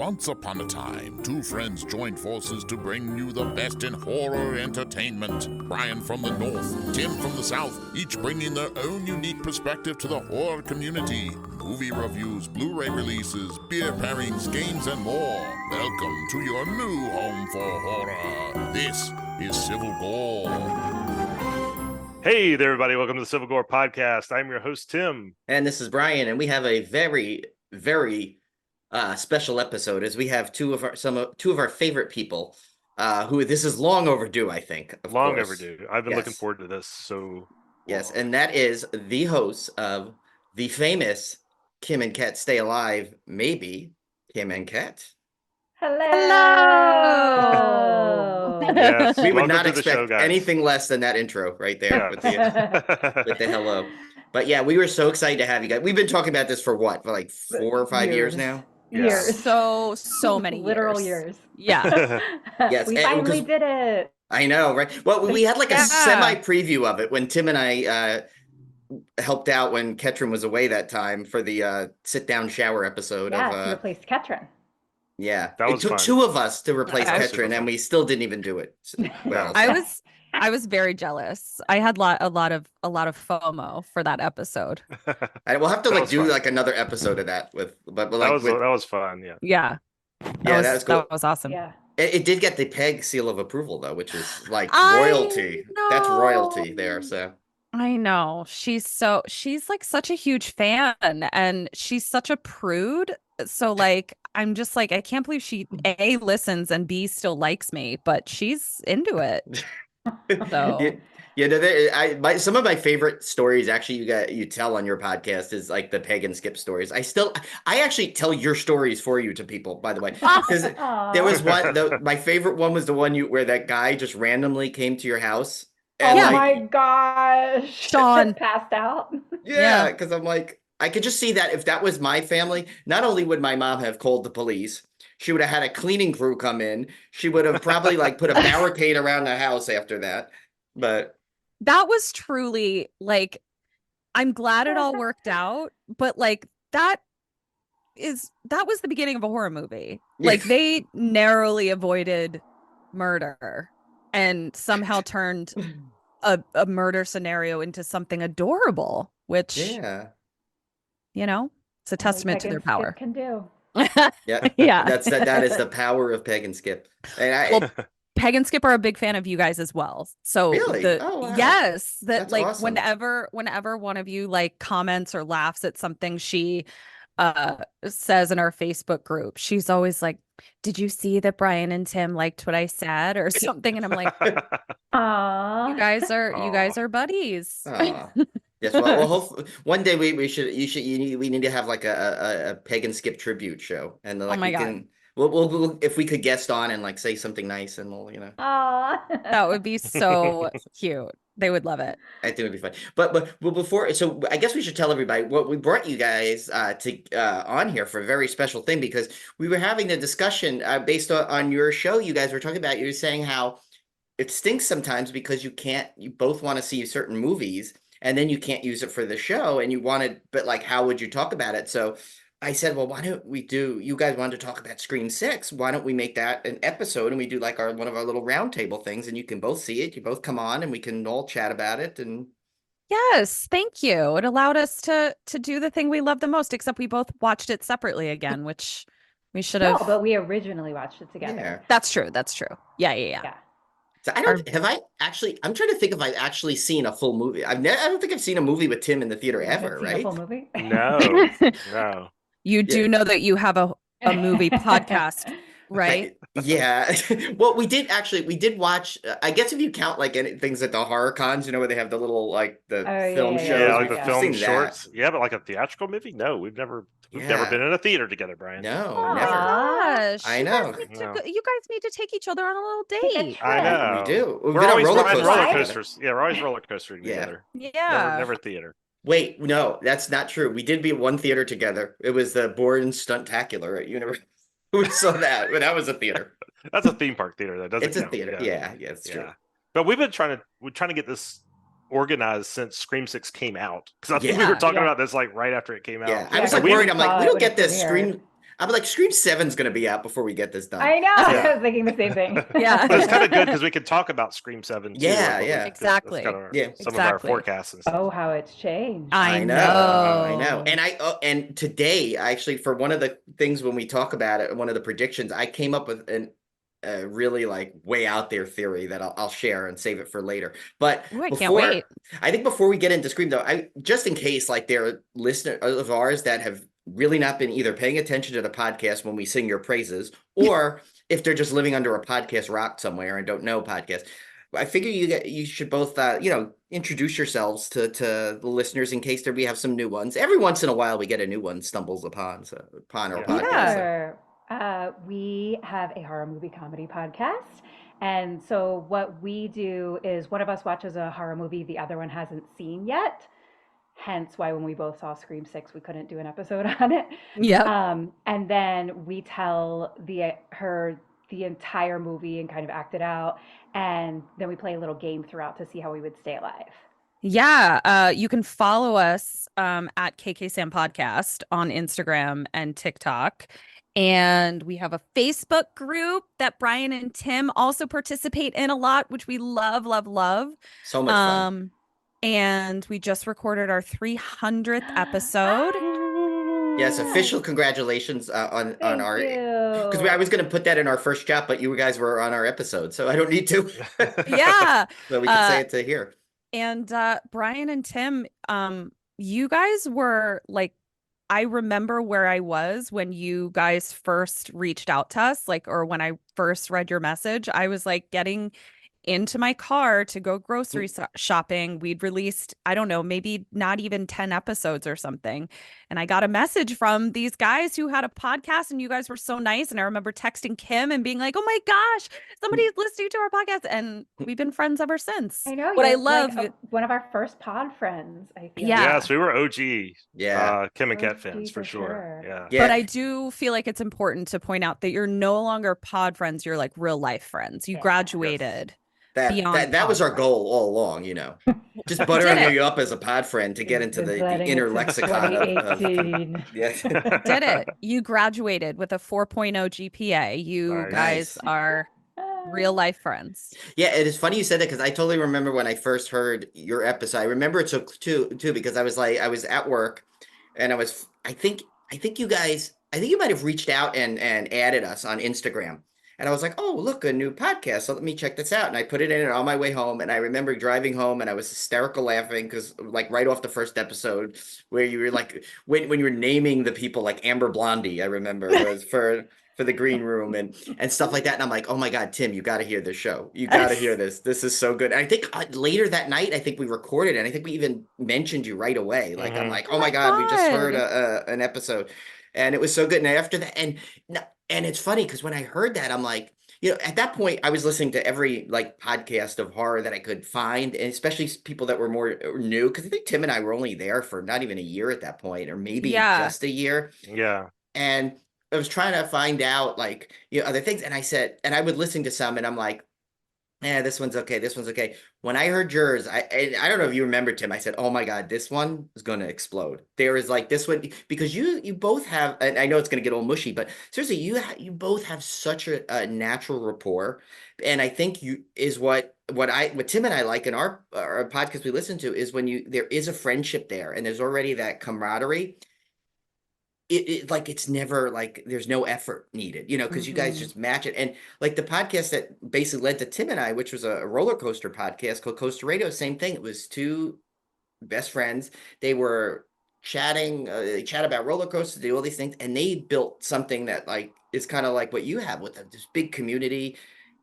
Once upon a time, two friends joined forces to bring you the best in horror entertainment. Brian from the north, Tim from the south, each bringing their own unique perspective to the horror community. Movie reviews, Blu-ray releases, beer pairings, games, and more. Welcome to your new home for horror. This is Civil Gore. Hey there, everybody. Welcome to the Civil Gore Podcast. I'm your host, Tim. And this is Brian, and we have a very, very special episode as we have two of our favorite people who this is long overdue, I think. Long overdue. I've been looking forward to this. So yes, and that is the hosts of the famous K&amp Stay Alive Maybe, K&amp. Hello. yes, We would welcome not to the show, expect guys. anything less than that intro right there with the hello. But yeah, we were so excited to have you guys. We've been talking about this for what? For like 4 or 5 years now? Years. So many literal years. years. Yeah. Yes, we finally did it. I know, right? Well, we had like a semi preview of it when Tim and I helped out when Ketrin was away that time for the sit down shower episode. Yeah, to replace Ketrin. Yeah, that it was took fun. 2 of us to replace Ketrin, Super and we still didn't even do it. Well, I was very jealous. I had a lot of FOMO for that episode. we'll have to That like was do fun. like another episode of that that was fun. Yeah. Yeah. That was cool. That was awesome. Yeah. It did get the PEG seal of approval though, which is like I royalty. That's royalty there. So I know. She's like such a huge fan, and she's such a prude. So like I'm just like, I can't believe she A, listens, and B, still likes me, but she's into it. So some of my favorite stories actually you tell on your podcast is like the Peg and Skip stories. I actually tell your stories for you to people, by the way, because there was one. My favorite one was the one where that guy just randomly came to your house. And my gosh, Sean passed out. Yeah, because I'm like, I could just see that if that was my family, not only would my mom have called the police, she would have had a cleaning crew come in. She would have probably like put a barricade around the house after that. But that was truly like, I'm glad it all worked out, but like that was the beginning of a horror movie. Like they narrowly avoided murder and somehow turned a murder scenario into something adorable, which it's a testament to their power. Can do. Yeah. That is the power of Peg and Skip. And Peg and Skip are a big fan of you guys as well. So really? Wow. Yes, That's like awesome. whenever one of you like comments or laughs at something she says in our Facebook group, she's always like, "Did you see that Brian and Tim liked what I said?" or something, and I'm like, "Aww, you guys are buddies." Yes, well, hopefully one day we need to have like a Peg and Skip tribute show, and like God. We'll if we could guest on and like say something nice, and we'll that would be so cute. They would love it. I think it would be fun. But before, so I guess we should tell everybody what we brought you guys on here for a very special thing, because we were having a discussion based on your show. You guys were talking about, you were saying how it stinks sometimes because you both want to see certain movies and then you can't use it for the show, and but like, how would you talk about it? So I said, well, why don't you guys wanted to talk about Scream 6. Why don't we make that an episode, and we do like one of our little roundtable things, and you can both see it. You both come on and we can all chat about it. And yes, thank you. It allowed us to do the thing we love the most, except we both watched it separately again, which we should have. No, but we originally watched it together. Yeah. That's true. Yeah. So I'm trying to think if I've actually seen a full movie. I don't think I've seen a movie with Tim in the theater ever, right? A full movie? No. You do know that you have a movie podcast, right? Yeah. Well, we did watch, I guess if you count like things at the horror cons, where they have the little like the film shows. Yeah, like the We've film seen shorts. that. Yeah, but like a theatrical movie? No, we've never been in a theater together, Brian. No, never. Gosh, I know. You guys need to take each other on a little date. I know. We do. We're always riding roller coasters. Yeah, we're always roller coastering together. Yeah. Never theater. Wait, no, that's not true. We did be at one theater together. It was the Bourne Stuntacular at Universal. We saw that, but that was a theater. That's a theme park theater. That doesn't It's count. a theater. Yeah, it's true. But we've been trying to get this organized since Scream 6 came out, because I think we were talking about this like right after it came out. Yeah, I was like worried. I'm like, we don't get this Scream I'm like, Scream 7's going to be out before we get this done. I know. Yeah. I was thinking the same thing. Yeah. But it's kind of good because we can talk about Scream 7 too. Yeah, like, yeah. Exactly. That's kind of Yeah. some of our Exactly. forecasts and stuff. Oh, how it's changed. I know. I know. And today, actually, for one of the things when we talk about it, one of the predictions, I came up with a really like way out there theory that I'll share and save it for later. But Ooh, I can't wait. I think before we get into Scream, though, just in case like there are listeners of ours that have really not been either paying attention to the podcast when we sing your praises, or if they're just living under a podcast rock somewhere and don't know podcasts. I figure you should both introduce yourselves to the listeners in case we have some new ones. Every once in a while we get a new one stumbles upon our podcast. Sure. We have a horror movie comedy podcast. And so what we do is one of us watches a horror movie the other one hasn't seen yet. Hence why when we both saw Scream 6, we couldn't do an episode on it. Yeah. And then we tell her the entire movie and kind of act it out. And then we play a little game throughout to see how we would stay alive. Yeah. You can follow us at KK Podcast on Instagram and TikTok. And we have a Facebook group that Brian and Tim also participate in a lot, which we love, love, love. So much fun. And we just recorded our 300th episode. Yes, official congratulations on our, because I was going to put that in our first chat, but you guys were on our episode, so I don't need to. Yeah. So we can say it to here. And Brian and Tim, you guys were like, I remember where I was when you guys first reached out to us, like, or when I first read your message. I was like getting into my car to go grocery shopping. We'd released, I don't know, maybe not even 10 episodes or something. And I got a message from these guys who had a podcast, and you guys were so nice. And I remember texting Kim and being like, oh my gosh, somebody's listening to our podcast. And we've been friends ever since. I know. What I love, like one of our first pod friends, I feel. Yeah. Yes, we were OG. Yeah. Kim and Ket OG fans for sure. Yeah. Yeah. But I do feel like it's important to point out that you're no longer pod friends. You're like real life friends. You graduated. That was our goal all along, just buttering you up as a pod friend to get into the inner lexicon of yeah. Did it. You graduated with a 4.0 GPA. You guys are real life friends. Yeah, it is funny you said that, because I totally remember when I first heard your episode. I remember it took too, because I was at work, and I think you might have reached out and added us on Instagram. And I was like, oh, look, a new podcast. So let me check this out. And I put it in on my way home. And I remember driving home, and I was hysterical laughing because, like, right off the first episode where you were like, when you were naming the people, like Amber Blondie, I remember, was for the green room and stuff like that. And I'm like, oh my God, Tim, you got to hear this show. You got to hear this. This is so good. And I think later that night, I think we recorded it. And I think we even mentioned you right away. Like, I'm like, oh my God, we just heard an episode. And it was so good. And after that, and it's funny because when I heard that, I'm like, at that point, I was listening to every like podcast of horror that I could find, and especially people that were more new, because I think Tim and I were only there for not even a year at that point, or maybe just a year. Yeah. And I was trying to find out like, other things. And I would listen to some, and I'm like, yeah, this one's okay. This one's okay. When I heard yours, I don't know if you remember, Tim, I said, oh my God, this one is going to explode. There is like this one, because you both have, and I know it's going to get all mushy, but seriously, you both have such a natural rapport. And I think what Tim and I like in our podcast we listen to is when there is a friendship there, and there's already that camaraderie. Like it's never like there's no effort needed, because you guys just match it. And like the podcast that basically led to Tim and I, which was a roller coaster podcast called Coaster Radio, same thing. It was two best friends. They were chatting, they chat about roller coasters, do all these things, and they built something that like is kind of like what you have with this big community.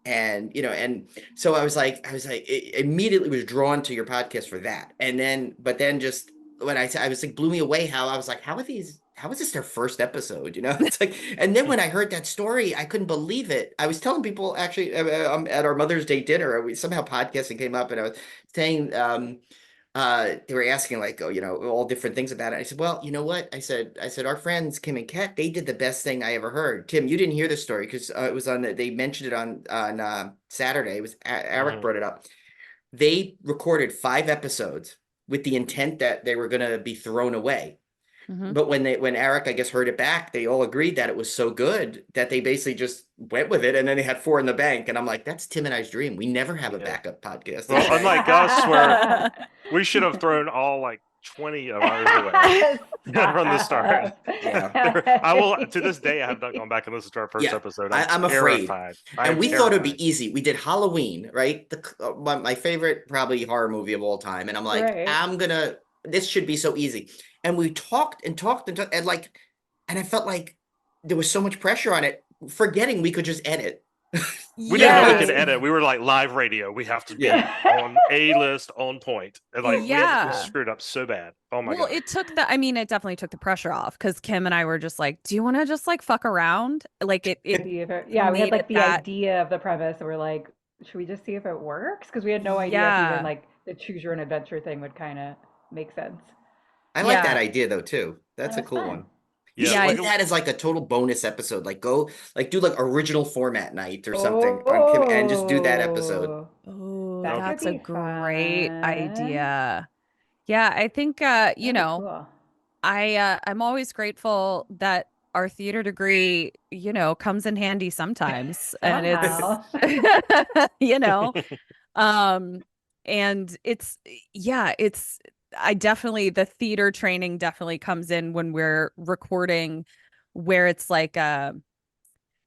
And and so I was like, it immediately was drawn to your podcast for that. And then, but then just when I was like, blew me away how I was like, how is this their first episode? It's like, and then when I heard that story, I couldn't believe it. I was telling people actually at our Mother's Day dinner, we somehow podcasting came up, and I was saying, they were asking like, all different things about it. I said, well, you know what? I said, our friends, Kim and Ket, they did the best thing I ever heard. Tim, you didn't hear this story because it was they mentioned it on Saturday. It was Eric brought it up. They recorded 5 episodes with the intent that they were going to be thrown away. Mhm. But when Eric, I guess, heard it back, they all agreed that it was so good that they basically just went with it, and then they had 4 in the bank. And I'm like, that's Tim and I's dream. We never have a Yeah. backup podcast. Well, Okay. unlike us, where we should have thrown all like 20 of ours away from the start. Yeah. I will, to this day, I have not gone back and listened to our first Yeah, episode. I'm afraid. Terrified. And I'm we thought it'd terrified. be easy. We did Halloween, right? My favorite probably horror movie of all time. And I'm like, Right. this should be so easy. And we talked and talked and talked, and I felt like there was so much pressure on it, forgetting we could just edit. We didn't know we Yeah. could edit. We were like live radio. We have to be on a list, on point. And like we screwed up so bad. Oh my god. It definitely took the pressure off, because Kim and I were just like, do you want to just like fuck around? Like We had like the idea of the premise, and we're like, should we just see if it works? Because we had no idea if even like the choose your own adventure thing would kind of make sense. I like that idea though too. That's a cool one. You should do that as like a total bonus episode. Like do like original format night or something on Kim, and just do that episode. Oh, That that's could a be great fun. idea. Yeah, I think you know, Cool. I'm always grateful that our theater degree, you know, comes in handy sometimes. And Somehow. it's you know, and it's I definitely, the theater training definitely comes in when we're recording, where it's like I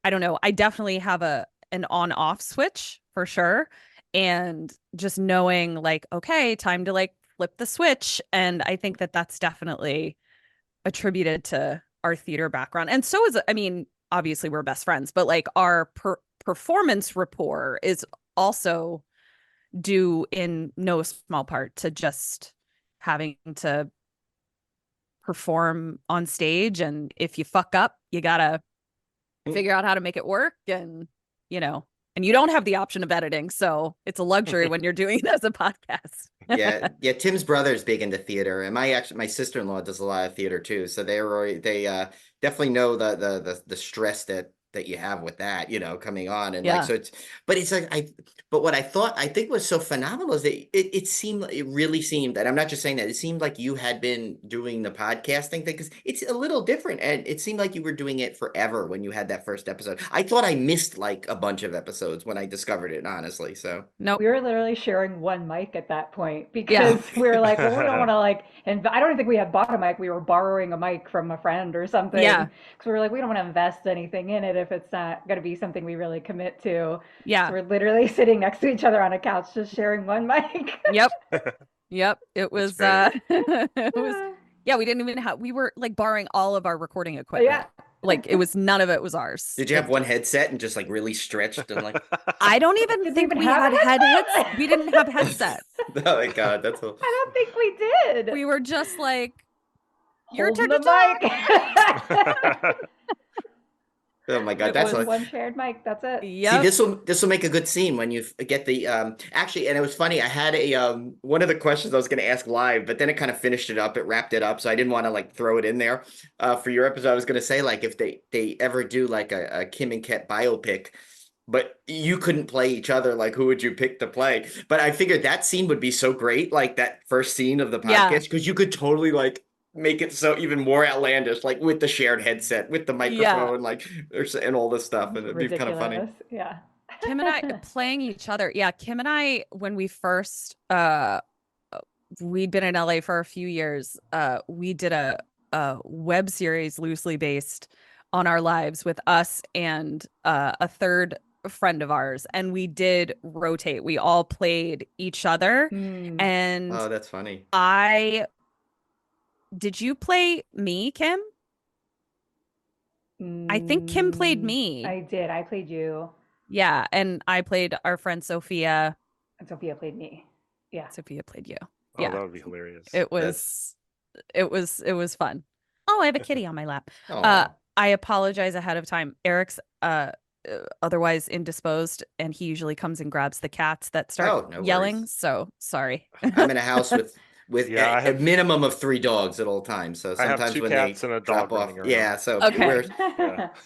don't know, I definitely have an on-off switch for sure. And just knowing like, okay, time to like flip the switch. And I think that that's definitely attributed to our theater background. And so is, I mean, obviously we're best friends, but like our performance rapport is also due in no small part to just having to perform on stage. And if you fuck up, you gotta figure out how to make it work. And, you know, and you don't have the option of editing. So it's a luxury when you're doing it as a podcast. Yeah. Tim's brother is big into theater, and my sister-in-law does a lot of theater too. So they definitely know the stress that you have with that, you know, coming on. And like, so it's like but what I think was so phenomenal is that it really seemed, and I'm not just saying that, it seemed like you had been doing the podcasting thing, because it's a little different, and it seemed like you were doing it forever when you had that first episode. I thought I missed like a bunch of episodes when I discovered it, honestly. So no, we were literally sharing one mic at that point, because we were like, well, we don't want to like, and I don't even think we had bought a mic. We were borrowing a mic from a friend or something. Yeah. Because we were like, we don't want to invest anything in it if it's not going to be something we really commit to. Yeah. So we're literally sitting next to each other on a couch, just sharing one mic. Yep. It was, it was, yeah, we didn't even have, we were like borrowing all of our recording equipment. Yeah. Like it was, none of it was ours. Did you have one headset and just like really stretched and like? I don't even think we had headsets. We didn't have headsets. Oh my god, that's all. I don't think we did. We were just like, your turn the to mic. Oh my god, that's like one shared mic. That's it. Yeah. See, this will make a good scene when you get the actually, and it was funny. I had a one of the questions I was going to ask live, but then it kind of finished it up. It wrapped it up, so I didn't want to like throw it in there for your episode. I was going to say like if they ever do like a Kim and Ket biopic, but you couldn't play each other, like who would you pick to play? But I figured that scene would be so great, like that first scene of the podcast, because you could totally like make it so even more outlandish, like with the shared headset, with the microphone, like and all this stuff, and it'd be kind of funny. Yeah. Kim and I playing each other. Yeah, Kim and I, when we first we'd been in LA for a few years, we did a web series loosely based on our lives with us and a third friend of ours, and we did rotate. We all played each other. And oh, that's funny. Did you play me, Kim? I think Kim played me. I did. I played you. Yeah, and I played our friend Sophia. And Sophia played me. Yeah. Sophia played you. Oh, yeah. That would be hilarious. It was fun. Oh, I have a kitty on my lap. I apologize ahead of time. Eric's otherwise indisposed, and he usually comes and grabs the cats that start yelling. Worries. So sorry. I'm in a house with a minimum of 3 dogs at all times. So sometimes I have 2 when cats they and a drop dog off, running so we're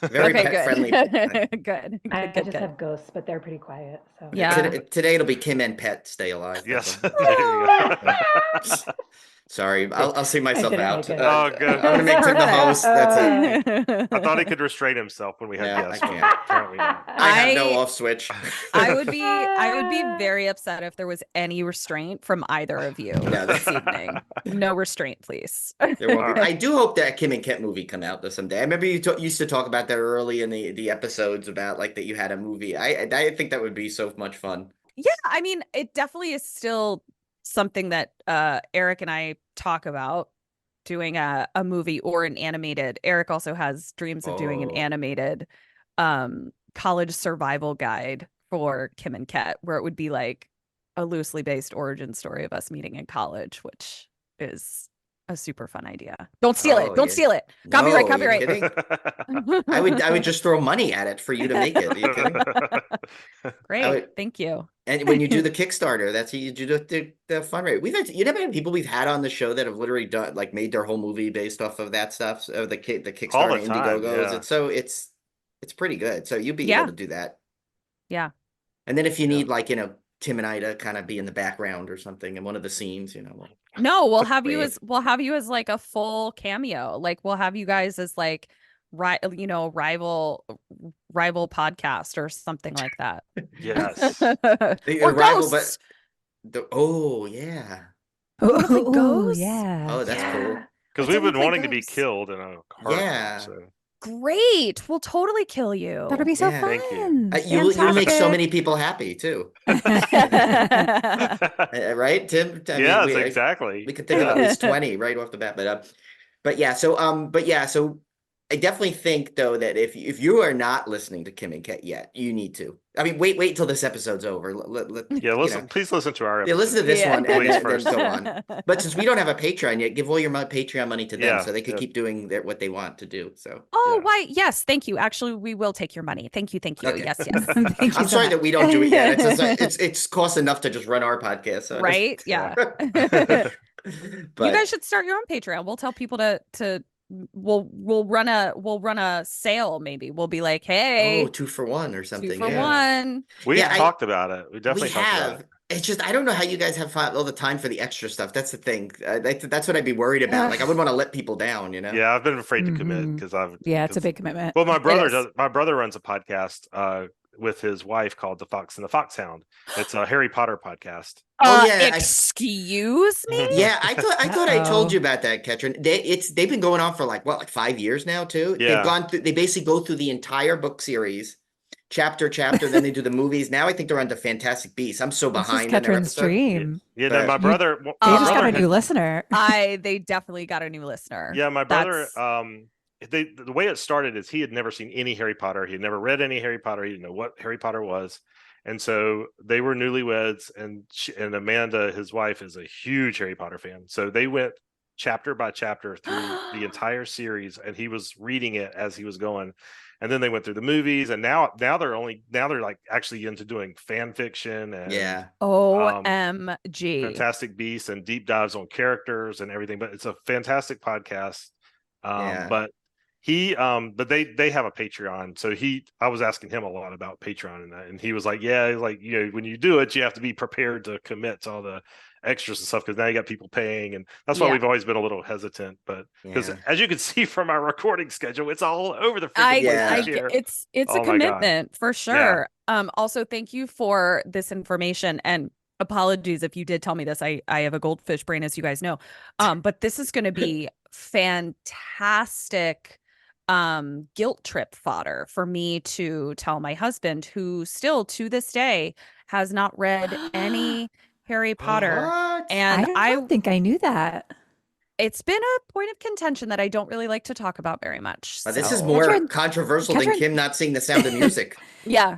very pet friendly. Good. I just have ghosts, but they're pretty quiet. So yeah. Today it'll be Kim and Pet Stay Alive. Yes. Sorry, I'll see myself out. Oh, good. I'm gonna make Tim the host. That's it. I thought he could restrain himself when we had Yeah, guests. I can't. Apparently not. I have no off switch. I would be very upset if there was any restraint from either of you this evening. No restraint, please. There won't be. I do hope that Kim and Ket movie come out someday. I remember you used to talk about that early in the episodes about like that you had a movie. I think that would be so much fun. Yeah, I mean, it definitely is still something that Eric and I talk about, doing a movie or an animated. Eric also has dreams of doing an animated college survival guide for Kim and Ket, where it would be like a loosely based origin story of us meeting in college, which is a super fun idea. Don't steal it. Don't steal it. Copyright, copyright. I would just throw money at it for you to make it. Are you kidding? Great. Thank you. And when you do the Kickstarter, that's how you do the fundraiser. You know how many people we've had on the show that have literally done made their whole movie based off of that stuff, of the Kickstarter Indiegogos. Yeah. It's pretty good. So you'll be able to do that. Yeah. And then if you need Tim and I to kind of be in the background or something in one of the scenes, No, we'll have you as like a full cameo. Like we'll have you guys as like rival podcast or something like that. Yes. Or rival, ghosts. But yeah. Yeah. Oh, that's cool. Because we've been wanting to be killed in a car. Yeah. So. Great. We'll totally kill you. That'll be so fun. Thank you. You'll make so many people happy too. Right, Tim? Yes, exactly. We could think of at least 20 right off the bat. But so I definitely think though that if you are not listening to Kim and Ket yet, you need to. I mean, wait till this episode's over. Please listen to our episode. Yeah, listen to this one and then first. go on. But since we don't have a Patreon yet, give all your Patreon money to them so they could keep doing what they want to do. So. Oh, why? Yes, thank you. Actually, we will take your money. Thank you. Okay. Yes. Thank you I'm sorry that we don't do it yet. It's cost enough to just run our podcast. So right? Yeah. But you guys should start your own Patreon. We'll tell people to. We'll run a sale. Maybe we'll be like, hey, 2 for 1 or something. 2 for 1. We talked about it. We definitely have. About it. It's just I don't know how you guys have all the time for the extra stuff. That's the thing. That's what I'd be worried about. Like I wouldn't want to let people down. Yeah, I've been afraid to commit because it's a big commitment. Well, my brother runs a podcast with his wife called The Fox and the Foxhound. It's a Harry Potter podcast. Excuse me? Yeah, I thought I told you about that, Ketrin. They've been going on for like 5 years now too. Yeah. They basically go through the entire book series, chapter, then they do the movies. Now I think they're on to Fantastic Beasts. I'm so behind. This is Ketrin's dream. Yeah, my brother. They just got a new listener. They definitely got a new listener. Yeah, my brother. The way it started is he had never seen any Harry Potter. He had never read any Harry Potter. He didn't know what Harry Potter was. And so they were newlyweds, and Amanda, his wife, is a huge Harry Potter fan. So they went chapter by chapter through the entire series, and he was reading it as he was going. And then they went through the movies, and now they're like actually into doing fan fiction and OMG, Fantastic Beasts and deep dives on characters and everything. But it's a fantastic podcast. But they have a Patreon. So I was asking him a lot about Patreon and he was like, when you do it, you have to be prepared to commit to all the extras and stuff because now you got people paying, and that's why we've always been a little hesitant. But because as you can see from our recording schedule, it's all over the it's a commitment for sure. Also, thank you for this information, and apologies if you did tell me this. I have a goldfish brain, as you guys know. But this is going to be fantastic guilt trip fodder for me to tell my husband, who still to this day has not read any Harry Potter. What? And I don't think I knew that. It's been a point of contention that I don't really like to talk about very much. This is more controversial than Kim not seeing The Sound of Music. Yeah.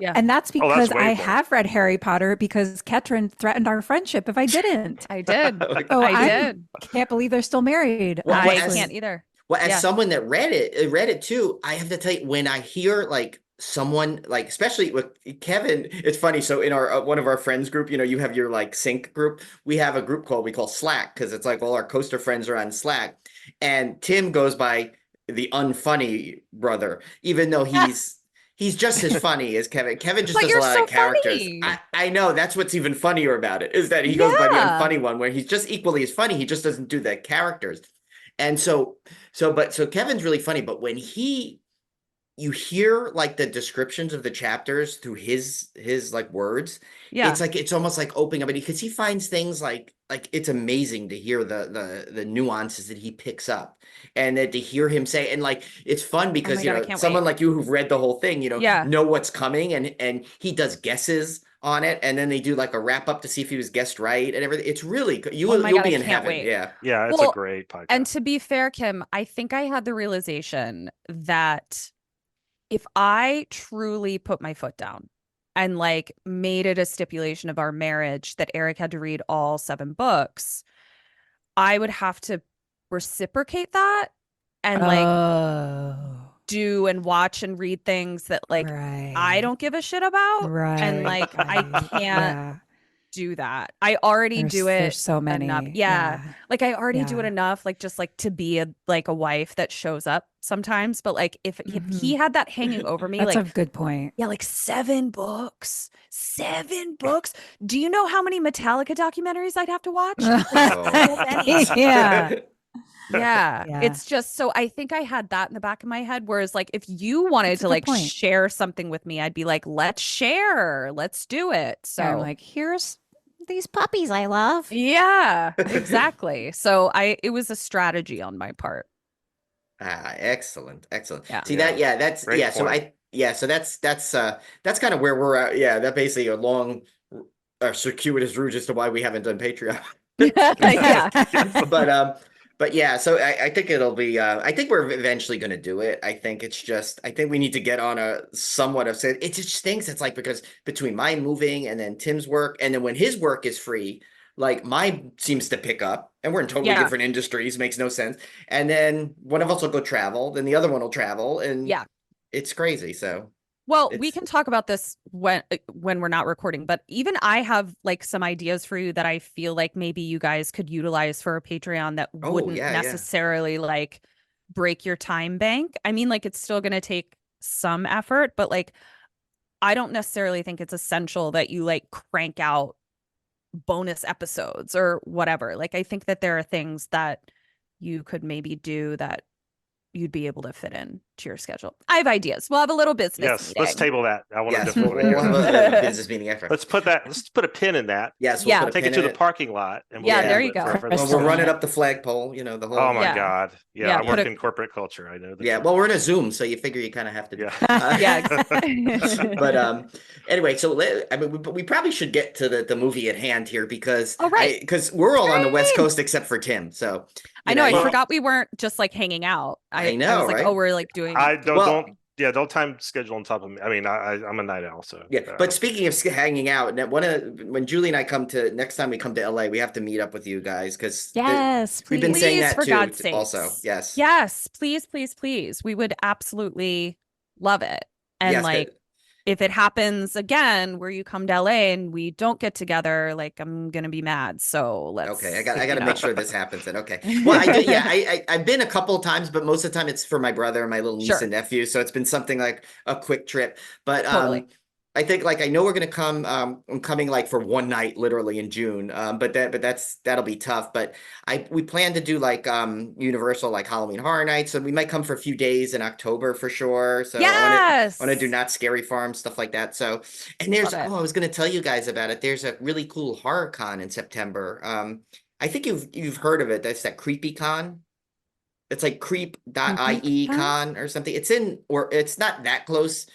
And that's because I have read Harry Potter because Ketrin threatened our friendship if I didn't. I did. I did. Can't believe they're still married. I can't either. Well, as someone that read it too, I have to tell you, when I hear like someone like, especially with Kevin, it's funny. So in our one of our friends group, you have your like sync group. We have a group we call Slack because it's like all our coaster friends are on Slack, and Tim goes by the unfunny brother, even though he's He's just as funny as Kevin. Kevin just But does a you're lot so of characters. funny. I know that's what's even funnier about it is that he goes by the Yeah. unfunny one, where he's just equally as funny. He just doesn't do the characters. And so Kevin's really funny, but when you hear like the descriptions of the chapters through his like words, Yeah. it's almost like opening up, because he finds things like it's amazing to hear the nuances that he picks up, and then to hear him say, and like it's fun because God, I can't someone wait. like you who've read the whole thing, Yeah. know what's coming, and he does guesses on it, and then they do like a wrap up to see if he was guessed right and everything. It's really good. Oh my You'll God, be I in can't heaven. wait. Yeah. Yeah, it's Well, a great podcast. And to be fair, Kim, I think I had the realization that if I truly put my foot down and like made it a stipulation of our marriage that Eric had to read all 7 books, I would have to reciprocate that and like do and watch and read things that like I don't give a shit about. And like I can't do that. I already do it There's so enough. many. Yeah. Like I already do it Yeah. enough, like just like to be a wife that shows up sometimes. But like if he had that hanging over me, That's like a good point. yeah, like 7 books. 7 books. Do you know how many Metallica documentaries I'd have to watch? Yeah. Yeah. Yeah. It's just so I think I had that in the back of my head. Whereas like if you wanted That's a to good like point. share something with me, I'd be like, let's share. Let's do it. So I'm like, here's these puppies I love. yeah, exactly. So it was a strategy on my part. Excellent. Yeah. See Yeah. that's Great so point. so that's kind of where we're at. Yeah, that basically a long circuitous route as to why we haven't done Patreon. Yeah. But yeah, so I think it'll be I think we're eventually going to do it. I think we need to get on a somewhat of it just stinks. It's like because between my moving and then Tim's work, and then when his work is free, like mine seems to pick up, and we're in totally Yeah. different industries, makes no sense. And then one of us will go travel, then the other one will travel, and Yeah. it's crazy. So Well, we It's- can talk about this when we're not recording, but even I have like some ideas for you that I feel like maybe you guys could utilize for a Patreon that Oh, wouldn't yeah. necessarily like break your time bank. I mean, like it's still going to take some effort, but like I don't necessarily think it's essential that you like crank out bonus episodes or whatever. Like I think that there are things that you could maybe do that you'd be able to fit in to your schedule. I have ideas. We'll have a little business Yes, meeting. let's table that. I want to yes, definitely we'll hear have that. a business meeting after. Let's put a pin in that. Yes, Yeah. we'll put a Take it pin to in the parking lot. And Yeah, we'll there do you it go. for Well, Crystal. we'll run it up the flagpole, the whole. Oh my Yeah. God. Yeah, Yeah, I put work a- in corporate culture. I know that. Yeah, well, we're in a Zoom, so you figure you kind of have to. Yeah. Yeah. But anyway, so I mean, we probably should get to the movie at hand here because Oh, right. because we're all on the West Right. Coast except for Tim. So I know. I Well- forgot we weren't just like hanging out. I know, I was like, right? oh, we're like doing. I don't Well- don't time schedule on top of me. I mean, I'm a night owl, so Yeah, but speaking of hanging out, when Julie and I come to next time we come to LA, we have to meet up with you guys because Yes, we've been please. saying that for too. God's sakes. Also, yes, Yes, please, please, please. We would absolutely love it. And Yes, like, if it happens again where you come to LA and we don't get together, like I'm gonna be mad. So let's. okay, I got to you know. make sure this happens. Then okay, well, I did. Yeah, I've been a couple of times, but most of the time it's for my brother and my little niece Sure. and nephew. So it's been something like a quick trip. But Totally. I think like I know we're gonna come. I'm coming like for one night, literally in June. But that'll be tough. But we plan to do like Universal like Halloween Horror Nights, so we might come for a few days in October for sure. So Yes. I want to do Not Scary Farm stuff like that. So and there's Love it. I was gonna tell you guys about it. There's a really cool horror con in September. I think you've heard of it. That's that Creepy Con. It's like creep.ie con or something. It's not that close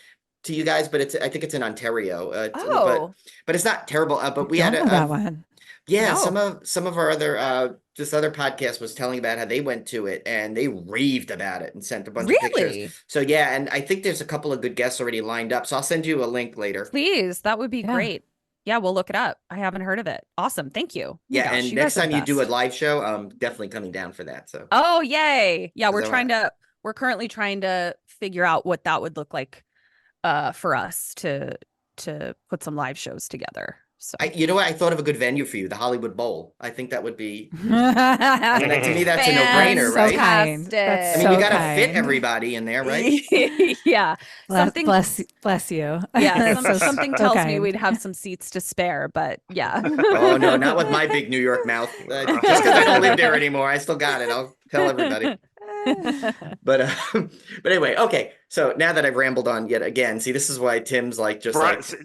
to you guys, but I think it's in Ontario. Oh. But it's not terrible. But we Don't had know that one. yeah, No. some of our other this other podcast was telling about how they went to it and they raved about it and sent a bunch of pictures. Really? So yeah, and I think there's a couple of good guests already lined up. So I'll send you a link later. Please, that would be Yeah. great. Yeah, we'll look it up. I haven't heard of it. Awesome. Thank you. Oh my Yeah, gosh, and you next guys are time the you do a best. live show, I'm definitely coming down for that. So Oh, yay. Yeah, Is that we're currently trying to figure out what that would look like for us to put some live shows together. So You know what? I thought of a good venue for you, the Hollywood Bowl. I think that would be. To me, that's a no-brainer, So right? kind. Fantastic. I mean, you so got to fit kind. everybody in there, right? Yeah. Something Bless you. yeah, So something tells me kind. we'd have some seats to spare, but yeah. Oh no, not with my big New York mouth. Just because I don't live there anymore, I still got it. I'll tell everybody. But but anyway, okay. So now that I've rambled on yet again, see, this is why Tim's like just Brian, like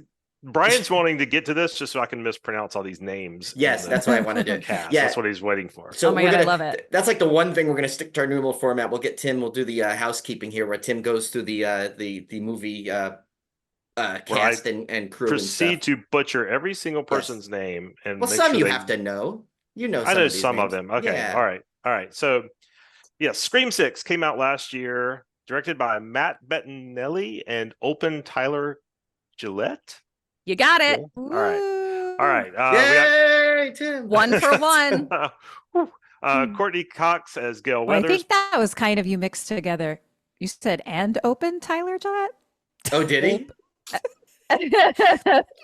Brian's wanting to get to this just so I can mispronounce all these names. yes, that's what I want to do. Cast. Yeah, That's what he's waiting for. so Oh my we're God, I gonna. love it. That's like the one thing we're gonna stick to our normal format. We'll get Tim. We'll do the housekeeping here, where Tim goes through the movie cast and crew and Proceed stuff. to butcher every single person's name and Well, make some sure you they- have to know. You know, I know of these some of names. them. Okay, Yeah. all right. So, yeah, Scream 6 came out last year, directed by Matt Bettinelli and Open Tyler Gillette. You got it. Cool. All right. Yay, Tim! One for one. Courtney Cox as Gail Well, I Weathers. think that was kind of you mixed together. You said and open Tyler Gillette? Oh, did he? You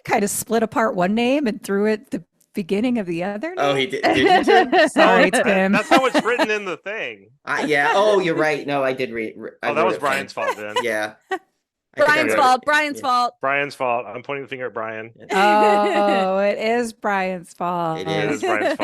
kind of split apart one name and threw it the beginning of the other Oh, name? he did. Did you, Tim? Sorry, That- Tim. That's how it's written in the thing. Yeah. Oh, you're right. No, I did read. Oh, that was Brian's fault then. Yeah. I think I Brian's wrote it. fault. Brian's Yeah. fault. Brian's fault. I'm pointing the finger at Brian. Oh, it is Brian's fault. It It is. is Brian's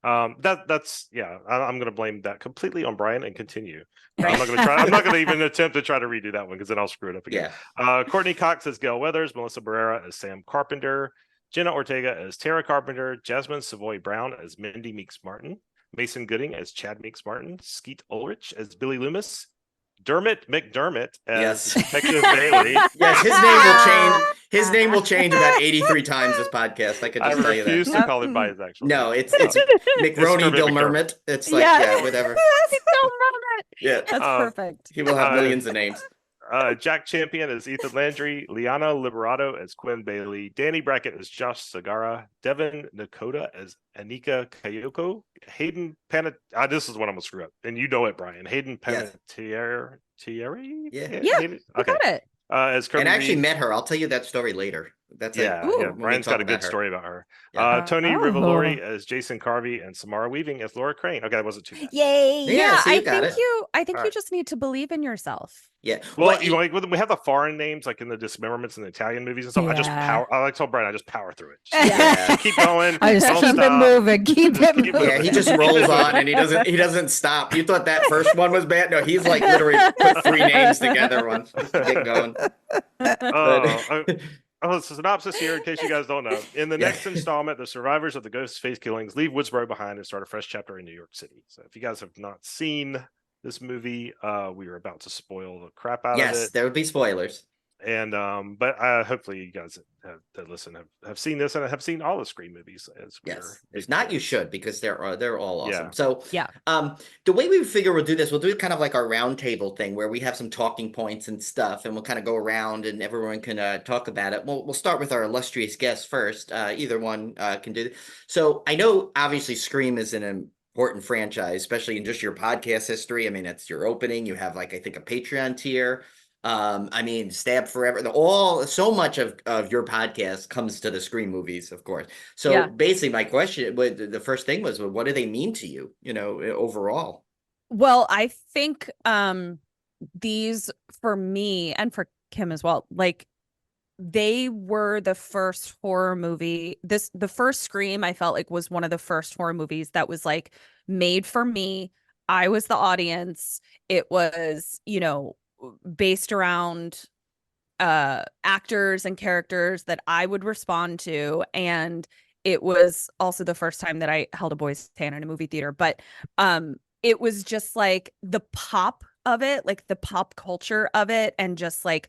fault. That's yeah. I'm going to blame that completely on Brian and continue. I'm not going to try. I'm not going to even attempt to try to redo that one because then I'll screw it up again. Yeah. Courtney Cox as Gail Weathers, Melissa Barrera as Sam Carpenter, Jenna Ortega as Tara Carpenter, Jasmine Savoy Brown as Mindy Meeks Martin, Mason Gooding as Chad Meeks Martin, Skeet Ulrich as Billy Loomis, Dermot McDermott as Yes. Detective Bailey. Yes, his name will change. His name will change about 83 times this podcast. I could I just tell you refuse that. to call it by his actual No, name. it's McRoney Dermot Gilmermott. It's like Yeah. yeah, whatever. Yeah, That's perfect. he will have millions of names. Jack Champion as Ethan Landry, Liana Liberato as Quinn Bailey, Danny Brackett as Josh Sagara, Devin Nakota as Anika Kayoko, Hayden this is what I'm gonna screw up, and you know it, Brian. Hayden Yes. Panettiere? Yeah. Yeah, Hayden? You got it. As Kirby And I actually Reed. met her. I'll tell you that story later. That's Yeah, Ooh. yeah. when we Brian's talk got a good about her. story about her. Yeah. Tony Oh. Rivolori as Jason Carvey and Samara Weaving as Laura Crane. Okay, that wasn't too bad. Yay. Yeah, so you I got think it. I think All you right. just need to believe in yourself. Yeah. Well, Well, you know, like we have the foreign names like in the dismemberments in the Italian movies and stuff. Yeah. I like to tell Brian, I just power through it. Just Yeah. keep going. I just don't keep it stop. moving. Keep Just it keep moving. yeah, he just rolls on and he doesn't stop. You thought that first one was bad? No, he's like literally put 3 names together once just to get going. Oh, it's a synopsis here in case you guys don't know. In the Yeah. next installment, the survivors of the Ghostface killings leave Woodsboro behind and start a fresh chapter in New York City. So if you guys have not seen this movie, we are about to spoil the crap out of Yes, it. there would be spoilers. And but hopefully you guys that listen have seen this and have seen all the Scream movies as we Yes. are If big not, you fans. should because they're all awesome. Yeah. So Yeah. the way we figure we'll do this, we'll do kind of like our round table thing where we have some talking points and stuff, and we'll kind of go around and everyone can talk about it. We'll start with our illustrious guests first. Either one can do it. So I know obviously Scream is an important franchise, especially in just your podcast history. I mean, it's your opening. You have like I think a Patreon tier. I mean, Stab Forever. So much of your podcast comes to the Scream movies, of course. So Yeah. basically, my question, the first thing was, well, what do they mean to you? You know, overall. Well, I think these for me and for Kim as well, like they were the first horror movie. The first Scream I felt like was one of the first horror movies that was like made for me. I was the audience. It was, based around actors and characters that I would respond to, and it was also the first time that I held a boy's hand in a movie theater. But it was just like the pop of it, like the pop culture of it, and just like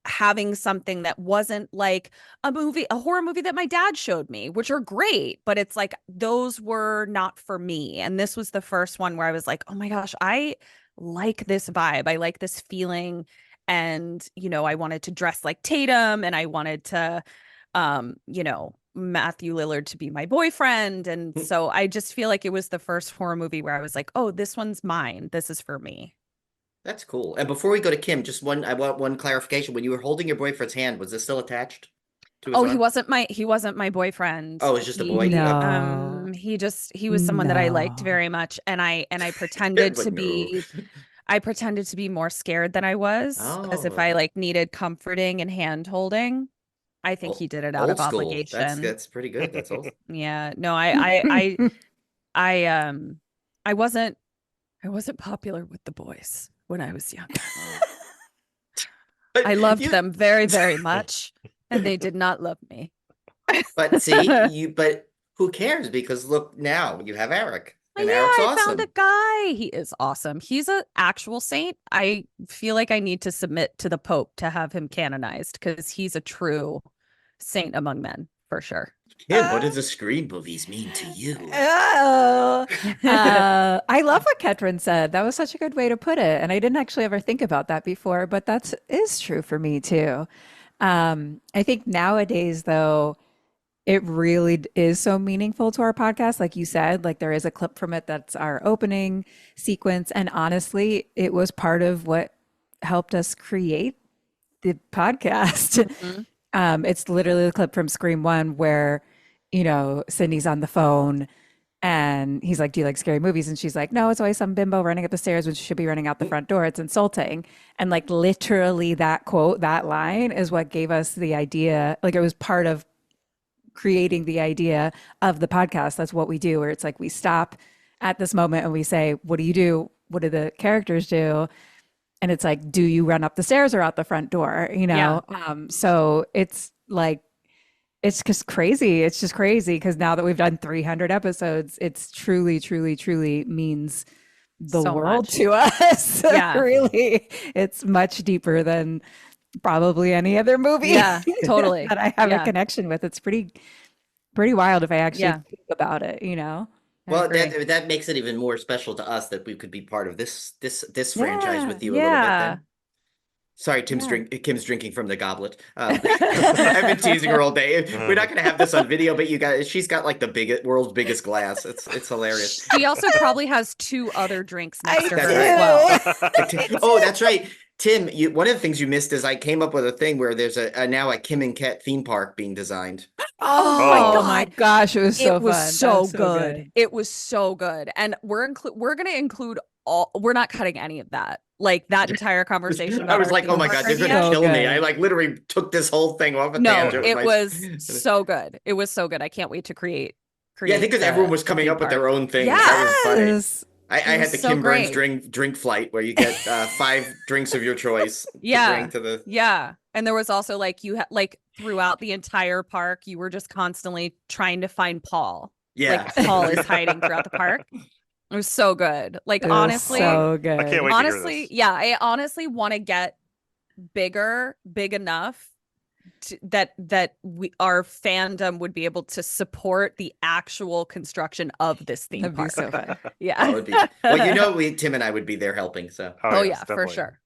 having something that wasn't like a horror movie that my dad showed me, which are great, but it's like those were not for me. And this was the first one where I was like, oh my gosh, I like this vibe. I like this feeling. And, I wanted to dress like Tatum, and I wanted to, Matthew Lillard to be my boyfriend. And so I just feel like it was the first horror movie where I was like, oh, this one's mine. This is for me. That's cool. And before we go to Kim, I want one clarification. When you were holding your boyfriend's hand, was this still attached who was Oh, on? he wasn't my boyfriend. Oh, it was just a He, boy. No. he was someone that I liked No. very much, and I Yeah, pretended but to no. be more scared than I was, as if I Oh, like needed comforting and hand holding. I think he did it out old of school. obligation. That's pretty good. That's old. Yeah. No, I I wasn't popular with the boys when I was young. I But loved you, them very, very much, and they did not love me. but see, but who cares? Because look, now you have Eric, and Yeah, Eric's I found a awesome. guy. He is awesome. He's an actual saint. I feel like I need to submit to the Pope to have him canonized because he's a true saint among men, for sure. Kim, what do the Scream movies mean to you? Oh, I love what Ketrin said. That was such a good way to put it. And I didn't actually ever think about that before, but that is true for me too. I think nowadays, though, it really is so meaningful to our podcast. Like you said, like there is a clip from it that's our opening sequence. And honestly, it was part of what helped us create the podcast. Mhm. It's literally the clip from Scream 1 where, Sydney's on the phone and he's like, "Do you like scary movies?" And she's like, "No, it's always some bimbo running up the stairs when she should be running out the front door. It's insulting." And like literally that quote, that line is what gave us the idea. Like it was part of creating the idea of the podcast. That's what we do, where it's like we stop at this moment and we say, "What do you do? What do the characters do?" And it's like, do you run up the stairs or out the front door? Yeah. So it's like, it's just crazy. It's just crazy because now that we've done 300 episodes, it's truly, truly, truly means the So world much. to us. Yeah. Really, it's much deeper than probably any other movie. Yeah, totally. that I have Yeah. a connection with. It's pretty wild if I actually Yeah. think about it. I Well, agree. that makes it even more special to us that we could be part of this franchise Yeah. with you a little bit. Yeah. Then, sorry, Yeah. Kim's drinking from the goblet. I've been teasing her all day. We're not going to have this on video, but she's got like the world's biggest glass. It's hilarious. She also probably has 2 other drinks next I to That's her right. as well. Oh, that's right. Tim, one of the things you missed is I came up with a thing where there's now a Kim and Ket theme park being designed. Oh Oh. my gosh, it was so It was fun. That so was good. It was so good. And we're going to include all, we're not cutting any of that. Like that entire conversation I about was our like, oh theme my park God, they're going idea. to So kill me. good. I like literally took this whole thing off a No, tangent. with it my- was so good. It was so good. I can't wait to create Yeah, I think because everyone was the coming theme up with their park. own things. Yeah. That was funny. Yes. I It had was the so Kim Burns great. drink flight where you get 5 drinks of your choice to Yeah. bring to the. Yeah. And there was also like like throughout the entire park, you were just constantly trying to find Paul. Yeah. Like Paul is hiding throughout the park. It was so good. Like It was honestly, so good. I can't wait to hear honestly, this. yeah, I honestly want to get big enough that our fandom would be able to support the actual construction of this theme That'd be park. so fun. Yeah. That would be, well, Tim and I would be there helping. So, Oh yes, yeah, for definitely. sure.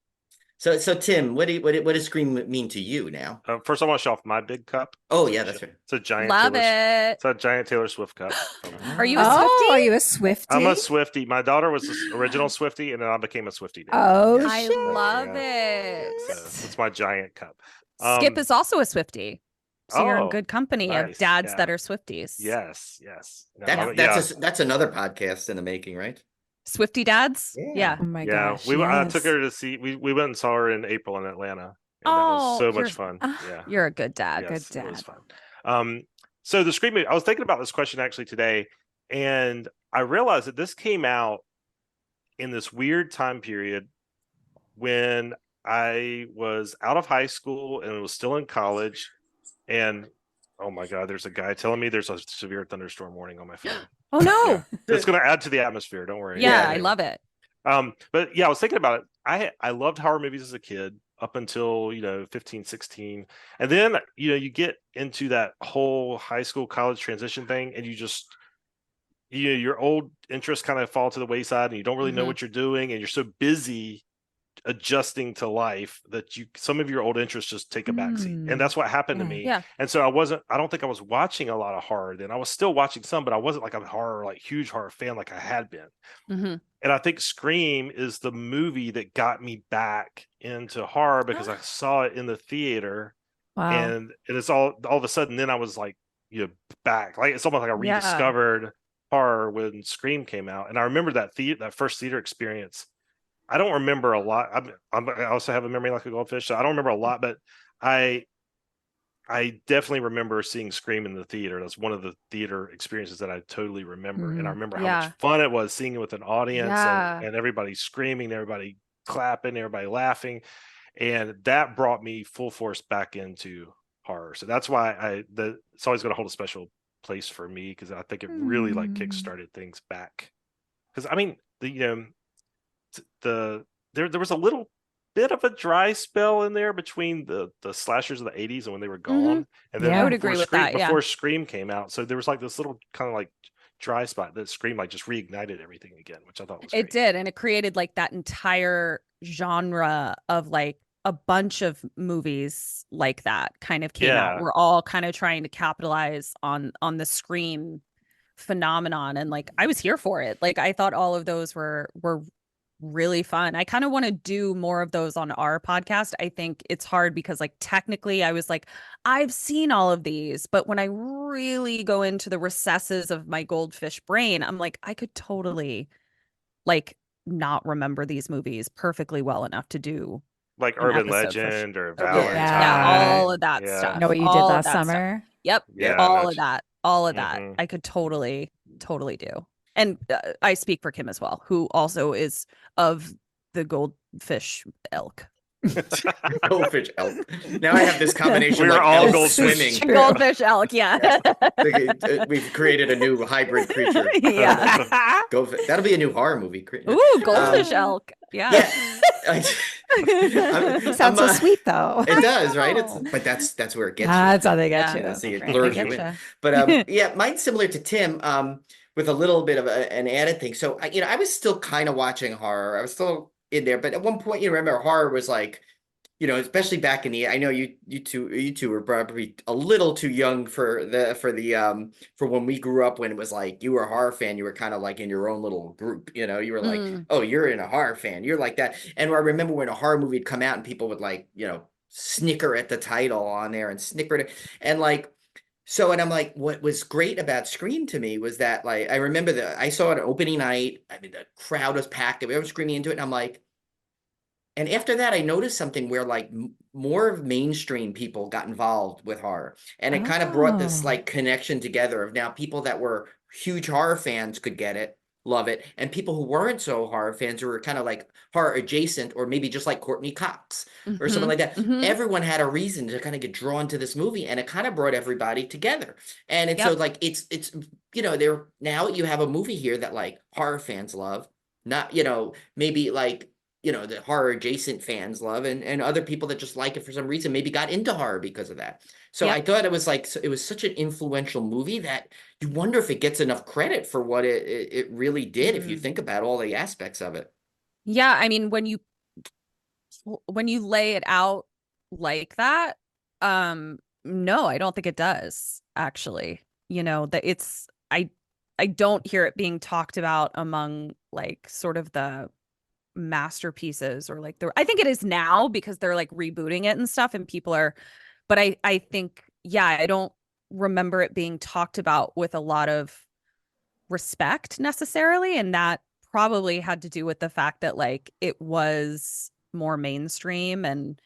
so Tim, what does Scream mean to you now? First, I want to show off my big cup. Oh yeah, that's right. It's a giant. Love Taylor, it. It's a giant Taylor Swift cup. Are you a Oh, Swiftie? are you a Swiftie? I'm a Swiftie. My daughter was the original Swiftie, and then I became a Swiftie. Oh, I shit. love Yeah. it. So it's my giant cup. Skip is also a Swiftie. So you're in oh, good company nice. of dads Yeah. that are Swifties. Yes. No, That's another podcast in the making, right? Swiftie dads? Yeah. Yeah. Oh my yeah. gosh. I yes. took her to see. We went and saw her in April in Atlanta. And that Oh, was so you're- much fun. Yeah. You're a good dad. Yes, Good It was dad. fun. So the Scream movie, I was thinking about this question actually today, and I realized that this came out in this weird time period when I was out of high school and was still in college. And oh my God, there's a guy telling me there's a severe thunderstorm warning on my phone. Oh no. Yeah. It's going to add to the atmosphere. Don't worry. Yeah, Yeah. I love it. But yeah, I was thinking about it. I loved horror movies as a kid up until 15, 16. And then you get into that whole high school college transition thing, and you just your old interests kind of fall to the wayside, and you don't really know Mhm. what you're doing, and you're so busy adjusting to life that some of your old interests just take a backseat. And that's what happened to me. Yeah. And so I don't think I was watching a lot of horror then. I was still watching some, but I wasn't like a huge horror fan like I had been. Mm-hmm. And I think Scream is the movie that got me back into horror because I saw it in the theater Wow. and it's all of a sudden. Then I was like, back. Like it's almost like I Yeah. rediscovered horror when Scream came out, and I remember that first theater experience. I don't remember a lot. I also have a memory like a goldfish, so I don't remember a lot, but I definitely remember seeing Scream in the theater. That's one of the theater experiences that I totally remember. And I remember how much fun it was seeing it with an audience and everybody screaming, everybody clapping, everybody laughing. And that brought me full force back into horror. So that's why it's always going to hold a special place for me, because I think it really like kickstarted things back. Because I mean, there was a little bit of a dry spell in there between the slashers of the 80s and when they were gone, and then Yeah. I would agree with that, before Scream came out. So there was like this little kind of like dry spot that Scream like just reignited everything again, which I thought was It did, and it created like that entire genre of like a bunch of movies like that kind of came out. We're all kind of trying to capitalize on the Scream phenomenon, and like I was here for it. Like I thought all of those were really fun. I kind of want to do more of those on our podcast. I think it's hard because like technically I was like, I've seen all of these, but when I really go into the recesses of my goldfish brain, I'm like, I could totally like not remember these movies perfectly well enough to do like an Urban episode Legend or Yeah. Valentine. Yeah, all of that stuff. Know what you did all of last that stuff. summer? Yep. Yeah, all that's- of that. All of that. Mhm. I could totally do. And I speak for Kim as well, who also is of the goldfish elk. Goldfish elk. Now I have this combination We're like all elk goldfish. swimming. True. Goldfish elk, yeah. We've created a new hybrid creature. Yeah. Goldfish. That'll be a new horror movie. Ooh, goldfish elk. Yeah. Yeah. Sounds so sweet though. It does, right? know. But that's where it gets you. That's how they get Yeah. you. See, it Right, lures I you in. getcha. But yeah, mine's similar to Tim, with a little bit of an added thing. So I was still kind of watching horror. I was still in there, but at one point, remember, horror was like, especially back in the, I know you two were probably a little too young for when we grew up, when it was like you were a horror fan, you were kind of like in your own little group, you were like, oh, you're in a horror fan, you're like that. And I remember when a horror movie would come out and people would like, snicker at the title on there and snicker at it. And like, so, and I'm like, what was great about Scream to me was that, like, I remember I saw it opening night. I mean, the crowd was packed. We were screaming into it. And I'm like, and after that, I noticed something where like more mainstream people got involved with horror. And it kind of brought this like connection together of now people that were huge horror fans could get it, love it. And people who weren't so horror fans, who were kind of like horror adjacent, or maybe just like Courtney Cox or something like that. Everyone had a reason to kind of get drawn to this movie, and it kind of brought everybody together. And it's so like, it's, there now you have a movie here that like horror fans love, not, maybe like, the horror adjacent fans love, and other people that just like it for some reason maybe got into horror because of that. So I thought it was like, it was such an influential movie that you wonder if it gets enough credit for what it really did, if you think about all the aspects of it. Yeah, I mean, when you lay it out like that, no, I don't think it does, actually. That it's, I don't hear it being talked about among like sort of the masterpieces, or like I think it is now because they're like rebooting it and stuff, and people are, but I think, yeah, I don't remember it being talked about with a lot of respect necessarily, and that probably had to do with the fact that like it was more mainstream and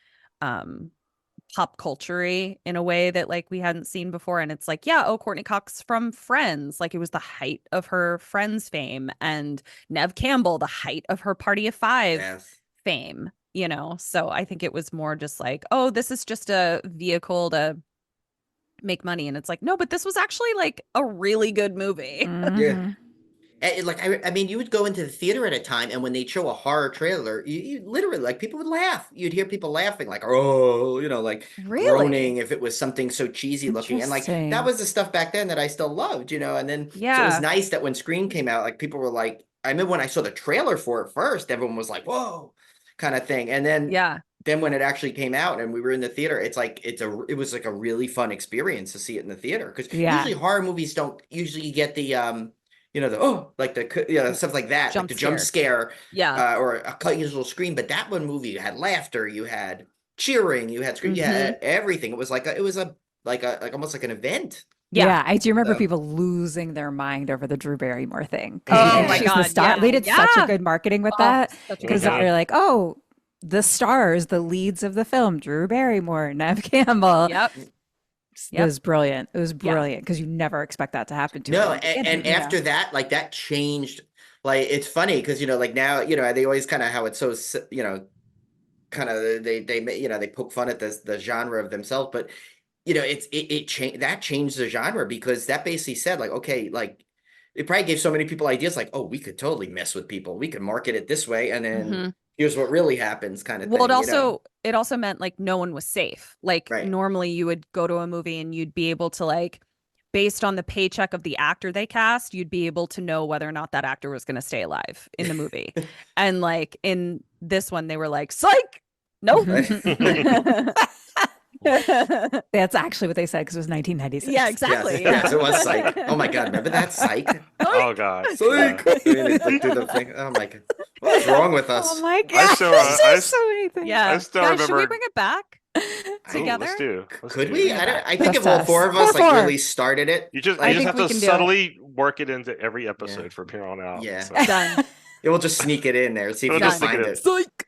pop culture-y in a way that like we hadn't seen before. And it's like, yeah, oh, Courtney Cox from Friends, like it was the height of her Friends fame, and Nev Campbell, the height of her Party of Five fame, so I think it was more just like, oh, this is just a vehicle to make money. And it's like, no, but this was actually like a really good movie. Yeah. Like, I mean, you would go into the theater at a time, and when they'd show a horror trailer, you literally, like, people would laugh. You'd hear people laughing, like, oh, like groaning if it was something so cheesy looking. And like, that was the stuff back then that I still loved, and then so it was nice that when Scream came out, like, people were like, I remember when I saw the trailer for it first, everyone was like, whoa, kind of thing. And then, then when it actually came out and we were in the theater, it's like, it was like a really fun experience to see it in the theater. Because usually horror movies don't usually get the, stuff like that, like the jump scare, or a occasional scream. But that one movie, you had laughter, you had cheering, you had scream, you Mhm. had everything. It was like almost like an event. Yeah, I do remember So- people losing their mind over the Drew Barrymore thing. Oh my she's the God, star. yeah, They did such a yeah. good marketing with Oh, that such a because good job. they're like, oh, the stars, the leads of the film, Drew Barrymore, Nev Campbell. Yep. It was brilliant. It was brilliant because you never expect that to happen to her No, in the and beginning. after that, like that changed. Like it's funny because like now they always kind of how it's so kind of they poke fun at the genre of themselves, but it changed that changed the genre because that basically said like okay, like it probably gave so many people ideas like, oh, we could totally mess with people, we could market it this way, and then Mhm. here's what really happens, kind of Well, thing. it also meant like no one was safe. Like Right. normally you would go to a movie and you'd be able to like, based on the paycheck of the actor they cast, you'd be able to know whether or not that actor was going to stay alive in the movie. And like in this one, they were like, psych, nope. That's actually what they said because it was 1996. Yeah, exactly. Yes, it was Psych. Oh my god, remember that Psych? Oh god. Psych. Do the thing. Oh my god, what's wrong with us? Oh my I god! still- There's I- so many things. Yeah. I still Guys, should we remember- bring it back Ooh, together? let's do. Could do. we? I think Just if all us. four of us like Four. really started it, You just, I you just think have we to can do it. subtly work it into every episode from here on out. Yeah. So. Done. we'll just sneak it in there. See if We'll you can just sneak find it in. it. Psych.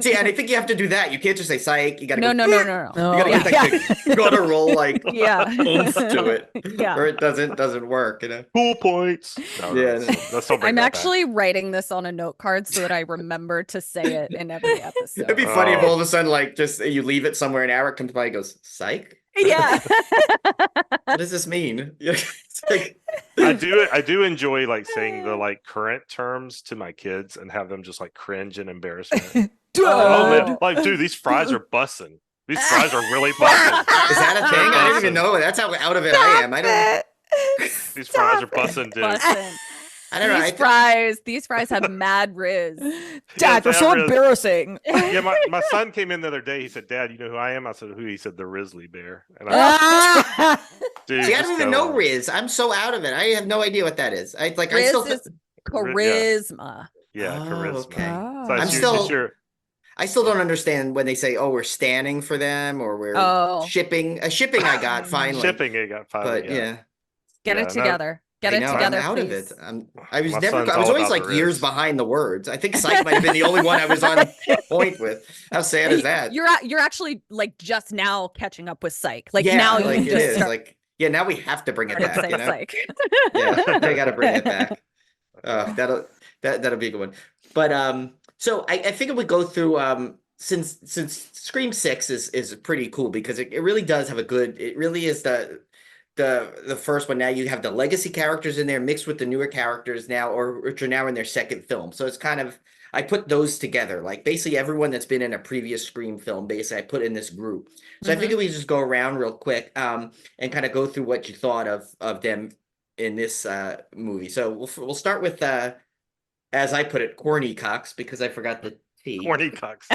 See, and I think you have to do that. You can't just say Psych. You gotta No, go. no. You gotta Yeah. get like you gotta roll like Yeah. oomph to it, Yeah. or it doesn't work. Cool points. No, Yeah. let's don't bring I'm that back. actually writing this on a note card so that I remember to say it in every episode. It'd be funny if Oh. all of a sudden, like, just you leave it somewhere, and Eric comes by and goes, "Psych." Yeah. What does this mean? It's like, I do enjoy like saying the like current terms to my kids and have them just like cringe in embarrassment. Oh, man. Like, dude, these fries are bussin'. These fries are really bussin'. is that a thing? I didn't even know. That's how out of it I am. I don't. These fries are bussin', dude. Bussin'. I don't know. These fries have mad riz. Dad, you're so that is- embarrassing. Yeah, my son came in the other day. He said, "Dad, you know who I am?" I said, "Who?" He said, "The Risley Bear." And I, dude, See, I just don't even go know on. Riz. I'm so out of it. I have no idea what that is. I Riz still. is charisma. Yeah, Oh, charisma. okay. Oh. So I'm it's still- your I still don't understand when they say, "Oh, we're standing for them," or we're Oh. shipping. Shipping, I got finally. shipping. It got But finally. yeah. Get Yeah, it no, together. Get I it know, together, I'm out of please. it. I was My never. son's I was all always about like the years Riz. behind the words. I think Psych might have been the only one I was on point with. How sad is that? You're actually like just now catching up with Psych. Like yeah, now like you it just is. start Like now we have to bring it back. saying You know? Psych. Yeah, they got to bring it back. That'll be a good one. But so I figured we go through since Scream 6 is pretty cool because it really does have a good. It really is the first one. Now you have the legacy characters in there mixed with the newer characters now, or which are now in their second film. So it's kind of I put those together, like basically everyone that's been in a previous Scream film. Basically, I put in this group. So I figured we just go around real quick and kind of go through what you thought of them in this movie. So we'll start with as I put it, Corny Cox, because I forgot the T. corny cocks.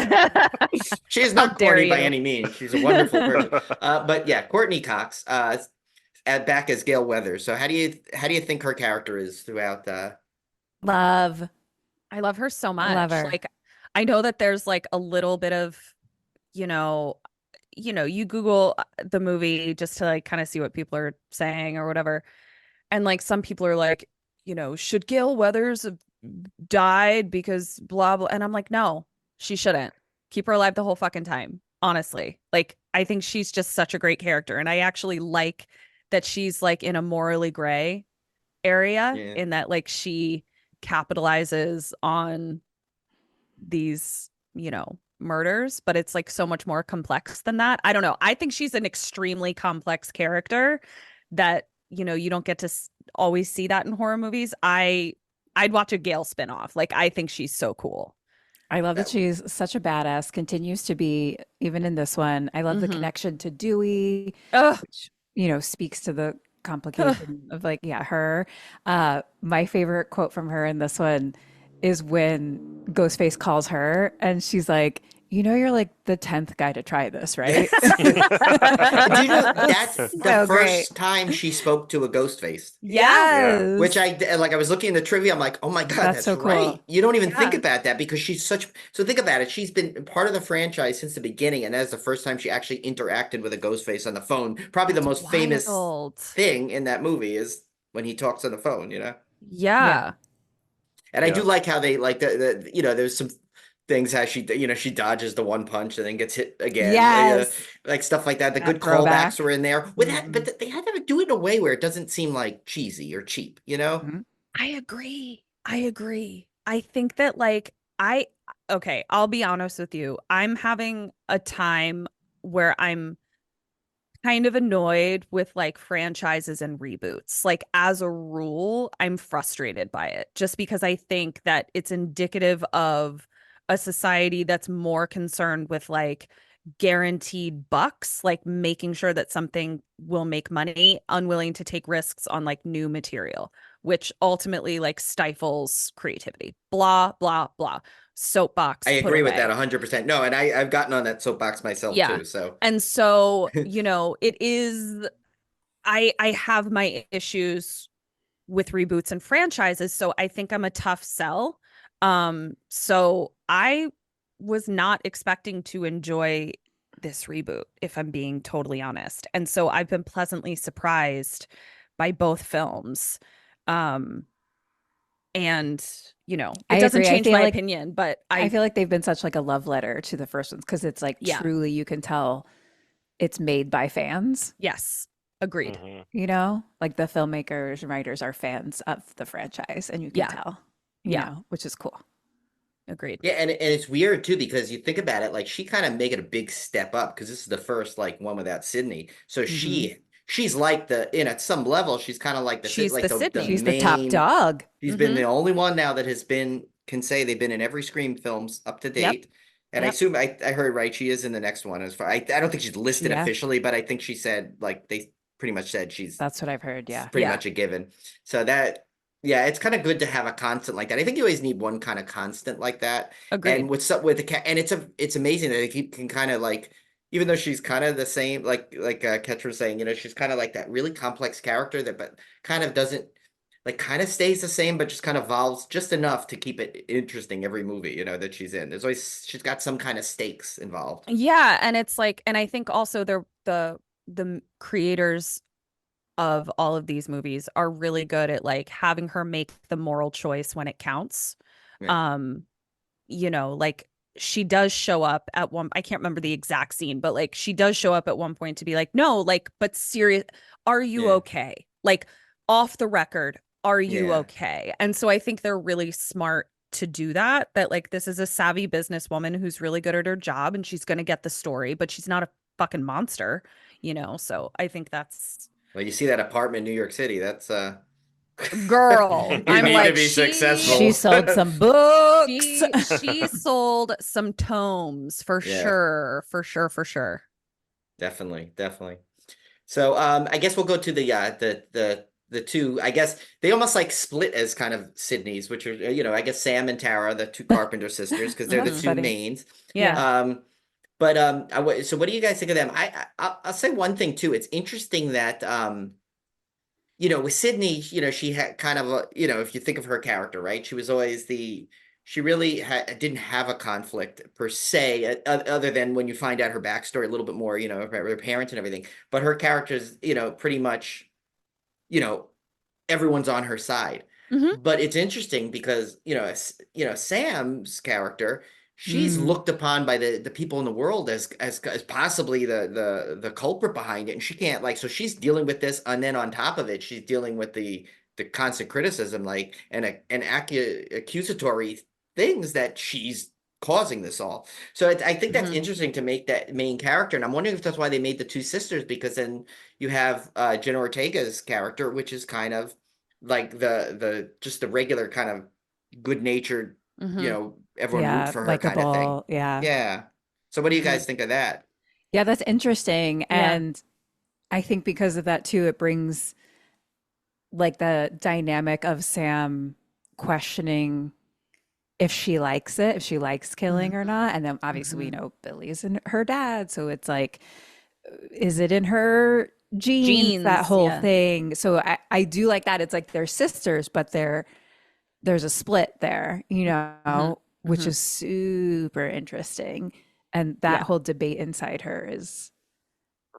She is How not dare corny by you. any means. She's a wonderful person. But yeah, Courtney Cox, back as Gail Weathers. So how do you think her character is throughout? Love. I love her so much. Love her. Like I know that there's like a little bit of, you Google the movie just to like kind of see what people are saying or whatever. And like some people are like, should Gail Weathers have died because blah blah, and I'm like, no, she shouldn't. Keep her alive the whole fucking time, honestly. Like I think she's just such a great character, and I actually like that she's like in a morally gray area Yeah. in that like she capitalizes on these murders, but it's like so much more complex than that. I don't know, I think she's an extremely complex character that you don't get to always see that in horror movies. I'd watch a Gale spinoff. Like I think she's so cool. I love that she's such a badass, continues to be, even in this one. I love the Mhm. connection to Dewey, Ugh. which, speaks to the complication of like, yeah, her. My favorite quote from her in this one is when Ghostface calls her and she's like, You know, you're like the 10th guy to try this, right? Do you know that's the So great. first time she spoke to a ghost face? Yeah. Yeah. Which I was looking in the trivia. I'm like, oh my God, That's that's so right. cool. You don't even think Yeah. about that because she's such. So think about it. She's been part of the franchise since the beginning, and that's the first time she actually interacted with a ghost face on the phone. Probably the That's most famous wild. thing in that movie is when he talks on the phone, you know? Yeah. Yeah. And I do Yeah. like how they like the there's some things how she dodges the one punch and then gets hit again. Yes. Like stuff like that. The That good callbacks throwback. were in there. With that, Mhm. but they had to do it in a way where it doesn't seem like cheesy or cheap, you know? Mhm. I agree. I agree. I think that okay, I'll be honest with you. I'm having a time where I'm kind of annoyed with like franchises and reboots. Like as a rule, I'm frustrated by it just because I think that it's indicative of a society that's more concerned with like guaranteed bucks, like making sure that something will make money, unwilling to take risks on like new material, which ultimately like stifles creativity. Blah, blah, blah. I Soapbox put agree with that away. 100%. No, and I've gotten on that soapbox myself Yeah. too. So And so, it is I have my issues with reboots and franchises, so I think I'm a tough sell. So I was not expecting to enjoy this reboot, if I'm being totally honest. And so I've been pleasantly surprised by both films. Um, and I it doesn't agree. change my opinion, but I feel like they've been such like a love letter to the first ones because it's like yeah, truly you can tell it's made by fans, yes, agreed. Hmm. you know? Like the filmmakers and writers are fans of the franchise and you can Yeah, tell, yeah, which is cool. agreed. yeah, and it's weird too because you think about it, like she kind of make it a big step up because this is the first like one without Sydney. So Hmm. she's like at some level she's kind of like She's like the the Sydney. She's the top main. dog. She's been Mm-hmm. the only one now that can say they've been in every Scream films up to Yep. date. And I Yep. assume I heard right, she is in the next one as far. I don't think she's listed Yeah, officially, but I think she said like they pretty much said she's that's what I've heard. Yeah. pretty Yeah. much a given. So that yeah, it's kind of good to have a constant like that. I think you always need one kind of constant like that. And Agreed. with the cat, and it's amazing that they can kind of like even though she's kind of the same like Ketcher was saying, she's kind of like that really complex character that but kind of doesn't like kind of stays the same, but just kind of evolves just enough to keep it interesting every movie, that she's in. She's got some kind of stakes involved. Yeah, and it's like, and I think also the creators of all of these movies are really good at like having her make the moral choice when it counts. Yeah. Um, like she does show up at one, I can't remember the exact scene, but like she does show up at one point to be like, no, like, but serious, are you Yeah. okay? Like off the record, are you Yeah. okay? And so I think they're really smart to do that like this is a savvy businesswoman who's really good at her job and she's going to get the story, but she's not a fucking monster, so I think that's Well, you see that apartment in New York City, that's girl. you I'm need to like, be She successful. sold some books. she sold some tomes for Yeah, sure, for sure, for sure. definitely, definitely. So I guess we'll go to the two. I guess they almost like split as kind of Sydney's, which are I guess Sam and Tara, the two Carpenter sisters, because they're the That's Mhm. two funny. mains. Yeah. But so what do you guys think of them? I'll say one thing too. It's interesting that with Sydney, she had kind of if you think of her character, right? She was always she really didn't have a conflict per se, other than when you find out her backstory a little bit more, about her parents and everything. But her character's, pretty much, you know, everyone's on her side. Mhm. But it's interesting because, Sam's character, she's Mm. looked upon by the people in the world as possibly the culprit behind it. And she can't so she's dealing with this, and then on top of it, she's dealing with the constant criticism, and accusatory things that she's causing this all. So I think that's Mhm. interesting to make that main character. And I'm wondering if that's why they made the two sisters, because then you have Jenna Ortega's character, which is kind of like the just the regular kind of good natured, Mhm. everyone root Yeah, for her kind of thing. likable. Yeah. Yeah. So what do you Mhm. guys think of that? Yeah, that's interesting. Yeah. And I think because of that too, it brings like the dynamic of Sam questioning if she likes it, if she likes killing or Mhm. not. And then obviously we Mhm. know Billy's and her dad, so it's like, is it in her genes, that Genes, whole yeah. thing? So I do like that. It's like they're sisters, but there's a split there, Mhm. which Mhm. is super interesting. And that Yeah. whole debate inside her is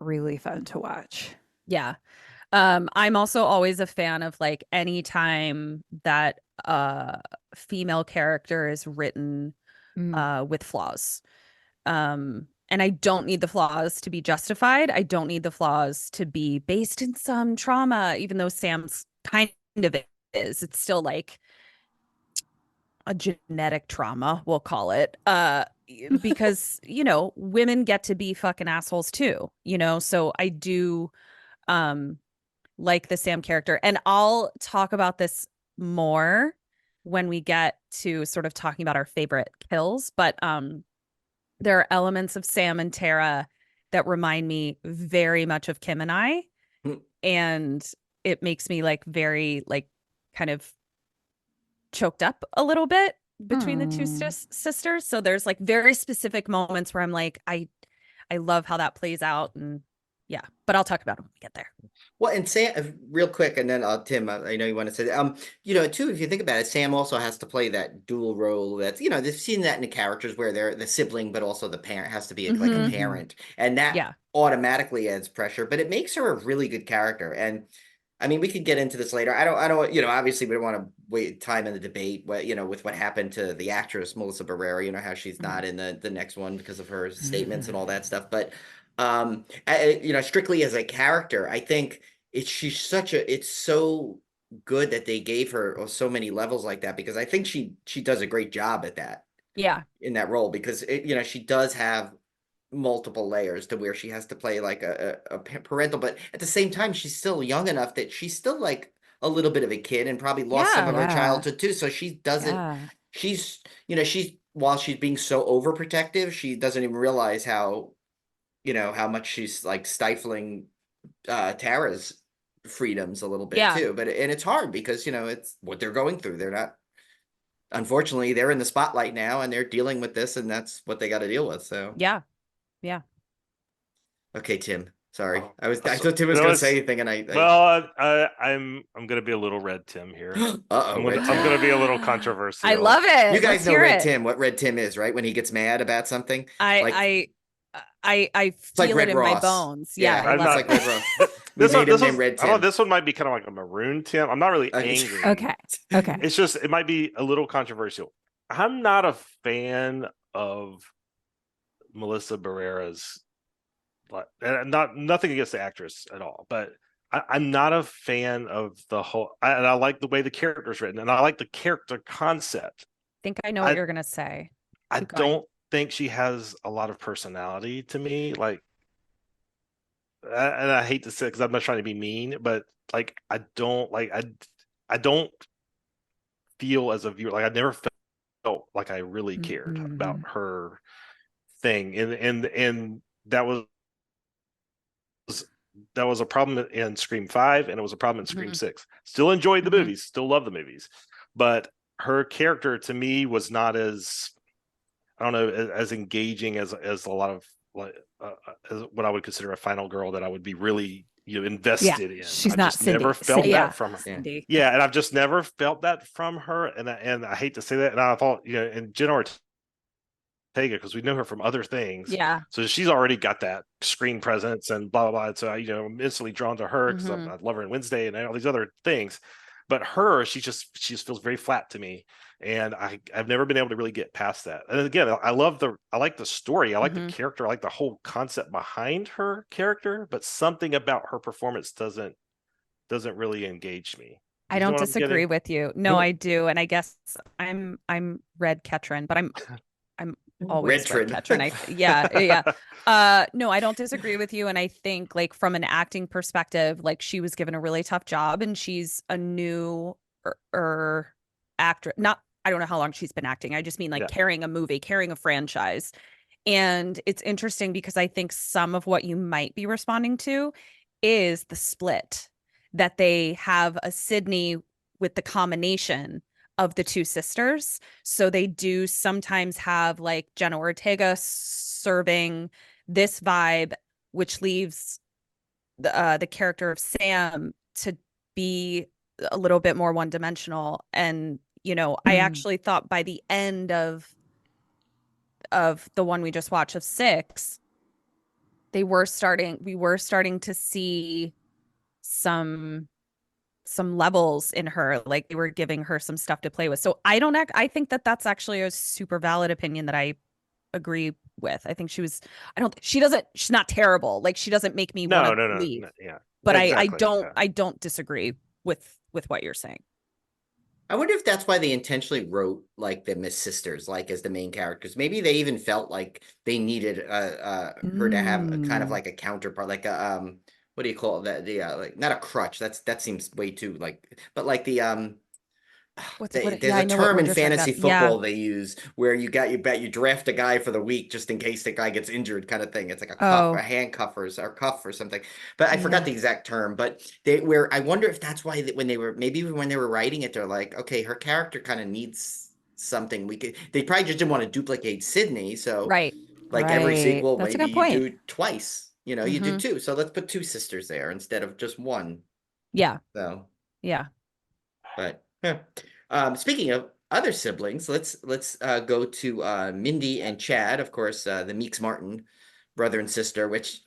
really fun to watch. Yeah. I'm also always a fan of like any time that a female character is written Mm. with flaws. And I don't need the flaws to be justified. I don't need the flaws to be based in some trauma, even though Sam's kind of is. It's still like a genetic trauma, we'll call it. Because, women get to be fucking assholes too, so I do like the Sam character. And I'll talk about this more when we get to sort of talking about our favorite kills, but there are elements of Sam and Tara that remind me very much of Kim and I. Mm. And it makes me like very like kind of choked up a little bit between the two sisters. So there's like very specific moments where I'm like, I love how that plays out. And yeah, but I'll talk about it when we get there. Well, and Sam, real quick, and then Tim, I know you want to say that. Too, if you think about it, Sam also has to play that dual role. That's they've seen that in the characters where they're the sibling, but also the parent has to be like a Mhm. parent, and that Yeah. automatically adds pressure. But it makes her a really good character. And I mean, we could get into this later. I don't, obviously we don't want to wait time in the debate, with what happened to the actress Melissa Barrera, how she's not in the next one because of her statements and all that stuff. But strictly as a character, I think it's so good that they gave her so many levels like that, because I think she does a great job at that. Yeah. In that role, because she does have multiple layers to where she has to play like a parental, but at the same time she's still young enough that she's still like a little bit of a kid and probably lost some Yeah. of her Yeah. childhood too. So she doesn't. Yeah. She's while she's being so overprotective, she doesn't even realize how much she's like stifling Tara's freedoms a little bit Yeah. too. And it's hard because it's what they're going through. They're not. Unfortunately, they're in the spotlight now and they're dealing with this, and that's what they got to deal with. So Yeah. Yeah. okay, Tim. Sorry, Oh, I so- thought Tim was no, going to it's- say anything, and I Well, I'm going to be a little red Tim here. uh-oh, Red I'm Tim. going to be a little controversial. I love it. You guys Let's know hear Red it. Tim, what Red Tim is, right? When he gets mad about something, I like feel Red it in my Ross. bones. Yeah. I I'm love not- it's like Red Ross. We This made one, him this named was, Red I don't know, Tim. this one might be kind of like a maroon Tim. I'm not really angry. Okay. Okay. It's just it might be a little controversial. I'm not a fan of Melissa Barrera's, and nothing against the actress at all, but I'm not a fan of the whole. And I like the way the character's written, and I like the character concept. think I know what you're going to say. I Keep going. don't think she has a lot of personality to me. Like, and I hate to say it because I'm not trying to be mean, but like I don't feel as a viewer like I never felt like I really cared about her thing, and that was a problem in Scream 5, and it was a problem in Scream 6. Still enjoyed the movies, still love the movies, but her character to me was not as, I don't know, as engaging as a lot of like as what I would consider a final girl that I would be really invested in. She's I not just Cindy. never felt Cindy. that from her. Cindy. Yeah, and I've just never felt that from her, and I hate to say that, and I thought and Jenna Ortega, because we know her from other things. Yeah. So she's already got that screen presence and blah, blah, blah. And so I'm instantly drawn to her because I love her in Wednesday and all these other things. But her, she just feels very flat to me. And I've never been able to really get past that. And again, I like the story. I like the character. I like the whole concept behind her character, but something about her performance doesn't really engage me. I don't disagree with you. No, I do. And I guess I'm Red Ketron, but I'm always Red Ketron. Yeah. No, I don't disagree with you. And I think like from an acting perspective, like she was given a really tough job, and she's a new actress. I don't know how long she's been acting. I just mean like carrying a movie, carrying a franchise. And it's interesting because I think some of what you might be responding to is the split, that they have a Sydney with the combination of the two sisters. So they do sometimes have like Jenna Ortega serving this vibe, which leaves the character of Sam to be a little bit more one-dimensional. And I actually thought by the end of the one we just watched of 6, we were starting to see some levels in her, like they were giving her some stuff to play with. So I think that that's actually a super valid opinion that I agree with. I think she's not terrible. Like she doesn't make me want to leave. No, yeah. But Exactly, I don't disagree with what you're saying. I wonder if that's why they intentionally wrote like the Miss Sisters, like as the main characters. Maybe they even felt like they needed her to have a kind of like a counterpart, like a what do you call that? The like not a crutch. That seems way too like, but like the there's a term in fantasy football they use where you draft a guy for the week just in case the guy gets injured, kind of thing. It's like a cuff, a handcuff or cuff or something. But I forgot the exact term. But I wonder if that's why when they were writing it, they're like, okay, her character kind of needs something. They probably just didn't want to duplicate Sydney, so right, like every sequel, That's maybe a good point. you do twice. You do two, so let's put two sisters there instead of just one. Yeah. So yeah. But yeah. Speaking of other siblings, let's go to Mindy and Chad, of course, the Meeks Martin brother and sister, which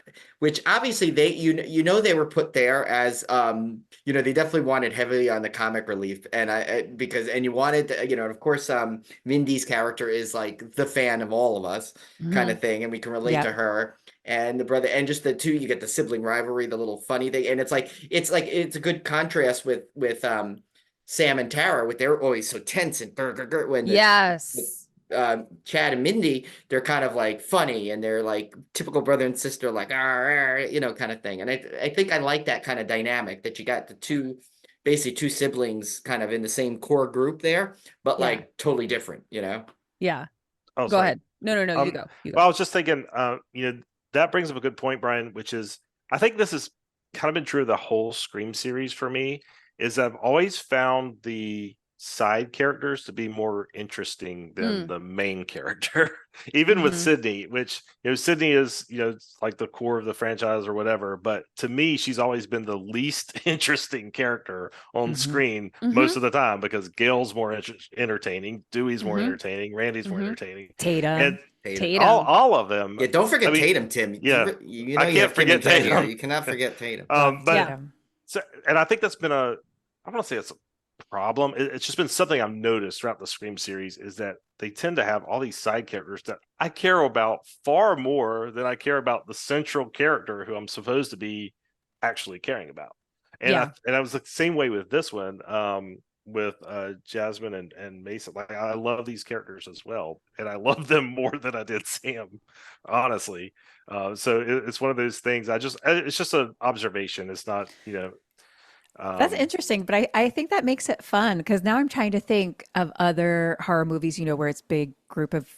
obviously they they were put there as they definitely wanted heavily on the comic relief, and you wanted of course Mindy's character is like the fan of all of us kind of thing, and we can relate to her. And the brother, and just the two, you get the sibling rivalry, the little funny thing, and it's a good contrast with Sam and Tara, with they're always so tense and when Chad and Mindy, they're kind of like funny and they're like typical brother and sister, like kind of thing. And I think I like that kind of dynamic, that you got the basically two siblings kind of in the same core group there, but like totally different, Yeah. Oh, go ahead. No, you go. Well, I was just thinking, that brings up a good point, Brian, which is I think this has kind of been true of the whole Scream series for me. Is I've always found the side characters to be more interesting than the main character, even with Sydney, which Sydney is like the core of the franchise or whatever, but to me she's always been the least interesting character on screen most of the time, because Gail's more entertaining, Dewey's more entertaining, Randy's more entertaining, Tatum. all of them. Yeah, don't forget Tatum, Tim. Yeah, I can't forget Tatum. You cannot forget Tatum. So, and I think that's been I don't want to say it's a problem. It's just been something I've noticed throughout the Scream series, is that they tend to have all these side characters that I care about far more than I care about the central character who I'm supposed to be actually caring about. And I was the same way with this one, with Jasmine and Mason. Like, I love these characters as well, and I love them more than I did Sam, honestly. So it's one of those things. It's just an observation. It's not, That's interesting, but I think that makes it fun, because now I'm trying to think of other horror movies, where it's big group of,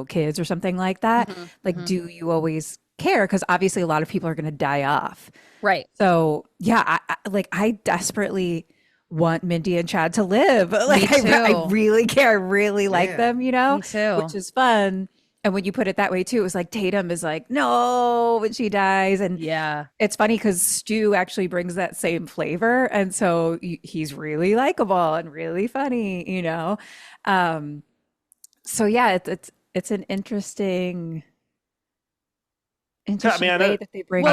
kids or something like that. Like, do you always care? Because obviously a lot of people are going to die off. Right. So yeah, I desperately want Mindy and Chad to live. Like, I really care. I really like them, Me too. which is fun. And when you put it that way too, it was like Tatum is like, no, when she dies. And it's funny because Stu actually brings that same flavor. And so he's really likable and really funny, So yeah, it's an interesting way that they bring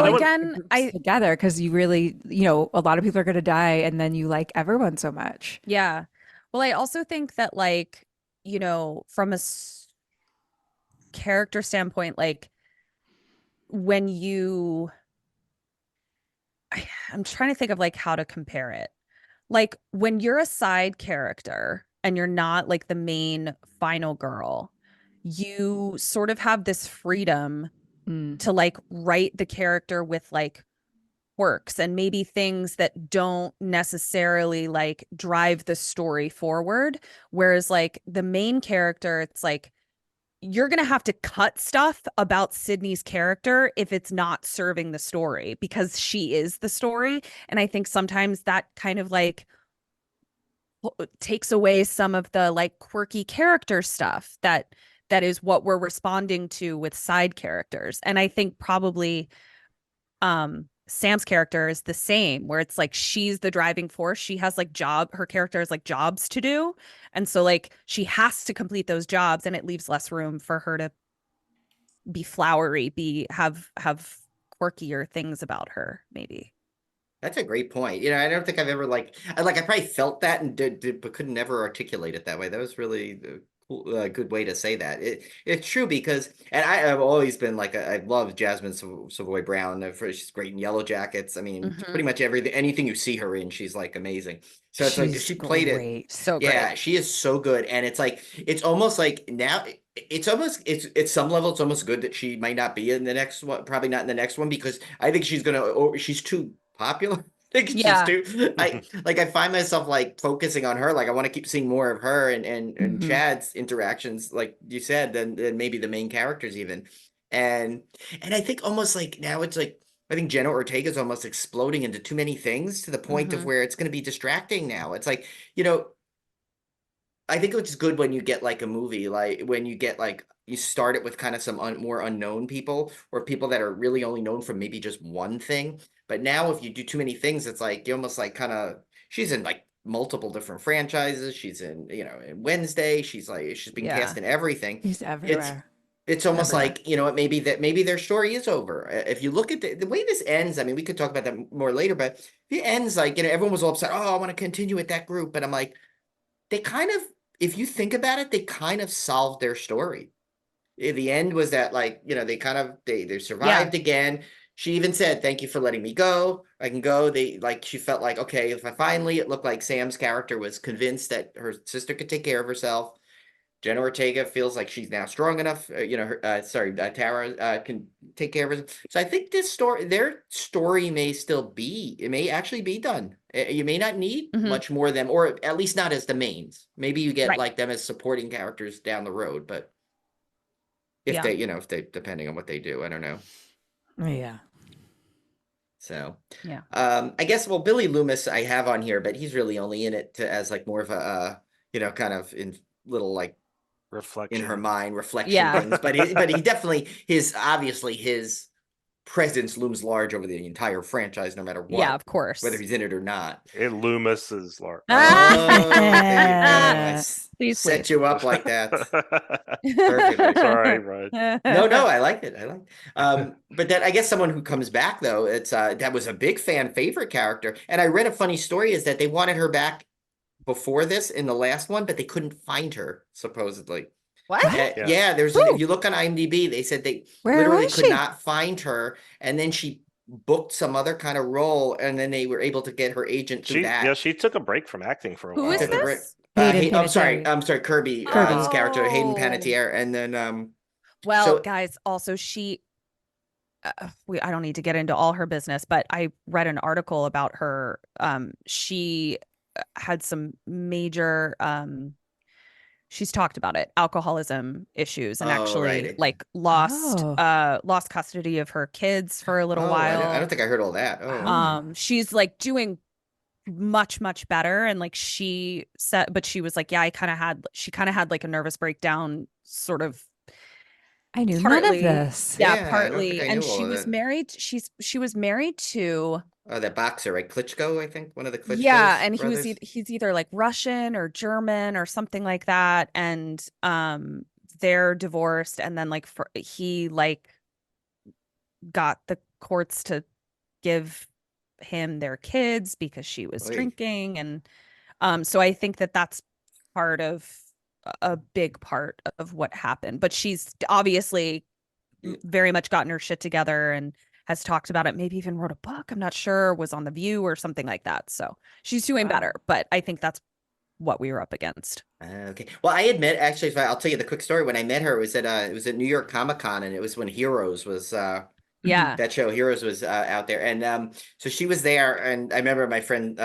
together, because you really, a lot of people are going to die, and then you like everyone so much. Yeah. Well, I also think that, like, from a character standpoint, like when I'm trying to think of like how to compare it. Like when you're a side character and you're not like the main final girl, you sort of have this freedom to like write the character with like quirks and maybe things that don't necessarily like drive the story forward. Whereas like the main character, it's like you're going to have to cut stuff about Sydney's character if it's not serving the story, because she is the story. And I think sometimes that kind of like takes away some of the like quirky character stuff that is what we're responding to with side characters. And I think probably Sam's character is the same, where it's like she's the driving force. She has like her character has like jobs to do. And so like she has to complete those jobs, and it leaves less room for her to be flowery, have quirkier things about her, maybe. That's a great point. You know, I don't think I've ever I probably felt that and did but couldn't never articulate it that way. That was really a good way to say that. It's true because, and I've always been like, I love Jasmine Savoy Brown. She's great in Yellow Jackets. I mean, pretty much anything you see her in, she's like amazing. So it's like She's she played it. great. So Yeah, great. she is so good, and it's like it's almost like now. It's almost at some level it's almost good that she might not be in the next one, probably not in the next one, because I think she's too popular. I think she's Yeah. too. I find myself like focusing on her. Like I want to keep seeing more of her and Mhm. Chad's interactions, like you said, than maybe the main characters even. And I think almost like now it's like I think Jenna Ortega is almost exploding into too many things to the point of where it's going to be distracting now. It's like, you know, I think it's good when you get like a movie, like when you get like you start it with kind of some more unknown people or people that are really only known from maybe just one thing. But now if you do too many things, it's like you almost like kind of she's in like multiple different franchises. She's in, you know, in Wednesday. She's been cast in everything. He's everywhere. It's almost Everywhere. like, you know, maybe their story is over. If you look at the way this ends, I mean, we could talk about that more later, but it ends like, you know, everyone was all upset. Oh, I want to continue with that group. And I'm like, they kind of, if you think about it, they kind of solved their story. The end was that, like, you know, they survived again. She even said, "Thank you for letting me go. I can go." She felt like, okay, if I finally, it looked like Sam's character was convinced that her sister could take care of herself. Jenna Ortega feels like she's now strong enough. Tara can take care of herself. So I think their story it may actually be done. You may not need much more of them, or at least not as the mains. Maybe you get like them as supporting characters down the road, but if they, depending on what they do, I don't know. Yeah. So, Yeah. I guess, well, Billy Loomis I have on here, but he's really only in it as like more of a, kind of in little like reflection in her mind reflection things. But he definitely obviously his presence looms large over the entire franchise, no matter what. Yeah, of course. Whether he's in it or not. Loomis is large. Oh, there you go. Please, set you up like that. Perfect. Sorry, right. No, I like it. But then I guess someone who comes back though, it's that was a big fan favorite character. And I read a funny story is that they wanted her back before this in the last one, but they couldn't find her, supposedly. What? Yeah, there's if you look on IMDb, they said they literally could not find her, and then she booked some other kind of role, and then they were able to get her agent through that. Yeah, she took a break from acting for a while. Who is this? I'm sorry, Kirby's character, Hayden Panettiere, and then guys, also she I don't need to get into all her business, but I read an article about her. She had some major she's talked about it, alcoholism issues, and actually like lost custody of her kids for a little while. I don't think I heard all that. She's like doing much better, and like she said, but she was like, yeah, she kind of had like a nervous breakdown sort of. I knew none of this. Yeah, partly. And she was married. She was married to that boxer, right? Klitschko, I think, one of the Klitschko. Yeah, and he's either like Russian or German or something like that. And they're divorced, and then like he like got the courts to give him their kids because she was drinking, and so I think that's part of a big part of what happened. But she's obviously very much gotten her shit together and has talked about it, maybe even wrote a book, I'm not sure, was on The View or something like that. So she's doing better, but I think that's what we were up against. Okay. Well, I admit, actually, I'll tell you the quick story. When I met her, it was at New York Comic Con, and it was when Heroes was that show Heroes was out there. And so she was there, and I remember my friend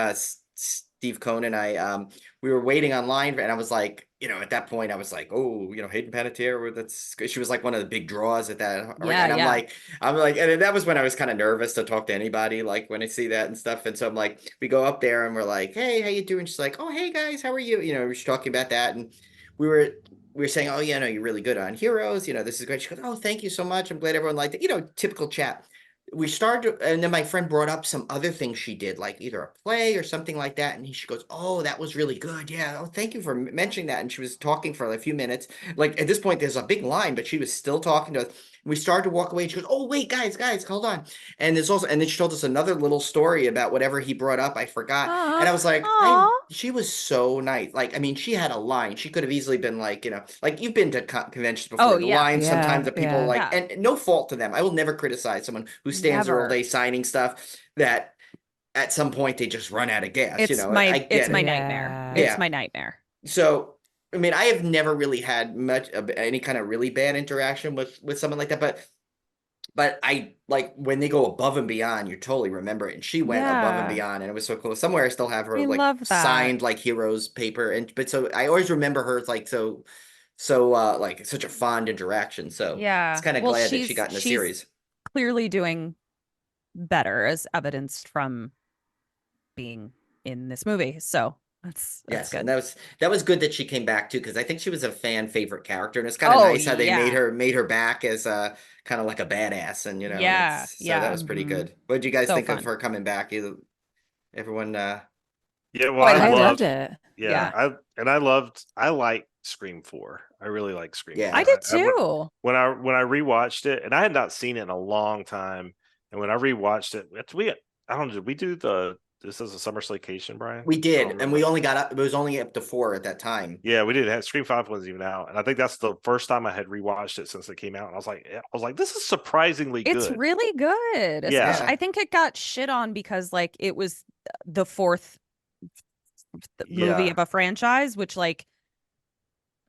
Steve Cohn and I we were waiting online, and I was like, at that point I was like, oh, Hayden Panettiere, she was like one of the big draws at that. Yeah, And yeah. I'm like, and that was when I was kind of nervous to talk to anybody, like when I see that and stuff. And so I'm like, we go up there and we're like, hey, how you doing? She's like, oh, hey guys, how are you? We're just talking about that. And we were saying, oh yeah, no, you're really good on Heroes. This is great. She goes, oh, thank you so much. I'm glad everyone liked it. Typical chat. We started, and then my friend brought up some other things she did, like either a play or something like that. And she goes, oh, that was really good. Yeah. Oh, thank you for mentioning that. And she was talking for a few minutes. Like at this point, there's a big line, but she was still talking to us. We started to walk away. And she goes, oh, wait, guys, hold on. And and then she told us another little story about whatever he brought up. I forgot. And I was like, she was so nice. Like, I mean, she had a line. She could have easily been like, like you've been to conventions before. Oh, the yeah. lines sometimes that people like, Yeah. and no fault to them. I will never criticize someone who stands there all Never. day signing stuff that at some point they just run out of gas. It's I my get it. nightmare. Yeah. It's my nightmare. So, I mean, I have never really had much of any kind of really bad interaction with someone like that, but I like when they go above and beyond, you totally remember it. And she went above and Yeah. beyond, and it was so cool. Somewhere I still have her I like love that. signed like Heroes paper, but so I always remember her like so like such a fond interaction. So Yeah. it's kind of Well, glad that she got in the she's series. clearly doing better, as evidenced from being in this movie. So that's Yes, good. and that was good that she came back too, because I think she was a fan favorite character, and it's kind of Oh, nice how they yeah. made her back as kind of like a badass, and and Yeah, so yeah. that was pretty good. What did you guys So think of fun. her coming back? Everyone, Yeah, well, Oh, I I loved loved it. Yeah, I like Scream 4. I really like Scream Yeah. 4. I did when too. when I rewatched it, and I had not seen it in a long time, and when I rewatched it, I don't know, did we do this as a summer slaycation, Brian? we I don't did, and remember. we only got up. It was only up to 4 at that time. Yeah, we did. Scream 5 wasn't even out, and I think that's the first time I had rewatched it since it came out. And I was like, this is surprisingly It's good. really good. Yeah. Especially, I think it got shit on because like it was the fourth movie Yeah. of a franchise, which like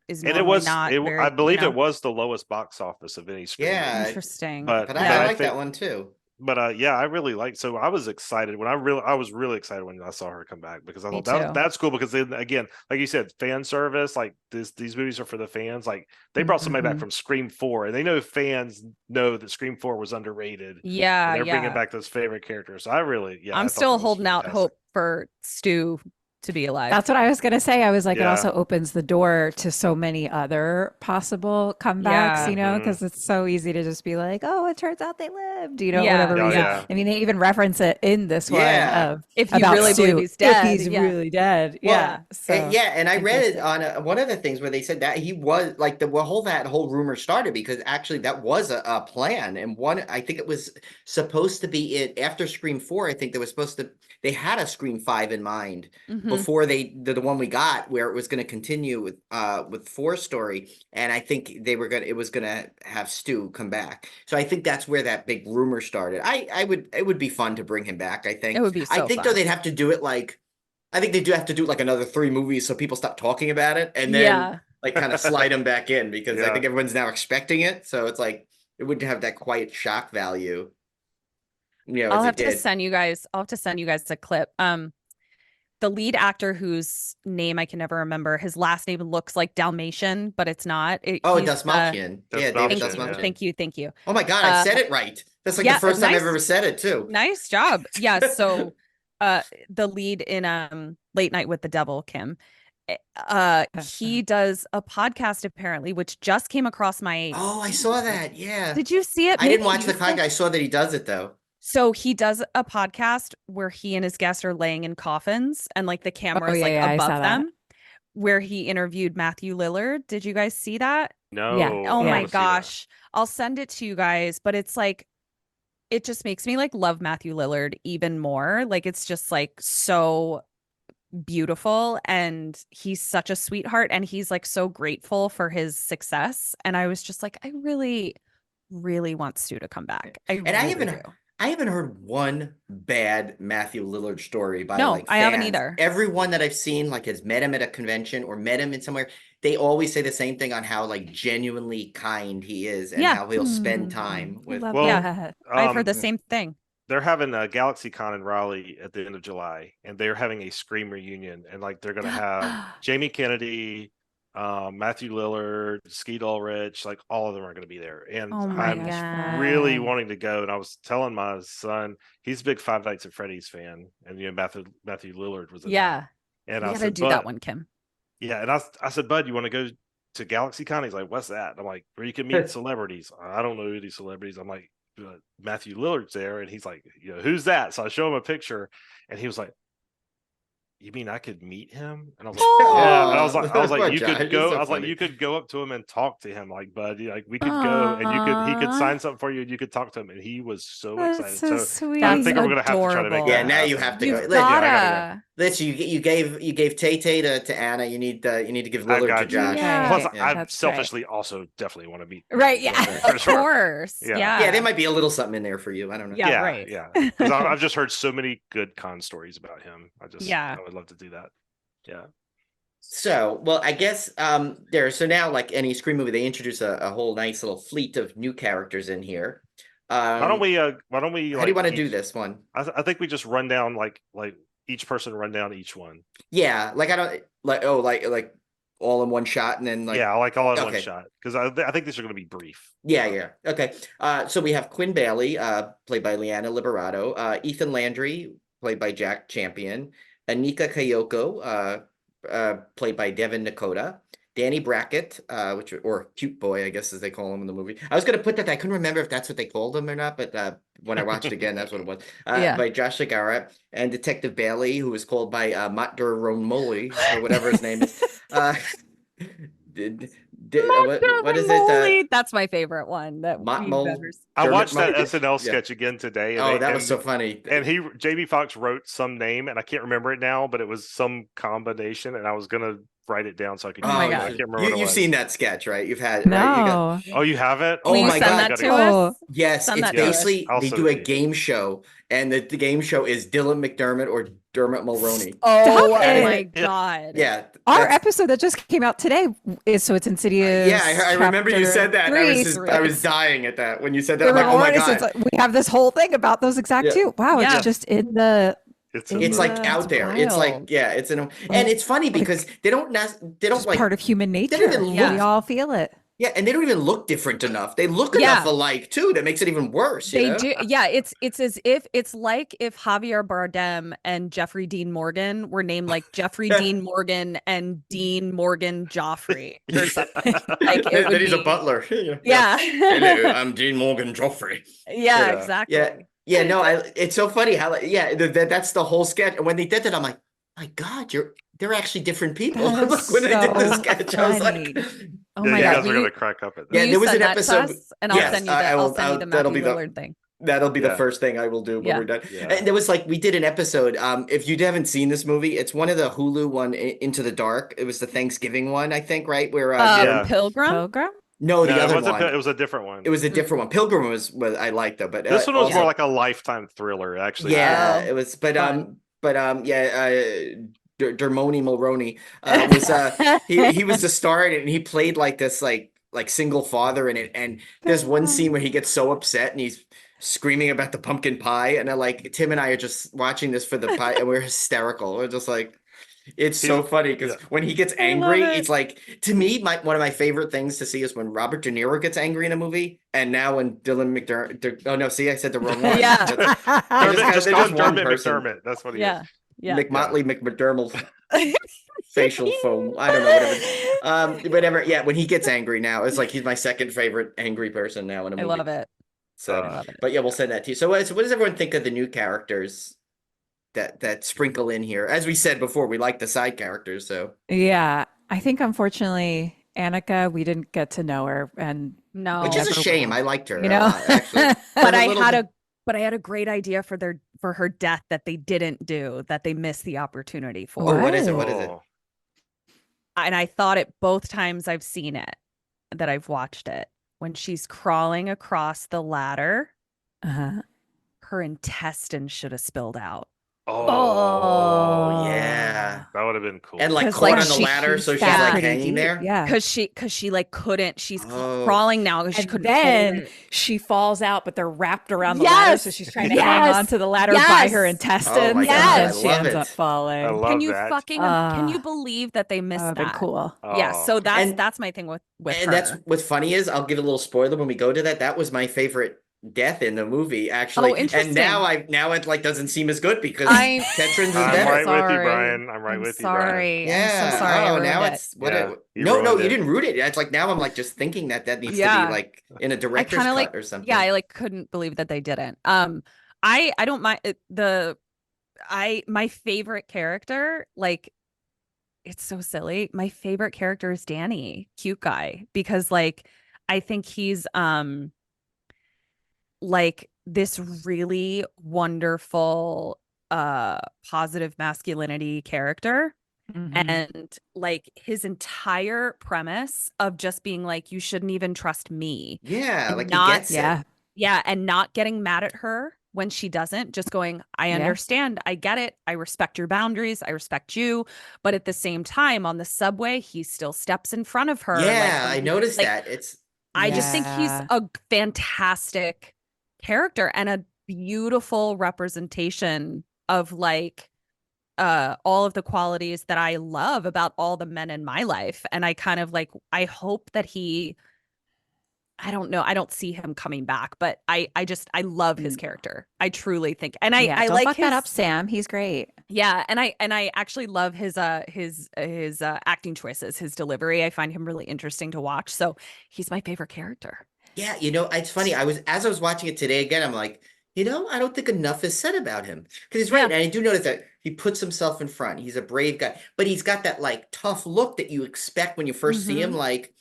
is And it normally was not very, I believe it was the lowest box office of any Scream movie. Yeah, interesting. but Yeah. I I like that think one too. But yeah, I really like. So I was excited when I was really excited when I saw her come back, because I Me thought too. that's cool, because then again, like you said, fan service, like these movies are for the fans. Like they brought somebody back Mhm. from Scream 4, and they know fans know that Scream 4 was underrated. Yeah, And they're bringing yeah. back those favorite characters. So I really, yeah, I I'm thought still that was holding out fantastic. hope for Stu to be alive. That's what I was going to say. I was like, it Yeah. also opens the door to so many other possible comebacks, Yeah. Mhm. because it's so easy to just be like, oh, it turns out they lived, Yeah. whatever Oh, reason. yeah. I mean, they even reference it in this Yeah. one of If you about really Stu, believe he's dead. if he's Yeah. really dead. Well, Yeah. So and I read it interesting. on one of the things where they said that he was like that whole rumor started because actually that was a plan, and I think it was supposed to be it after Scream 4. I think they had a Scream 5 in mind Mhm. before the one we got, where it was going to continue with 4 story, and I think it was gonna have Stu come back. So I think that's where that big rumor started. It would be fun to bring him back. I think It would be I so think fun. though they'd have to do it like. I think they do have to do like another 3 movies so people stop talking about it, and then Yeah. like kind of slide them back in, because I Yeah. think everyone's now expecting it. So it's like it wouldn't have that quiet shock value, I'll as have it to did. send you guys. I'll have to send you guys a clip. The lead actor whose name I can never remember, his last name looks like Dalmatian, but it's not. Oh, He's Dastmalchian. Yeah, David Dastmalchian, yeah. Dastmalchian. Thank you. Oh my God, I said it right. That's like yeah, the first time I've nice. ever said it too. Nice job. Yeah. So, the lead in Late Night with the Devil, Kim, he does a podcast apparently, which just came across my. Oh, I saw that. Yeah. Did you see it? I didn't Maybe watch the podcast. I saw that he does it though. So he does a podcast where he and his guests are laying in coffins and like the camera is yeah, like yeah, I above saw that. them, where he interviewed Matthew Lillard. Did you guys see that? No. Yeah. Oh I my wanna see that. gosh. I'll send it to you guys, but it's like, it just makes me like love Matthew Lillard even more. Like it's just like so beautiful, and he's such a sweetheart, and he's like so grateful for his success. And I was just like, I really, really want Stu to come back. I haven't heard one bad Matthew Lillard story by No, like I haven't fans. either. Everyone that I've seen like has met him at a convention or met him in somewhere. They always say the same thing on how like genuinely kind he is and Yeah. how he'll spend time I with. love Well, that. I've heard the same thing. They're having a Galaxy Con in Raleigh at the end of July, and they're having a Scream reunion, and like they're gonna have Jamie Kennedy, Matthew Lillard, Skeet Ulrich, like all of them are going to be there. And Oh my I'm God. really wanting to go. And I was telling my son, he's a big Five Nights at Freddy's fan, and Matthew Lillard was in that. Yeah. And We I gotta said, do that one, Kim. yeah, and I said, Bud, you want to go to GalaxyCon? He's like, what's that? And I'm like, where you can meet celebrities. I don't know who these celebrities. I'm like, Matthew Lillard's there, and he's like, who's that? So I show him a picture, and he was like, you mean I could meet him? And I was like, yeah. And I was like, Poor you Josh, could it's go. so I was like, funny. you could go up to him and talk to him, like, bud. Like, we could go, and he could Aw. sign something for you, and you could talk to him. And he was so That's excited. so So sweet. I think That's I'm gonna have to try to make adorable. that Yeah, now you happen. have to You've go. Yeah, I gotta gotta. Listen, you gave Tay to Anna. You need to give I Lillard to got you. Josh. Yeah. Plus, Right. I That's selfishly also definitely want to meet. Right, yeah. for Of sure. course. Yeah. Yeah. Yeah, there might be a little something in there for you. I don't know. Yeah, Yeah, right. yeah. Because I've just heard so many good con stories about him. Yeah. I would love to do that. Yeah. So, well, I guess so now, like any Scream movie, they introduce a whole nice little fleet of new characters in here. Why don't we How do you like want to do each- this one? I think we just run down like each person run down each one. Yeah, like I don't like all in one shot and then like Yeah, like all in one okay. shot. Because I think these are going to be brief. Yeah. Okay. So we have Quinn Bailey, played by Leanna Liberato, Ethan Landry, played by Jack Champion, Anika Kayoko, played by Devin Nakota, Danny Brackett, or Cute Boy, I guess as they call him in the movie. I was gonna put that. I couldn't remember if that's what they called him or not, but when I watched it again, that's what it was. Yeah. By Josh Segarra and Detective Bailey, who was called by Matt Romoli or whatever his name is. What is it? That's my favorite one that Mott we've Mole- ever seen. I Dermot watched that Mulroney? SNL Yeah. sketch again today. And Oh, they- that and- was so funny. And Jamie Foxx wrote some name, and I can't remember it now, but it was some combination, and I was gonna write it down so I could. Oh my use it, but God. I can't remember what it You've was. seen that sketch, right? You've had it, right? You got- No. Oh, you have it? Oh Will you my send God. that to Oh. us? Yes, Send it's that to us. basically I'll they send do it a to you. game show, and the game show is Dylan McDermott or Dermot Mulroney. Oh it. my God. Yeah, Our that's- episode that just came out today is it's Insidious. yeah, I remember you chapter said that. three. I was dying at that when you said that. The I'm like, oh my reward is God. it's like, we have this whole thing about those exact Yeah. two. Wow, Yeah. it's just in the It's It's like That's out there. It's like wild. yeah, it's and it's funny because they don't just like part of human nature. even look- We all feel it. yeah, and they don't even look different enough. They look Yeah. enough alike too that makes it even worse. You They know? do. Yeah, it's as if it's like if Javier Bardem and Jeffrey Dean Morgan were named like Jeffrey Dean Morgan and Dean Morgan Joffrey or something. Like it would Then he's a be- butler. Yeah. Hello, I'm Dean Morgan Joffrey. Yeah, Yeah. exactly. Yeah, no, it's so funny how that's the whole sketch. And when they did that, I'm like, my God, they're actually different people. That is when they did the so sketch, I was funny. like, Oh yeah, my you God. guys will are you- gonna crack up at that. Yeah, will there you was send an that to episode- us? And I'll Yes, send you I will- I'll send you the that'll Matthew be the- Lillard thing. that'll be the Yeah. first thing I will do when Yeah. we're done. Yeah. And there was like we did an episode. If you haven't seen this movie, it's one of the Hulu one, Into the Dark. It was the Thanksgiving one, I think, right? Where Yeah. Pilgrim? Pilgrim? no, the No, other it wasn't. one. It was a different one. It was a different one. Pilgrim was I liked though, but This one was also- more like a Lifetime thriller, actually. yeah, Oh, it was. fun. Dermoni Mulroney was he was the star in it, and he played like this like single father in it. And there's one scene where he gets so upset and he's screaming about the pumpkin pie, and Tim and I are just watching this for the pie, and we're hysterical. We're just like. It's so funny because yeah. when he gets I love angry, it. it's like to me, one of my favorite things to see is when Robert De Niro gets angry in a movie, and now when Dylan McDermott. Oh no, see, I said the wrong one. Yeah. Just They're call just him one Dermot person. McDermott. That's what he Yeah. is. Yeah. McMotley McDermott facial foam. I don't know, whatever. Yeah, when he gets angry now, it's like he's my second favorite angry person now in a I movie. love it. So, I love it. but yeah, we'll send that to you. So, what does everyone think of the new characters that sprinkle in here? As we said before, we like the side characters. So, Yeah. I think unfortunately, Annika, we didn't get to know her. And No. which is a never shame. will. I liked her, You know? actually. but a I little had bit- but I had a great idea for her death that they didn't do, that they missed the opportunity for. Oh, what is it? What? What is it? Oh. And I thought it both times I've seen it, that I've watched it. When she's crawling across the ladder, Uh-huh. her intestines should have spilled out. Oh, yeah. that would have been cool. And like 'Cause, caught like, on the ladder, so she's fell like pretty hanging deep. there. Yeah. Cause she like couldn't. She's Oh. crawling now because she And couldn't then hold it. she falls out, but they're wrapped around the ladder, so Yes. she's trying to hang Yes. onto the ladder by her Yes. intestines, Oh my and God, then I she love ends it. up falling. I love Can you that. fucking can you believe that they That missed would have been that? cool. Yeah, so Oh. And that's my thing with and that's her. what's funny is I'll give a little spoiler when we go to that. That was my favorite death in the movie, actually. Oh, And interesting. now it like doesn't seem as good because I- Ketrin's is I'm better. right with you, Sorry. Brian. I'm right I'm with you, Brian. sorry. Yeah. I'm so sorry. I Oh, ruined now it. it's what Yeah, it. you No, ruined you it. didn't root it. It's like now I'm like just thinking that needs to be Yeah. like in a I director's kind of cut like or something. yeah, I like couldn't believe that they didn't. I don't mind my favorite character, like it's so silly. My favorite character is Danny, cute guy, because like I think he's like this really wonderful positive masculinity character. Mhm. And like his entire premise of just being like, you shouldn't even trust me. Yeah, And like he not gets it. Yeah. Yeah, and not getting mad at her when she doesn't, just going, I Yeah. understand, I get it, I respect your boundaries, I respect you, but at the same time, on the subway, he still steps in front of her. Like Yeah, when I he- noticed like, that. It's I just think he's Yeah. a fantastic character and a beautiful representation of like all of the qualities that I love about all the men in my life. And I kind of like, I hope that I don't know. I don't see him coming back, but I love his character. I truly think, and Yeah, I don't like fuck that up, his, Sam. He's great. yeah, and I actually love his acting choices, his delivery. I find him really interesting to watch. So he's my favorite character. yeah, it's funny. As I was watching it today again, I'm like, I don't think enough is said about him because he's right, Yeah. and I do notice that he puts himself in front. He's a brave guy, but he's got that like tough look that you expect when you first see him. Mhm. Like,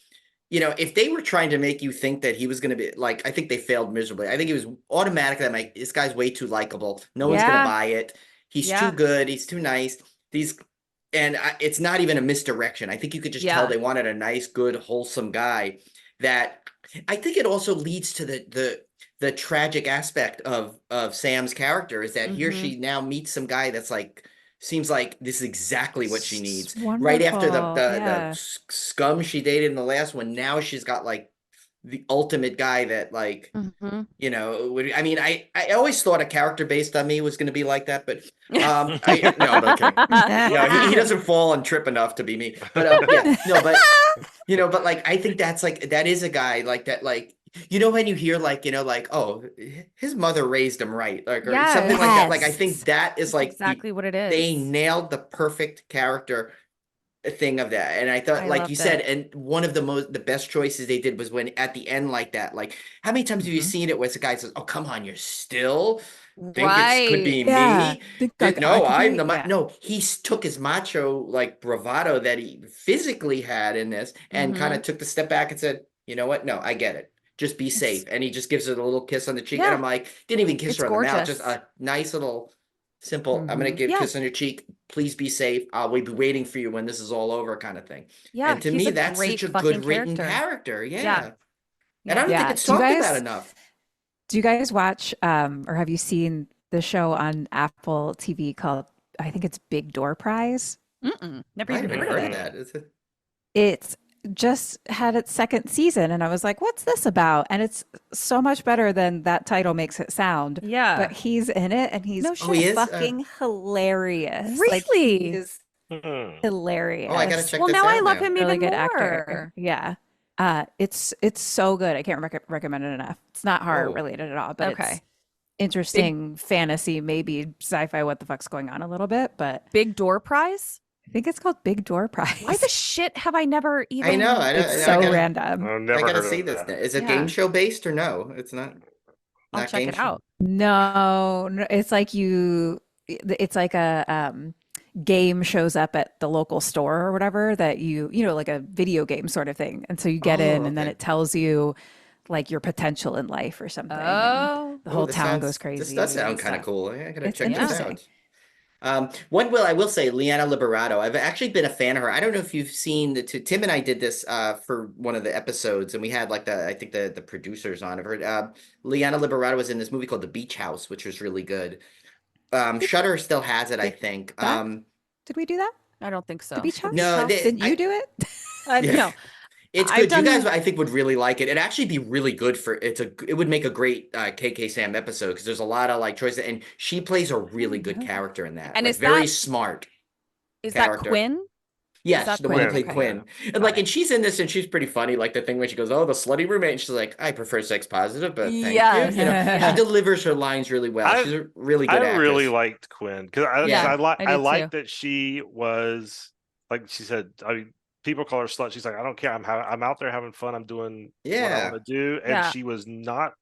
if they were trying to make you think that he was going to be like, I think they failed miserably. I think it was automatically I'm like, this guy's way too likable. No one's going to Yeah. buy it. He's Yeah. too good. He's too nice. It's not even a misdirection. I think you could just tell Yeah. they wanted a nice, good, wholesome guy. That I think it also leads to the tragic aspect of Sam's character is that he or Mhm. she now meets some guy that's like seems like this is exactly what she needs. It's Right after the wonderful. the, Yeah. the scum she dated in the last one, now she's got like the ultimate guy that like Mhm. I mean, I always thought a character based on me was going to be like that, but I no, I'm okay. No, he doesn't fall and trip enough to be me. But yeah, no, but but like I think that's like that is a guy like that, like when you hear like like oh his mother raised him right, like or something like that. Like I think Yes. that is like exactly what it is. they nailed the perfect character thing of that. And I thought, I like you loved said, it. and one of the best choices they did was when at the end like that, like how many times have you Mhm. seen it where the guy says, "Oh, come on, you're still think it could be Yeah. me?" Think No, could I'm be- the yeah. no. He took his macho like bravado that he physically had in this, and kind of took the step back and said, "You know what? No, I get it. Just be safe." And he just gives her a little kiss on the cheek, and Yeah. I'm like, didn't even kiss It's her on the mouth, just gorgeous. a nice little. Simple, I'm gonna Mhm. give Yeah. kiss on your cheek. Please be safe. We'll be waiting for you when this is all over, kind of thing. Yeah, And to he's me, a that's great such a fucking good written character. character. Yeah. Yeah. And Yeah. I don't think Yeah. it's Do you talked about guys enough. do you guys watch or have you seen the show on Apple TV called, I think it's Big Door Prize? Never I even haven't heard of heard of it. that. Is it? It's just had its second season, and I was like, what's this about? And it's so much better than that title makes it sound. Yeah. But he's in it, and he's No Oh, he shit. is? fucking hilarious. Like, Really? he is Hmm. hilarious. Oh, I gotta check Well, this now I out love now. him Really even good more. actor. Yeah. It's so good. I can't recommend it enough. It's not horror Oh. related at all, but Okay. it's interesting fantasy, maybe sci-fi, what the fuck's going on a little bit, but Big Door Prize? I think it's called Big Door Prize. Why the shit have I never even I know. I don't, It's I so gotta, random. I've I never gotta heard see of this. that. Is it Yeah. game show based or no? It's not. I'll Not check game it show? out. No, it's like it's like a game shows up at the local store or whatever that like a video game sort of thing. And so you get in, Oh, and then okay. it tells you like your potential in life or something. And Oh. the Oh, whole this town sounds- goes crazy. This does sound and kind of stuff. cool. I gotta It's check this interesting. out. I will say Liana Liberato. I've actually been a fan of her. I don't know if you've seen Tim and I did this for one of the episodes, and we had like I think the producers on of her. Liana Liberato was in this movie called The Beach House, which was really good. Shutter still has it, I Did think. that? Did we do that? I don't think The so. beach house? No, Didn't you do it? Yeah. No, It's I've good. You guys, done. I think, would really like it. It'd actually be really good for it would make a great KK Sam episode because there's a lot of like choices, and she plays a really good know. character in that. And Like is very that smart is that character. Quinn? Yes, that the one who Quinn? played Okay. Quinn. And Got like, it. and she's in this, and she's pretty funny. Like the thing when she goes, "Oh, the slutty roommate," and she's like, "I prefer sex positive, but thank Yes. you." You know, Yeah. she delivers her lines really well. I- She's a really I good actress. really liked Quinn because Yeah, I I did like too. that she was like she said. I mean, people call her slut. She's like, I don't care. I'm out there having fun. I'm doing what I Yeah. want to do, and Yeah. she was not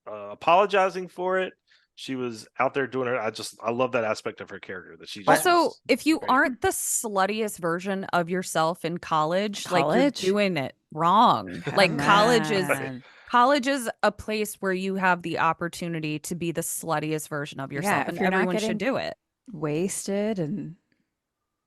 apologizing for it. She was out there doing her. I love that aspect of her character that she just Also, was if you great. aren't the sluttiest version of yourself in college, like College? you're doing it wrong. Like Come on. college is a place where you have the opportunity to be the sluttiest version of yourself, if and you're not everyone getting should do it. wasted and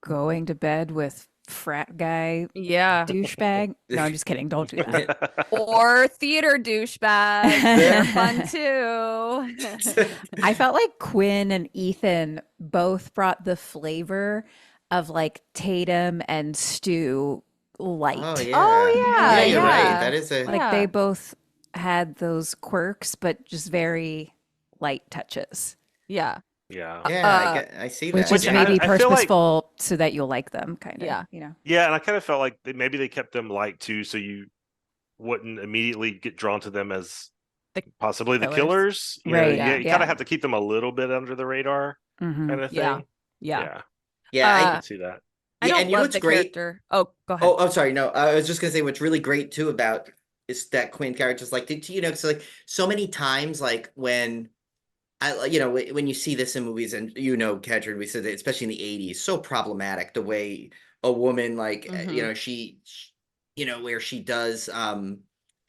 going to bed with frat guy Yeah. douchebag. No, I'm just kidding. Don't do that. Or theater douchebags. They're fun too. I felt like Quinn and Ethan both brought the flavor of like Tatum and Stu light. Oh yeah. yeah, Yeah, you're right. yeah. That is a Like Yeah. they both had those quirks, but just very light touches, Yeah. yeah. yeah. I see that. which is Yeah, maybe I feel like- purposeful so that you'll like them, kind of. Yeah. You know. Yeah, and I kind of felt like maybe they kept them light too, so you wouldn't immediately get drawn to them as The possibly the killers. killers. You know, Right, you kind yeah. of have to keep them a little bit under the radar, Mhm. kind of thing. Yeah. Yeah. Yeah, Yeah, I Uh, can see that. I Yeah, don't and you know love what's the great? character. Oh, go ahead. Oh, sorry. No, I was just gonna say what's really great too about is that Quinn character's like, you know, so like so many times, like when when you see this in movies, and you know, Kedron, we said that especially in the '80s, so problematic the way a woman like you Mhm. know you know where she does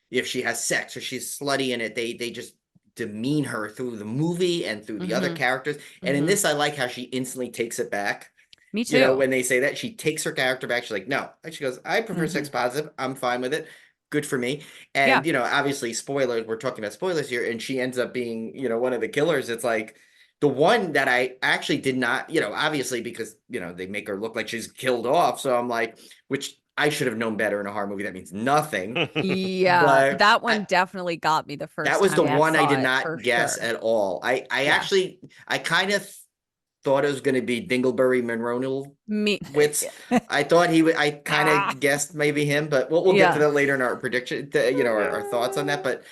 if she has sex or she's slutty in it, they just demean her through the movie and through the other Mhm. characters. And in Mhm. this, I like how she instantly takes it back. Me too. You know, when they say that, she takes her character back. She's like, no. And she goes, I prefer sex positive. I'm fine with it. Good for me. Yeah. And, you know, obviously, spoilers, we're talking about spoilers here. And she ends up being, you know, one of the killers. It's like the one that I actually did not, you know, obviously, because, you know, they make her look like she's killed off. So I'm like, which I should have known better in a horror movie. That means nothing. Yeah, But that one definitely got me the first That was the time one I saw did it, not for guess sure. at all. I Yeah. actually, I kind of thought it was going to be Dingleberry Monroe. Me. Wits. I thought he would. I kind Ah. of guessed maybe him, but we'll get to Yeah. that later in our prediction. You know, our thoughts on that. But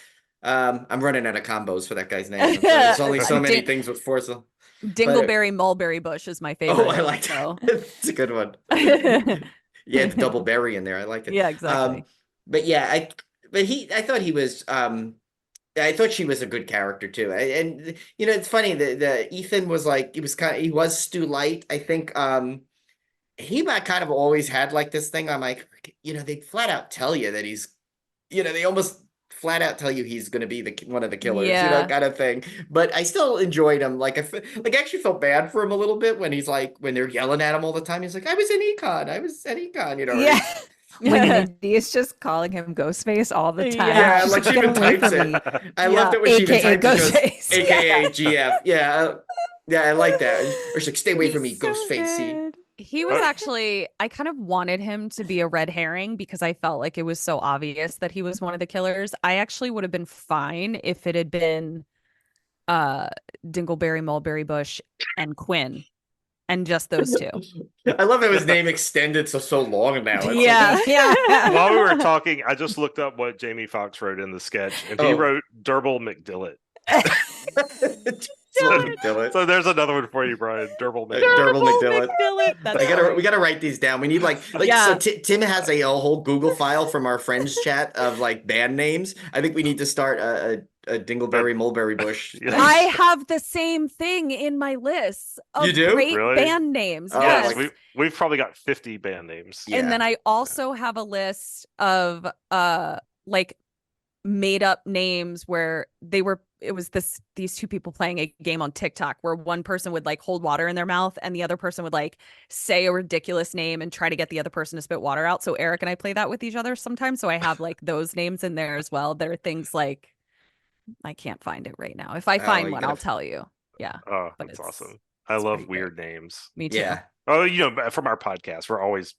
I'm running out of combos for that guy's name. There's only so many things with Forza. Dingleberry Mulberry Bush is my favorite. Oh, I like so. that. It's a good one. Yeah, it's double berry in there. I like it. Yeah, exactly. But yeah, I thought he was. I thought she was a good character too. And you know, it's funny that the Ethan was like he was Stu Light. I think he might kind of always had like this thing. I'm like, you know, they flat out tell you that he's, you know, they almost flat out tell you he's going to be one of the killers, you know, Yeah. kind of thing. But I still enjoyed him. Like I actually felt bad for him a little bit when he's like when they're yelling at him all the time. He's like, I was in econ, you know. Yeah. When Indy is just calling him Ghostface all the time. Yeah, She's like she "Get even away types from it. me." I loved it when she even AKA types it. Ghostface. AKA GF. Yeah. Yeah, I like that. Or she's like, stay away from me, He's so Ghostfacey. good. He was actually, I kind of wanted him to be a red herring because I felt like it was so obvious that he was one of the killers. I actually would have been fine if it had been Dingleberry, Mulberry Bush, and Quinn, and just those two. I love how his name extended so long now. It's Yeah. Yeah. While we were talking, I just looked up what Jamie Foxx wrote in the sketch, and he Oh. wrote Durble McDillet. Dylan. So there's another one for you, Brian. Durble McDillet. Durable McDillet. That's We gotta write these down. We need like Yeah. so Tim has a whole Google file from our friends chat of like band names. I think we need to start a Dingleberry Mulberry Bush. Yeah. I have the same thing in my list of You do? great Really? band names. Oh, Yes. Yes, we've probably got 50 band names. Yeah. And then I also have a list of like made up names where it was these two people playing a game on TikTok where one person would like hold water in their mouth and the other person would like say a ridiculous name and try to get the other person to spit water out. So Eric and I play that with each other sometimes. So I have like those names in there as well. There are things like I can't find it right now. If I find you one, gotta I'll tell you. Yeah. Oh, but that's it's- awesome. I it's love pretty weird names. Me too. Yeah. Oh, from our podcast, we're always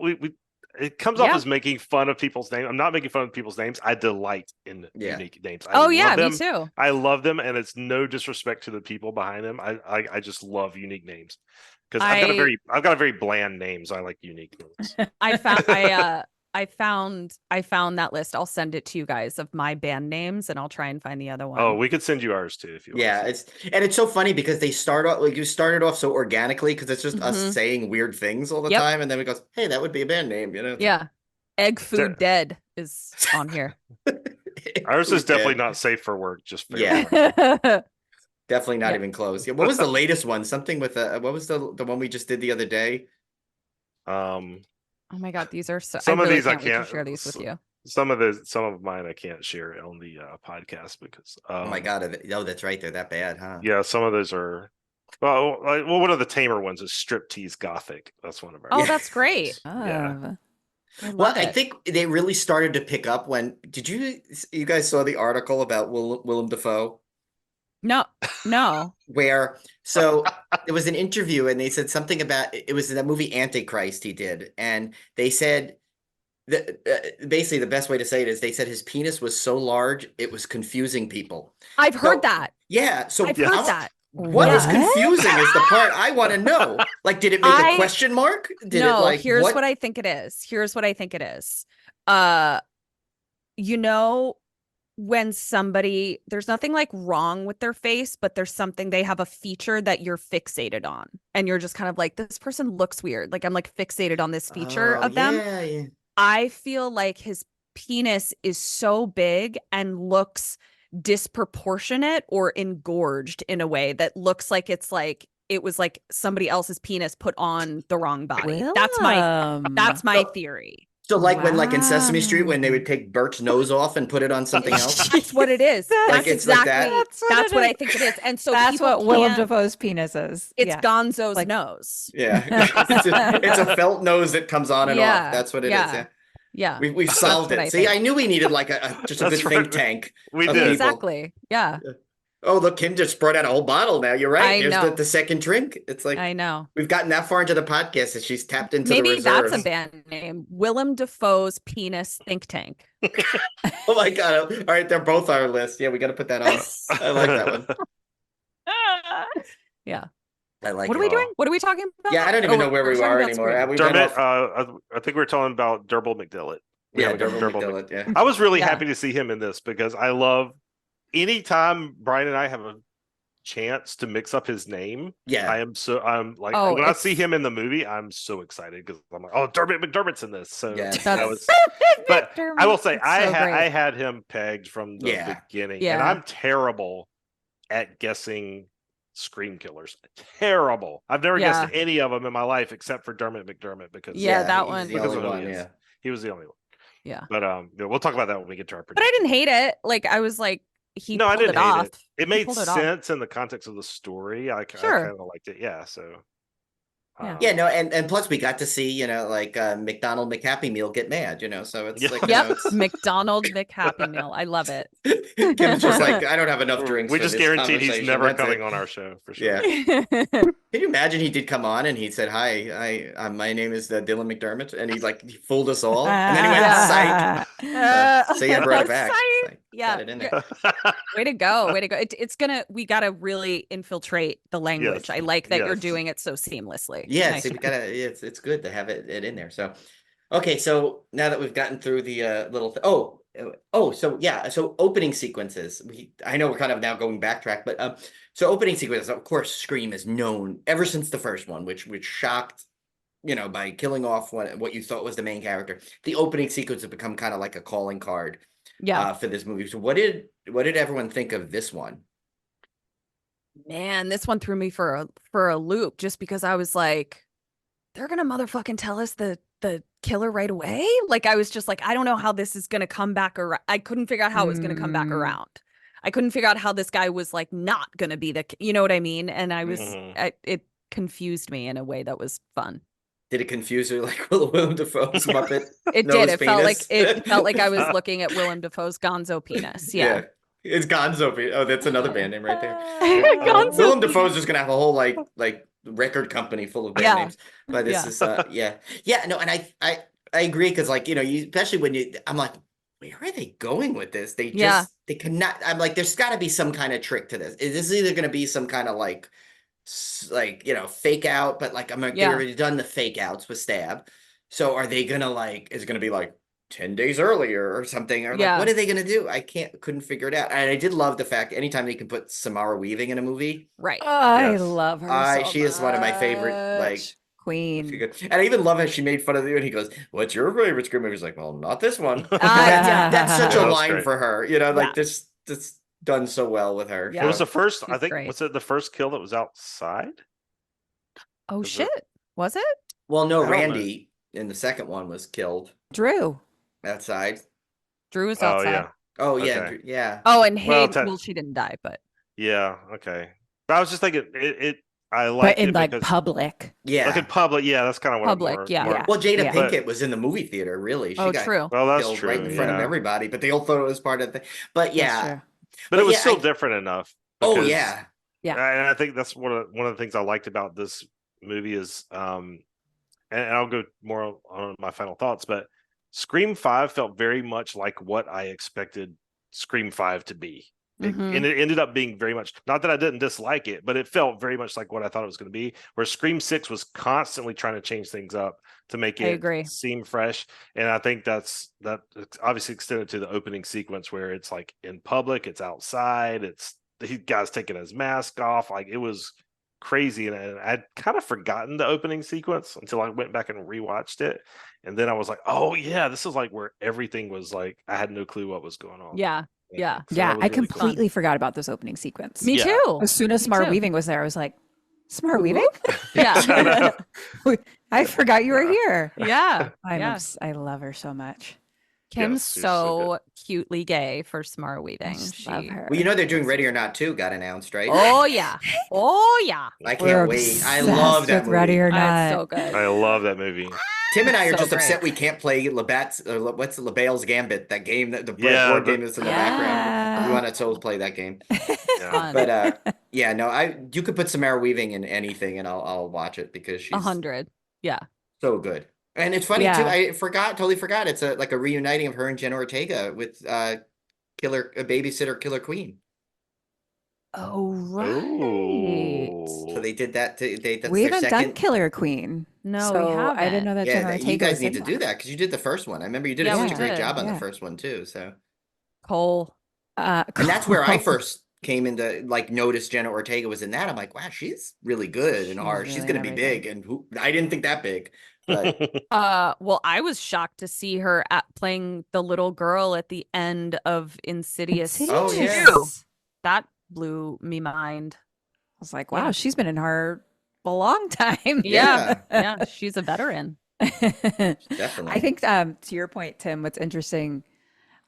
we it comes off Yeah. as making fun of people's names. I'm not making fun of people's names. I delight in Yeah. unique names. I Oh love yeah, them. me too. I love them, and it's no disrespect to the people behind them. I just love unique names because I've got a very bland name, so I like unique names. I found that list. I'll send it to you guys of my band names, and I'll try and find the other one. Oh, we could send you ours too if you want. Yeah, it's so funny because they start off like you started off so organically because it's just us saying weird things all the Yep. time, and then we go, hey, that would be a band name, you know? Yeah. Egg Food Dead is on here. Ours is definitely not safe for work. Just fair Yeah. Definitely not Yeah. even close. Yeah, what was the latest one? Something with what was the one we just did the other day? Oh my God, these are so. Some I of really these I can't wait to can't- share these with you. some of mine I can't share on the podcast because Oh my God! Oh, that's right. They're that bad, huh? yeah, some of those are well, one of the tamer ones is Striptease Gothic. That's one of our. Oh, Yeah. that's great. Yeah. I Well, love I it. think they really started to pick up when you guys saw the article about Willem Dafoe? No. Where so there was an interview and they said something about it was that movie Antichrist he did, and they said that basically the best way to say it is they said his penis was so large it was confusing people. I've heard So- that. Yeah, so I've heard that. What was What? confusing is the part I want to know. Like, did it make a question mark? Did no, it like here's what I think it is. Here's what I think it is. You know, when somebody, there's nothing like wrong with their face, but there's something, they have a feature that you're fixated on. And you're just kind of like, this person looks weird. Like I'm like fixated on this feature of them. Yeah. I feel like his penis is so big and looks disproportionate or engorged in a way that looks like it was like somebody else's penis put on the wrong body. That's my theory. So like when like in Sesame Wow. Street when they would take Bert's nose off and put it on something else. That's what it is. Like, That's it's like exactly that? that's what it I is. think it is. And so That's people what Willem can't- Dafoe's penis is. It's Yeah. Gonzo's Like- nose. Yeah. It's a felt nose that comes on and Yeah, off. That's what it is. yeah. Yeah. Yeah. We've solved what it. I See, think. I knew we needed like just a That's good right. think tank. We of did. people. Exactly. Yeah. Oh, look, Kim just brought out a whole bottle now. You're right. I Here's know. the second drink. It's like I know. we've gotten that far into the podcast that she's tapped into the Maybe reserves. that's a band name. Willem Dafoe's penis think tank. Oh my God. All right, they're both on our list. Yeah, we got to put that on. I like that one. Yeah. I like What it. are we doing? What are we talking about? Yeah, I don't even know where we're we talking are about anymore. Scream. We've been Dermot, off- I think we're talking about Derbil McDillett. Yeah, we got Dermot McDillett, yeah. I was really Yeah. happy to see him in this because I love anytime Brian and I have a chance to mix up his name. Yeah. I'm like Oh, when I see it's- him in the movie, I'm so excited because I'm like, oh, Dermot McDermott's in this. So Yeah. that That's- was. But I will say, It's so great. I had him pegged from the Yeah. beginning, and Yeah. I'm terrible at guessing scream killers. Terrible. I've never guessed Yeah. any of them in my life except for Dermot McDermott because Yeah, that he's one. the Because only of who one, he is. yeah. he was the only one. Yeah. But we'll talk about that when we get to our But I didn't hate it. Like I was like, he No, I pulled didn't it hate off. it. It made pulled it off. sense in the context of the story. I Sure. kind of liked it. Yeah. So. Yeah. Yeah, no, and plus we got to see, like McDonald McHappy Meal get mad, so it's Yeah. like, Yep. McDonald McHappy Meal. I love it. Kim's just like, I don't have enough drinks. We for just this guaranteed he's conversation. never That's coming it. on our show for sure. Yeah. Can you imagine he did come on and he said, "Hi, my name is Dylan McDermott," and he fooled us all, and then he went psych. So yeah, brought it back. Psych. Psych. Yeah. Got it in there. Way to go. Way to go. We got to really infiltrate the language. Yes. I like that you're Yes. doing it so seamlessly. Yeah, Nice see, we job. gotta. It's good to have it in there. So, okay, so now that we've gotten through the little, so opening sequences. I know we're kind of now going backtrack, but so opening sequences. Of course, Scream is known ever since the first one, which shocked, by killing off what you thought was the main character. The opening sequence has become kind of like a calling card, Yeah. for this movie. So, what did everyone think of this one? Man, this one threw me for a loop just because I was like, they're gonna motherfucking tell us the killer right away. Like I was just like, I don't know how this is gonna come back around. I couldn't figure out how it was gonna come back around. I couldn't figure out how this guy was like not gonna be you know what I mean? And I was it confused me in a way that was fun. Did it confuse you like Willem Dafoe's Muppet? It nose did. It felt like penis? I was looking at Willem Dafoe's Gonzo penis. Yeah. It's Gonzo. Oh, that's another band name right there. Gonzo Willem Pete. Dafoe's just gonna have a whole like record company full of band Yeah. names. But this Yeah. is yeah, no, and I agree because like you especially when I'm like, where are they going with this? They just Yeah. they cannot. I'm like, there's got to be some kind of trick to this. This is either gonna be some kind of like fake out, but like they Yeah. already done the fake outs with Stab. So are they gonna is it gonna be like 10 days earlier or something? Or like Yeah. what are they gonna do? Couldn't figure it out. And I did love the fact anytime they can put Samara Weaving in a movie, Right. I Yes. love her. So she is one of my favorite much. Queen. and I even love how she made fun of you and he goes, "What's your favorite scream movie?" He's like, "Well, not this one." Yeah. That's such a That was line great. for her, Yeah. like this done so well with her. Yeah. It was So- the first. I She's think great. was it the first kill that was outside? Oh Was it- shit. Was it? well, no, I don't know. Randy in the second one was killed Drew. outside. Drew was Oh outside. yeah, Oh yeah, Okay. yeah. Oh, and Well, Hayden. Well, she didn't die, but yeah. Okay. But I was just thinking it. I But liked in it like because public. Yeah. like in public. Yeah, that's kind of what Public, More, yeah. more- Yeah. Well, Jada Yeah. Pinkett was in the movie theater, really. She oh, got true. Well, that's killed true. right in front of yeah. everybody, but they all thought it was part of the But That's yeah. true. But it was yeah, still different enough. Oh because- yeah. Yeah. And I think that's one of the things I liked about this movie is, and I'll go more on my final thoughts, but Scream 5 felt very much like what I expected Scream 5 to be. Mhm. And it ended up being very much, not that I didn't dislike it, but it felt very much like what I thought it was going to be, where Scream 6 was constantly trying to change things up to make I it agree. seem fresh. And I think that it's obviously extended to the opening sequence where it's like in public, it's outside, it's the guy's taking his mask off. Like it was crazy. And I'd kind of forgotten the opening sequence until I went back and rewatched it. And then I was like, oh yeah, this is like where everything was like, I had no clue what was going on. Yeah. Yeah. So Yeah, that was I really cool. completely forgot about this opening sequence. Me Yeah. too. As soon as Me Smart too. Weaving was there, I was like, Smart Weaving? Yeah. I forgot you were here. Yeah. I'm Yeah. I love her so much. Kim's she's so so cutely gay for Smart I Weaving. just love her. Well, they're doing Ready or Not 2 got announced, right? Oh yeah. Oh yeah. I We're can't wait. I love obsessed that with movie. Ready or Oh, Not. it's so good. I love that movie. Tim and I are So just great. upset we can't play Labatt's what's LaBelle's Gambit, that game that the Yeah, board the- game that's in the background. We Yeah. want to so play that game. Yeah. Fun. But yeah, no, you could put Samara Weaving in anything and I'll watch it because she's 100. Yeah. so good. And it's funny too. Yeah. I totally forgot. It's like a reuniting of her and Jenna Ortega with Babysitter Killer Queen. Oh right. Ooh. So they did that. That's We their haven't second. done Killer Queen. No, so we haven't. I didn't know that Yeah, Jenna you Ortega guys was need in to do that because you did the first one. I remember you did Yeah, such we a great did, job on the yeah. first one too. So, Cole. and that's where I first came into notice Jenna Ortega was in that. I'm like, wow, she's really good in horror. She's really gonna be everything. big, and I didn't think that big, but Well, I was shocked to see her playing the little girl at the end of Insidious. Oh, yeah. 2. That blew me mind. I was like, Yeah. wow, she's been in horror a long time. Yeah. Yeah. She's a veteran. definitely. I think to your point, Tim, what's interesting,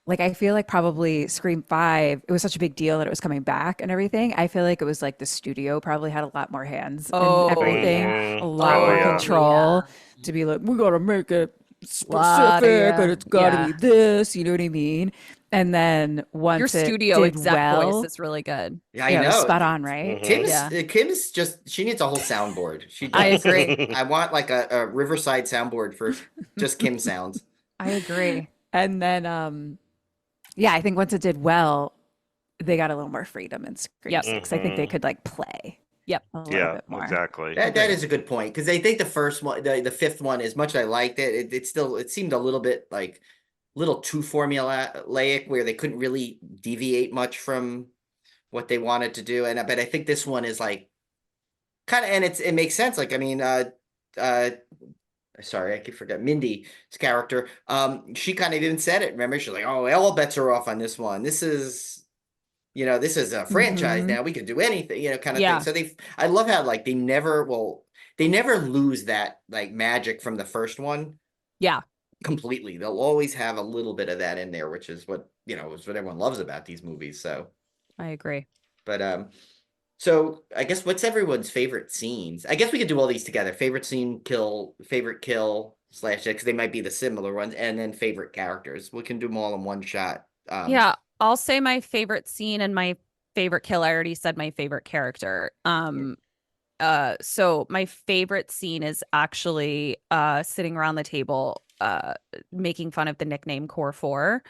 like I feel like probably Scream 5, it was such a big deal that it was coming back and everything. I feel like it was like the studio probably had a lot more hands Oh, in everything, Mhm. a lot Oh, more yeah. control to be like, we gotta make it Lotta, specific yeah. and it's gotta Yeah. be this, you know what I mean? And then once Your it studio did exec well, voice is really good. Yeah, I yeah, it was know. spot on, right? Mhm. Kim's just she needs a whole soundboard. She I does. agree. I want like a Riverside soundboard for just Kim sounds. I agree. And then yeah, I think once it did well, they got a little more freedom in Scream Yep. 6. I think they Mhm. could like play Yep. a little Yeah, bit more. exactly. That is a good point because I think the first one, the fifth one, as much as I liked it, it seemed a little bit like little too formulaic where they couldn't really deviate much from what they wanted to do. But I think this one is like kind of, and it makes sense. Like I mean, sorry, I keep forgetting Mindy's character. She kind of even said it. Remember, she's like, "Oh, all bets are off on this one. This is." This is a franchise Mhm. now. We can do anything, kind of Yeah. thing. So I love how like they never lose that like magic from the first one Yeah. completely. They'll always have a little bit of that in there, which is what, is what everyone loves about these movies. So, I agree. but, so I guess what's everyone's favorite scenes? I guess we could do all these together. Favorite scene, favorite kill / because they might be the similar ones, and then favorite characters. We can do them all in one shot. Yeah. I'll say my favorite scene and my favorite kill. I already said my favorite character. So my favorite scene is actually sitting around the table making fun of the nickname Core 4.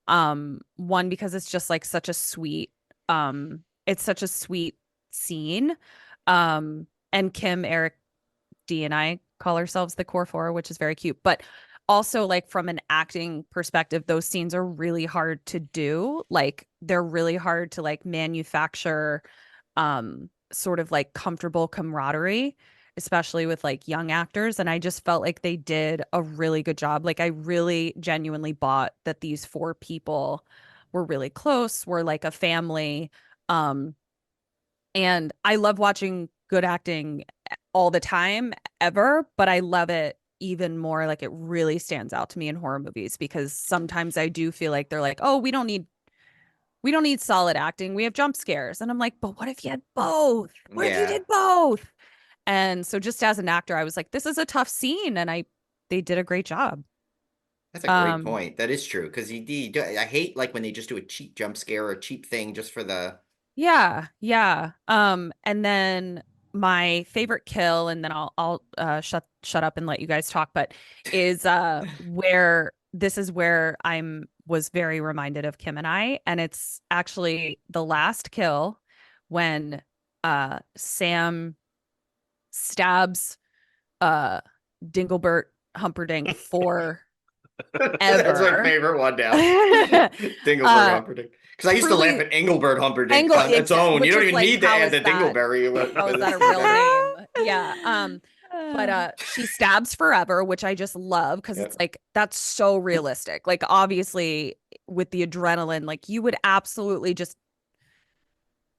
One, because it's just like such a sweet it's such a sweet scene. And Kim, Eric, D, and I call ourselves the Core 4, which is very cute. But also, like, from an acting perspective, those scenes are really hard to do. Like, they're really hard to like manufacture sort of like comfortable camaraderie, especially with like young actors. And I just felt like they did a really good job. Like, I really genuinely bought that these four people were really close, were like a family. And I love watching good acting all the time, ever, but I love it even more. Like, it really stands out to me in horror movies, because sometimes I do feel like they're like, oh, we don't need solid acting. We have jump scares. And I'm like, but what if you had both? What if you Yeah. did both? And so just as an actor, I was like, this is a tough scene. And they did a great job. That's a great point. That is true. Because I hate like when they just do a cheap jump scare or a cheap thing just for the. Yeah, yeah. And then my favorite kill, and then I'll shut up and let you guys talk, but is where this is where I'm was very reminded of Kim and I, and it's actually the last kill when Sam stabs Dinglebert Humperdinck for That's my ever. favorite one now. Dinglebert Humperdinck. Because I used to laugh Truly- at Engelbert Humperdinck on its own. which You don't is even like, need to how add is the that- Dingleberry. How is that a real name? Yeah. But she stabs forever, which I just love, because Yep. it's like, that's so realistic. Like, obviously with the adrenaline, like, you would absolutely just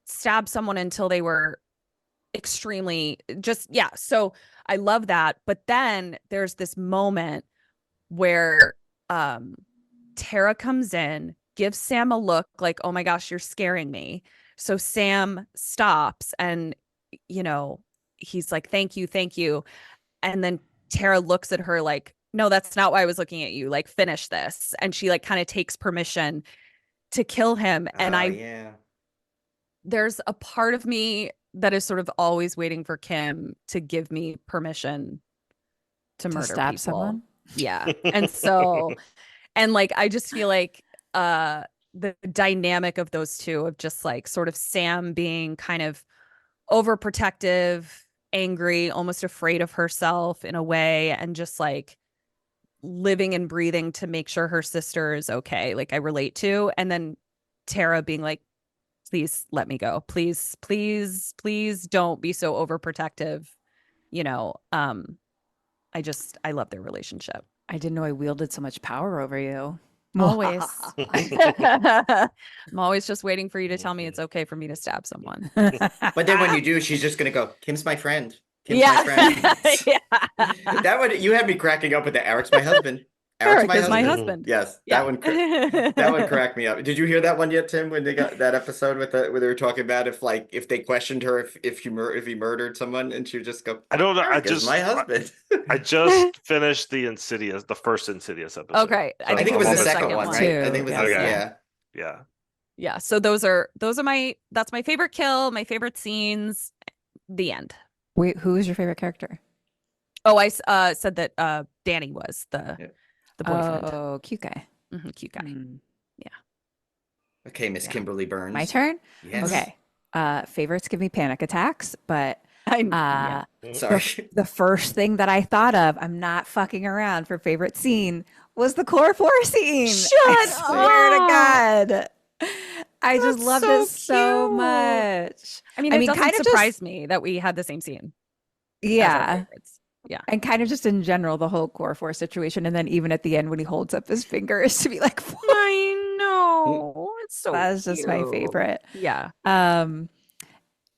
stab someone until they were extremely just, yeah. So I love that. But then there's this moment where Tara comes in, gives Sam a look like, oh my gosh, you're scaring me. So Sam stops, and, he's like, thank you, thank you. And then Tara looks at her like, no, that's not why I was looking at you. Like, finish this. And she like kind of takes permission to kill him. And Yeah. there's a part of me that is sort of always waiting for Kim to give me permission to murder stab people. someone? Yeah. And so, and like, I just feel like the dynamic of those two, of just like sort of Sam being kind of overprotective, angry, almost afraid of herself in a way, and just like living and breathing to make sure her sister is okay. Like, I relate to. And then Tara being like, please let me go. Please, please, please don't be so overprotective. I love their relationship. I didn't know I wielded so much power over you. Always. I'm always just waiting for you to tell me it's okay for me to stab someone. But then when you do, she's just going to go, Kim's my friend. Kim's Yeah. my friend. Yeah. That one, you had me cracking up with the Eric's my husband. Eric's Eric is my husband. Yes, Yeah. that one cracked me up. Did you hear that one yet, Tim? When they got that episode where they were talking about if they questioned her if he murdered someone, and she would just go, I don't know. Eric is my husband. I just finished the first Insidious episode. Okay. So I think it was I'm the almost second done. one, right? Two, I think it was yeah. yeah. Yeah. So those are that's my favorite kill, my favorite scenes, the end. Wait, who is your favorite character? Oh, I said that Danny was the boyfriend. Oh, cute guy. Cute guy. Okay, Miss Kimberly Burns. My turn? Yes. Okay. Favorites give me panic attacks, but Yeah. Sorry. the first thing that I thought of, I'm not fucking around, for favorite scene was the Core 4 scene. I swear to God. I just That's loved so it so cute. much. I mean, I it mean, doesn't kind of surprise me that we had the same scene. as our Yeah. favorites. Yeah. And kind of just in general, the whole Core 4 situation. And then even at the end when he holds up his fingers to be like, what? I know. It's so That's just my cute. favorite. Yeah.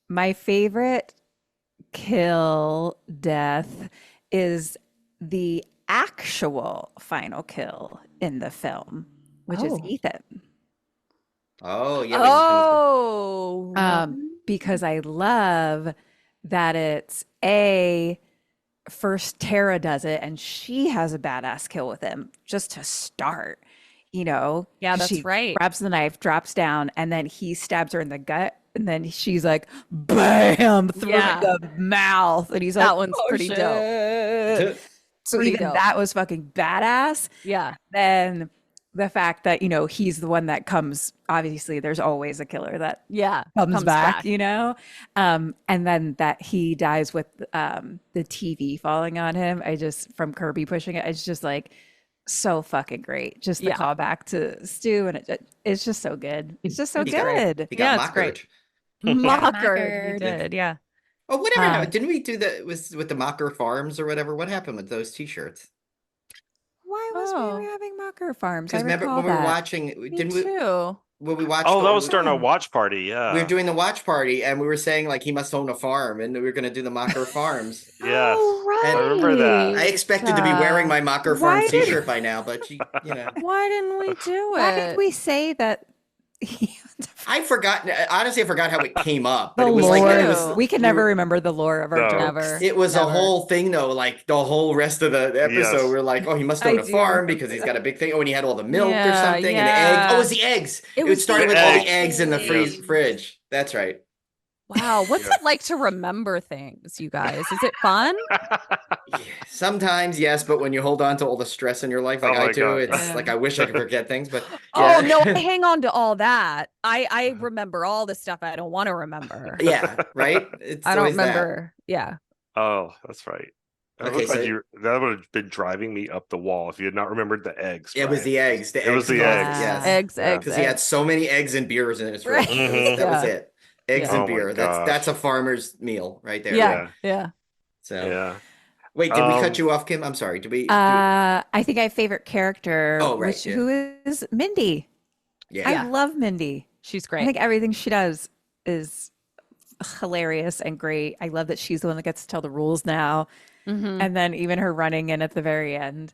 My favorite kill death is the actual final kill in the film, which is Oh. Ethan. Oh, yeah. when he comes Oh. Because I love that it's first Tara does it and she has a badass kill with him just to start. Yeah, 'cause that's she right. grabs the knife, drops down, and then he stabs her in the gut. And then she's like, bam, through Yeah. the mouth. And he's like, That one's oh, pretty dope. shit. So Pretty even dope. that was fucking badass. Yeah. Then the fact that, he's the one that comes, obviously, there's always a killer that Yeah. comes back. And then that he dies with the TV falling on him. From Kirby pushing it, it's just like so fucking great. Just the Yeah. callback to Stu, and it's just so good. It's just so He got- good. He got Yeah, it's great. Mockered. Mocker. He Mockered. did. Yeah. Oh, whatever happened? Didn't we do that with the Mocker Farms or whatever? What happened with those T-shirts? Why was Oh. we having Mocker Farms? I Because remember recall when we were that. watching, Me didn't we? too. When we watched, Oh, that was during a watch party. Yeah. we were doing the watch party, and we were saying like he must own a farm, and we were going to do the Mocker Farms. Yes. Oh, right. I remember that. I expected to be wearing my Mocker why Farms did- T-shirt by now, but Why didn't we do it? Why did we say that? I forgot. Honestly, I forgot how it came up. The But it was lore. like it too. was. We can never remember the lore of our No. jokes. Never. It was a Never. whole thing, though. Like the whole rest of the episode, Yes. we're like, "Oh, he must I own a do farm remember because he's got a big thing." Oh, and he had all the milk or Yeah, something, and yeah. egg. Oh, it was the eggs. It It was started the with all the eggs. eggs in the Yes. fridge. That's right. Wow. What's Yeah. it like to remember things, you guys? Is it fun? Yeah, sometimes, yes, but when you hold on to all the stress in your life, like Oh I my do, God. it's like I wish I could forget things, but Oh yeah. no, I hang on to all that. I remember all the stuff I don't want to remember. Yeah, right. It's I don't always that. remember. Yeah. Oh, that's right. That Okay, looked like so- that would have been driving me up the wall if you had not remembered the eggs. It was Brian. the eggs. The It was eggs the caused it, eggs. Yes, Eggs, Yeah. eggs, because he had eggs. so many eggs and beers in his fridge. Right. That was Yeah. it. Eggs Yeah. and Oh my beer. That's a gosh. farmer's meal right there. Yeah. Yeah. So Yeah. wait, did we cut Um, you off, Kim? I'm sorry. Did we? I think I have favorite character, Oh, right, yeah. who is Mindy. Yeah. I love Mindy. She's I great. think everything she does is hilarious and great. I love that she's the one that gets to tell the rules now. Mhm. And then even her running in at the very end.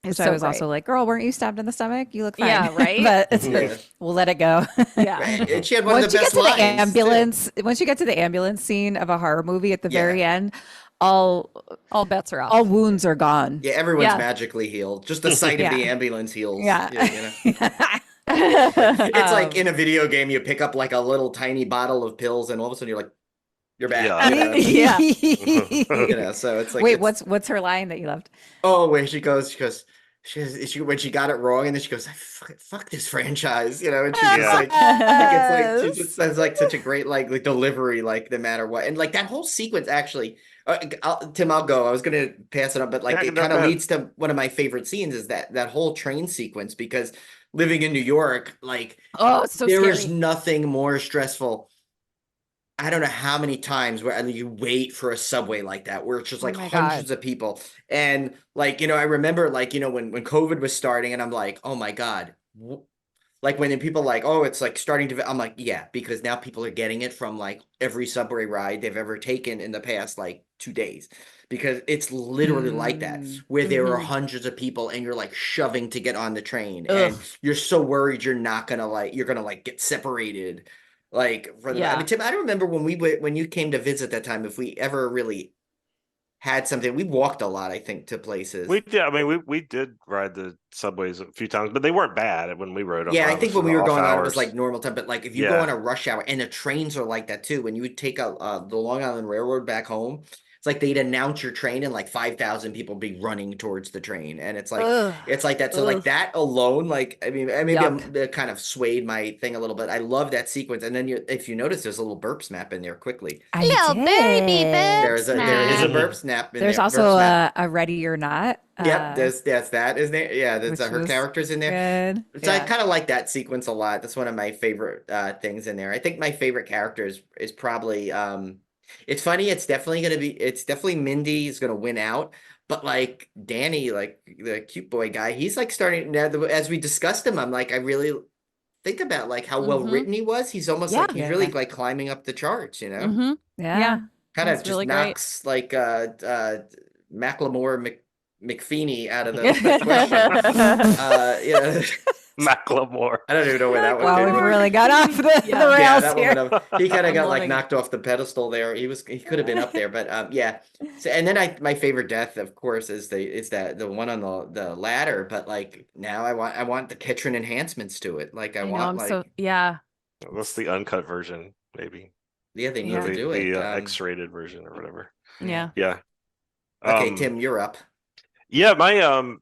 It's Which I so was also great. like, girl, weren't you stabbed in the stomach? You look fine. Yeah, right? But Yeah. we'll let it go. Yeah. Right. And she had one of Once the you get best to the lines. too. ambulance, once you get to the ambulance scene of a horror movie at the Yeah. very end, all All bets are off. all wounds are gone. Yeah, everyone's Yeah. magically healed. Just the sight of the Yeah. ambulance heals. Yeah. you know? It's like Um, in a video game, you pick up like a little tiny bottle of pills, and all of a sudden you're like, you're back. Yeah. You know? Yeah. You know, so it's like, Wait, it's- what's her line that you loved? oh, where she goes, when she got it wrong, and then she goes, fuck this franchise, you know, and she's just Yeah. like it's like, she Yes. just says like such a great like delivery, like no matter what, and like that whole sequence actually. Tim, I'll go. I was gonna pass it up, but like Yeah, it no, kind go of ahead. leads to one of my favorite scenes is that whole train sequence, because living in New York, like Oh, it's so there scary. is nothing more stressful. I don't know how many times where you wait for a subway like that, where it's just Oh like my God. hundreds of people. And like, I remember like, when COVID was starting, and I'm like, oh my God. Like when people like, oh, it's like starting to, I'm like, yeah, because now people are getting it from like every subway ride they've ever taken in the past like 2 days. Because it's literally like that, where there are Mhm. hundreds of people and you're like shoving to get on the train, Ugh. and you're so worried you're gonna get separated. Like for the, I Yeah. mean, Tim, I don't remember when you came to visit that time, if we ever really had something. We walked a lot, I think, to places. We did. I mean, we did ride the subways a few times, but they weren't bad when we rode them. Yeah, I think when we were going on, it was off like hours. normal time. But like if you go Yeah. on a rush hour, and the trains are like that too. When you would take the Long Island Railroad back home, it's like they'd announce your train, and like 5,000 people be running towards the train, and it's like Ugh. it's like that. So like Ugh. that alone, like I mean, maybe Yuck. it kind of swayed my thing a little bit. I love that sequence, and then if you notice, there's a little burp snap in there quickly. I Little baby did. burp There is a snap. burp snap. In There's there, also burp snap. a Ready or Not. Yep, that's that, isn't there? Yeah, that's which her was character's in there. good. So I Yeah. kind of like that sequence a lot. That's one of my favorite things in there. I think my favorite character is probably it's funny, it's definitely Mindy is gonna win out, but like Danny, like the cute boy guy, he's like starting now as we discussed him, I'm like, I really think about like how well Mhm. written he was. He's almost Yeah. like he's really Yeah. like climbing up the charts, you know? Mhm. Yeah. Yeah. Kind of He's just really great. knocks like Macklemore McPheeney out of the question. You know, Macklemore. I don't even know where that one Well, came we've from. really got off the Yeah. rails Yeah, that here. woman. He kind of I'm got like loving it. knocked off the pedestal there. He could have been up there, but yeah. So and then my favorite death, of course, is the one on the ladder. But like now I want the Kitchen enhancements to it. Like I I know. want I'm like so yeah. That's the uncut version, maybe. yeah, they need Yeah. to do it. X-rated version or whatever. Yeah. Yeah. Okay, Tim, you're up. Yeah,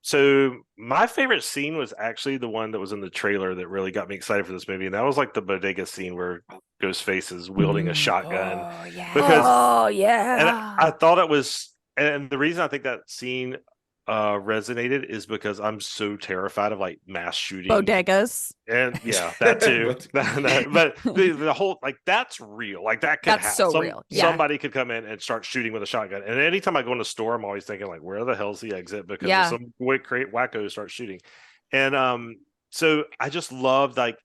so my favorite scene was actually the one that was in the trailer that really got me excited for this movie, and that was like the bodega scene where Ghostface is wielding a shotgun. Oh yeah. Because Oh and yeah. I thought it was, and the reason I think that scene resonated is because I'm so terrified of like mass shooting. Bodegas. And yeah, that too. But the whole like that's real. Like that could That's happen. so real. Yeah. Somebody could come in and start shooting with a shotgun. And anytime I go in a store, I'm always thinking like, where the hell's the exit? Because Yeah. some great wacko starts shooting. And so I just loved like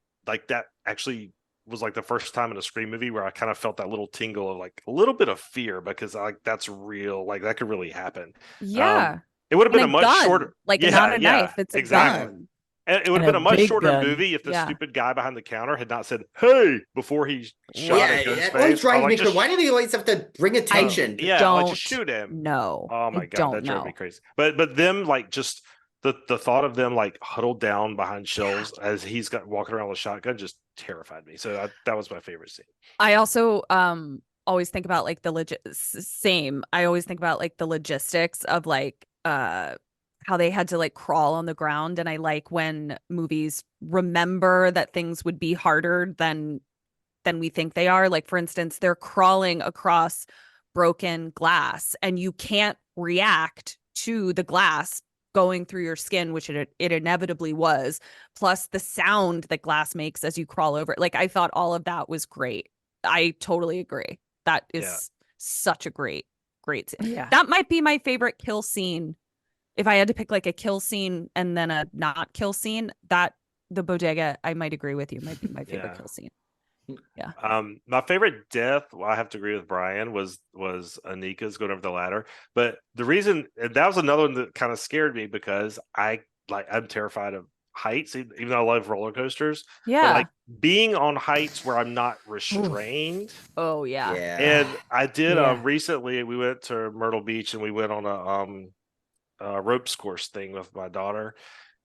that actually was like the first time in a Scream movie where I kind of felt that little tingle of like a little bit of fear because like that's real. Like that could really happen. Yeah. It would have And been a much gun, shorter, like yeah, not a yeah, knife. It's a exactly. gun. And it would have And been a a much big shorter gun. movie if the Yeah. stupid guy behind the counter had not said "Hey" before he shot Yeah, at it Ghostface. always drives Like, me just crazy. Why do they always have to bring attention? yeah, like Don't just shoot him. No. Oh my I god, don't that drove know. me crazy. But them like just the thought of them like huddled down behind shelves as he's got walking around with a shotgun just terrified me. So that was my favorite scene. I also always think about like same. I always think about like the logistics of like how they had to like crawl on the ground, and I like when movies remember that things would be harder than we think they are. Like for instance, they're crawling across broken glass and you can't react to the glass going through your skin, which it inevitably was, plus the sound that glass makes as you crawl over it. Like I thought all of that was great. I totally agree. That is such a great scene. Yeah. That might be my favorite kill scene. If I had to pick like a kill scene and then a not kill scene, that the bodega, I might agree with you, might be my favorite kill scene. Yeah. My favorite death, well, I have to agree with Brian, was Anika's going over the ladder. But the reason, and that was another one that kind of scared me because I'm terrified of heights, even though I love roller coasters. Yeah. But like being on heights where I'm not restrained. Oh yeah. And I did Yeah. recently we went to Myrtle Beach and we went on a ropes course thing with my daughter.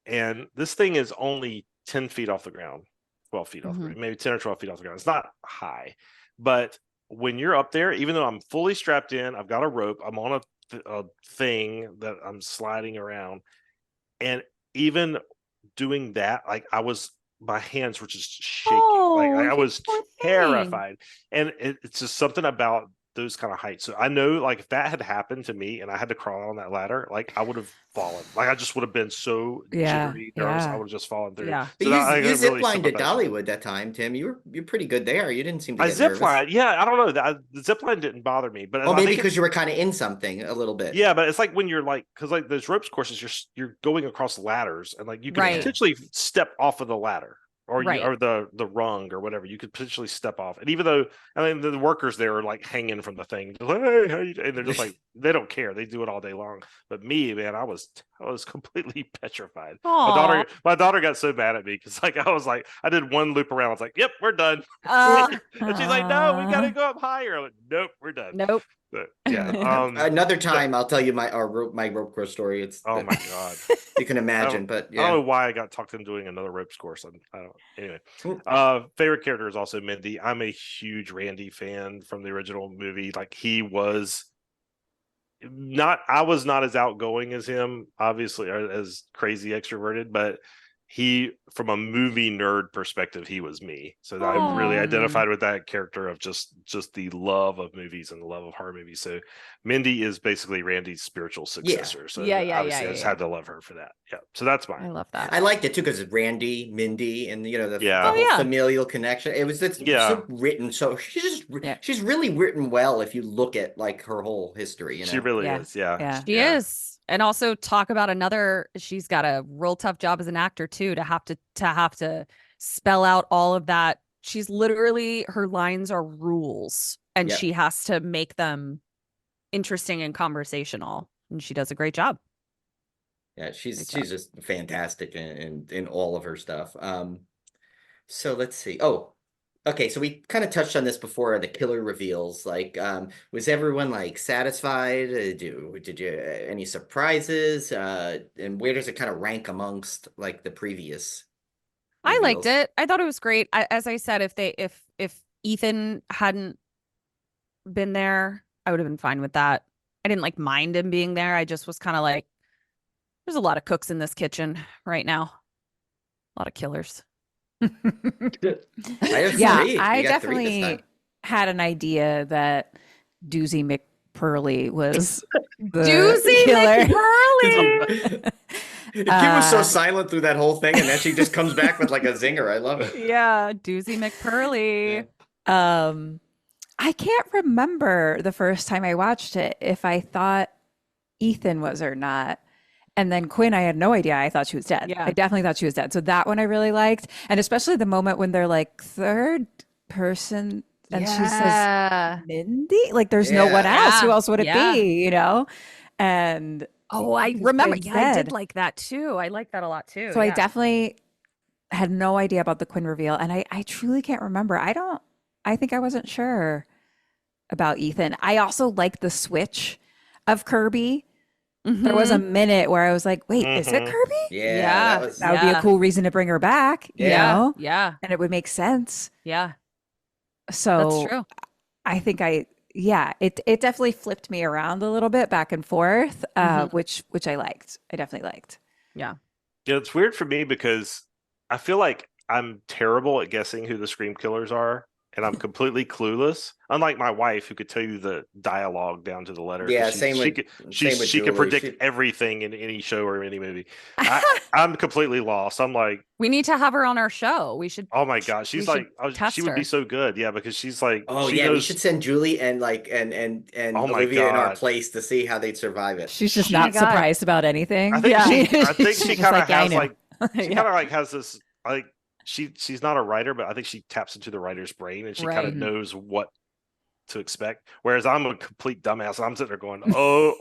And this thing is only 10 feet off the ground. 12 feet off the ground, maybe 10 or 12 feet off the ground. It's not high, but when you're up there, even though I'm fully strapped in, I've got a rope, I'm on a thing that I'm sliding around, and even doing that, like my hands were just shaking. Like I was terrified, and it's just something about those kind of heights. So I know, like, if that had happened to me and I had to crawl on that ladder, like I would have fallen. Like I just would have been so jittery, nervous. I would have just fallen through. Yeah. But So you ziplined to Dollywood that time, Tim. You're pretty good there. You didn't seem to get nervous. Yeah, I don't know. The zipline didn't bother me, but maybe because you were kind of in something a little bit. Yeah, but it's like when you're like, because like those ropes courses, you're going across ladders, and like you can potentially step off of the ladder. Or the rung or whatever, you could potentially step off. And even though the workers there are like hanging from the thing, like, hey, how you? And they're just like they don't care. They do it all day long. But me, man, I was completely petrified. My daughter got so mad at me because like I did one loop around. I was like, yep, we're done. And she's like, no, we gotta go up higher. I'm like, nope, we're done. Nope. But, yeah. Another time, I'll tell you my rope course story. It's oh my god, you can imagine. But yeah. I don't know why I got talked into doing another ropes course. I don't. Anyway, favorite character is also Mindy. I'm a huge Randy fan from the original movie. Like he was not. I was not as outgoing as him, obviously, or as crazy extroverted, but he, from a movie nerd perspective, he was me. So I really identified with that character of just the love of movies and the love of horror movies. So Mindy is basically Randy's spiritual successor. So obviously I just had to love her for that. Yeah. So that's mine. I love that. I liked it too because Randy, Mindy, and the whole familial connection. It was so written. So she's really written well if you look at like her whole history. You know? She really is. Yeah. She is. And also talk about she's got a real tough job as an actor too, to have to spell out all of that. She's literally, her lines are rules and she has to make them interesting and conversational, and she does a great job. Yeah, she's Exactly. just fantastic in all of her stuff. So let's see. Oh, okay. So we kind of touched on this before, the killer reveals. Like, was everyone like satisfied? Did you any surprises? And where does it kind of rank amongst like the previous I liked reveals? it. I thought it was great. As I said, if Ethan hadn't been there, I would have been fine with that. I didn't like mind him being there. I just was kind of like, there's a lot of cooks in this kitchen right now. A lot of killers. I have Yeah, three. I You got three this definitely time. had an idea that Doozy McPurley was the Doozy killer. McPurley. Kim was so Uh, silent through that whole thing, and then she just comes back with like a zinger. I love it. Yeah, Doozy McPurley. I can't remember the first time I watched it if I thought Ethan was or not. And then Quinn, I had no idea. I thought she was dead. Yeah. I definitely thought she was dead. So that one I really liked. And especially the moment when they're like third person and she says Yeah. Mindy. Like there's no one Yeah. else. Who Yeah. else would it Yeah. be? You know? And Oh, I because remember. Quinn's Yeah, I did dead. like that too. I like that a lot too. So I Yeah. definitely had no idea about the Quinn reveal. And I truly can't remember. I think I wasn't sure about Ethan. I also like the switch of Kirby. There was a Mhm. minute where I was like, wait, is it Mhm. Kirby? Yeah, Yeah. that was. That would be a Yeah. cool reason to bring her back, you Yeah. know? Yeah. And it would make sense. Yeah. That's So true. I think yeah, it definitely flipped me around a little bit back and forth, Mhm. which I liked. I definitely liked. Yeah. Yeah, it's weird for me because I feel like I'm terrible at guessing who the Scream killers are, and I'm completely clueless. Unlike my wife, who could tell you the dialogue down to the letter. 'Cause Yeah, she same with she could Julie. predict everything in any show or any movie. I'm completely lost. I'm like, We need to have her on our show. We should oh my god, we she's should like, test she would be her. so good. Yeah, because she's like, Oh she yeah, we knows. should send Julie and like and Oh my Olivia in our god, place to see how they'd survive it. She's just She- not God. surprised about anything. I think Yeah. I think She's she just kind of like, yeah, I has know. like she Yeah. kind of like has this like she's not a writer, but I think she taps into the writer's brain and she kind Right. of knows what to expect. Whereas I'm a complete dumbass. And I'm sitting there going, oh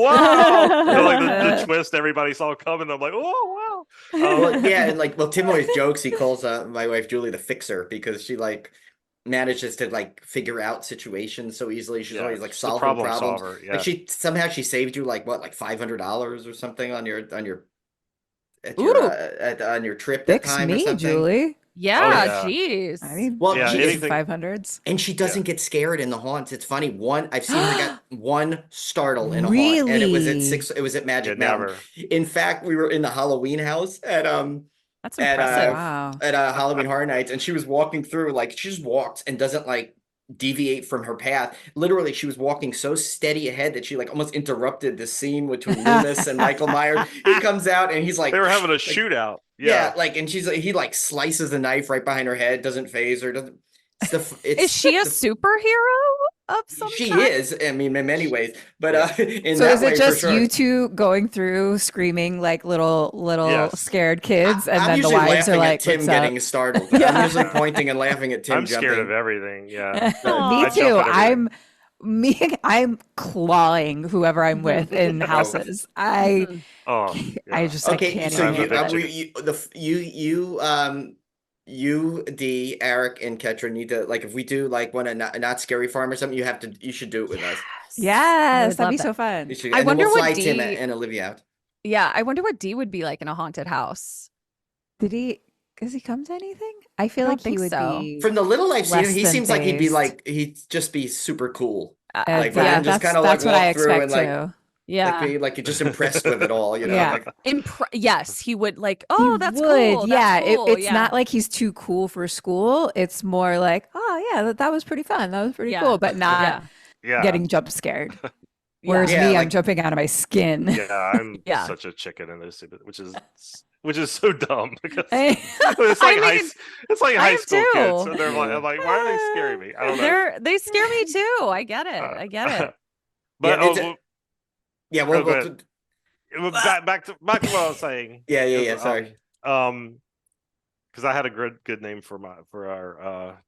wow, you know, like the twist everybody saw coming. I'm like, oh wow. Well, yeah, and like, well, Tim always jokes. He calls my wife Julie the fixer because she like manages to like figure out situations so easily. She's Yeah, always like she's a solving problem problems. solver. Like Yeah, she saved you like what, like $500 or something on your Ooh. on your trip that Fix time or me, something. Julie. Yeah, yeah. jeez. I mean, Well, Yeah, she, just anything. 500s. and she doesn't get scared in the haunts. It's funny. I've seen her get one startle in a haunt, and it was at Really? It was at Magic Yeah, Mountain. never. In fact, we were in the Halloween house That's at impressive. Wow. Halloween Horror Nights, and she was walking through, like she just walks and doesn't like deviate from her path. Literally, she was walking so steady ahead that she like almost interrupted the scene between Loomis and Michael Myers. He comes out and he's like, They were having a like, shootout. yeah, Yeah. like, and she's like, he like slices the knife right behind her head, doesn't phase her, doesn't. Is she a the- superhero of some she kind? is, I mean, in many ways, but in So that is way it for just sure. you two going through screaming like little Yes. scared kids, and I'm then the usually wives are laughing at like, Tim "What's getting up?" startled. Yeah. I'm usually pointing and laughing at Tim I'm scared jumping. of everything. Yeah. Me I jump too. at everything. I'm clawing whoever I'm with in houses. Mhm. Oh, I yeah. just I Okay, can't so I'm even you, handle addicted. you, D, Eric, and Ketra need to, like, if we do like one a not scary farm or something, you should do it with us. Yes, would that'd be love so that. fun. You should, I and then wonder we'll what fly Tim D- and Olivia out. Yeah, I wonder what D would be like in a haunted house. Does he come to anything? I feel don't like he think would so. be From the little I've seen, less he than seems like he'd be phased. like he'd just be super cool, like Yeah, and just kind of like that's what I walk through expect and like too. Yeah. be like you're just impressed with it all, you know. Yeah. Like, Yes, he would like, He oh, that's would, cool. yeah. That's cool. It's Yeah. not like he's too cool for school. It's more like, oh yeah, that was pretty fun. That was pretty Yeah. cool, but not Yeah. Yeah. getting jump scared. Yeah. Whereas Yeah, me, I'm like- jumping out of my skin. Yeah, I'm Yeah. such a chicken in this, which is so dumb because I- it's like I mean, it's like I high am school kids, too. and they're like, Yeah. I'm like, why are they scaring me? I don't know. They scare me too. I get it. I get it. But yeah, it's yeah, go well, ahead. Back to what I was saying. yeah, sorry. Because I had a good name for our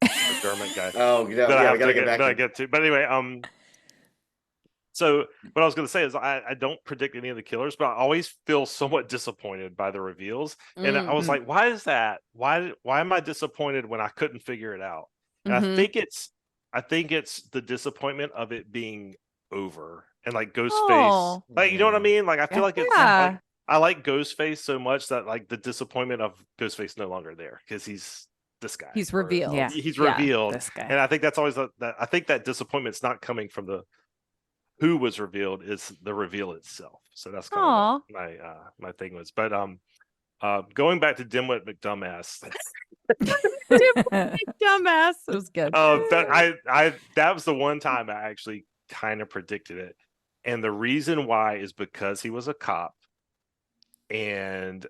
Dermot guy. Oh, no, that I yeah, have we gotta to get back that I to get to. But anyway, So what I was going to say is I don't predict any of the killers, but I always feel somewhat disappointed by the reveals. And I was Mm. like, why is that? Why am I disappointed when I couldn't figure it out? And I think it's the disappointment of it being over and like Ghostface. Oh. Like, you know what I mean? Like I feel like it's Yeah. like I like Ghostface so much that like the disappointment of Ghostface no longer there because he's this guy. He's or revealed. Yeah. He's Yeah. revealed. This guy. And I think that's always that I think that disappointment's not coming from the who was revealed, is the reveal itself. So that's kind Aw. of what my thing was. But going back to Dimwit McDumbass. Dumbass. It was good. That was the one time I actually kind of predicted it. And the reason why is because he was a cop and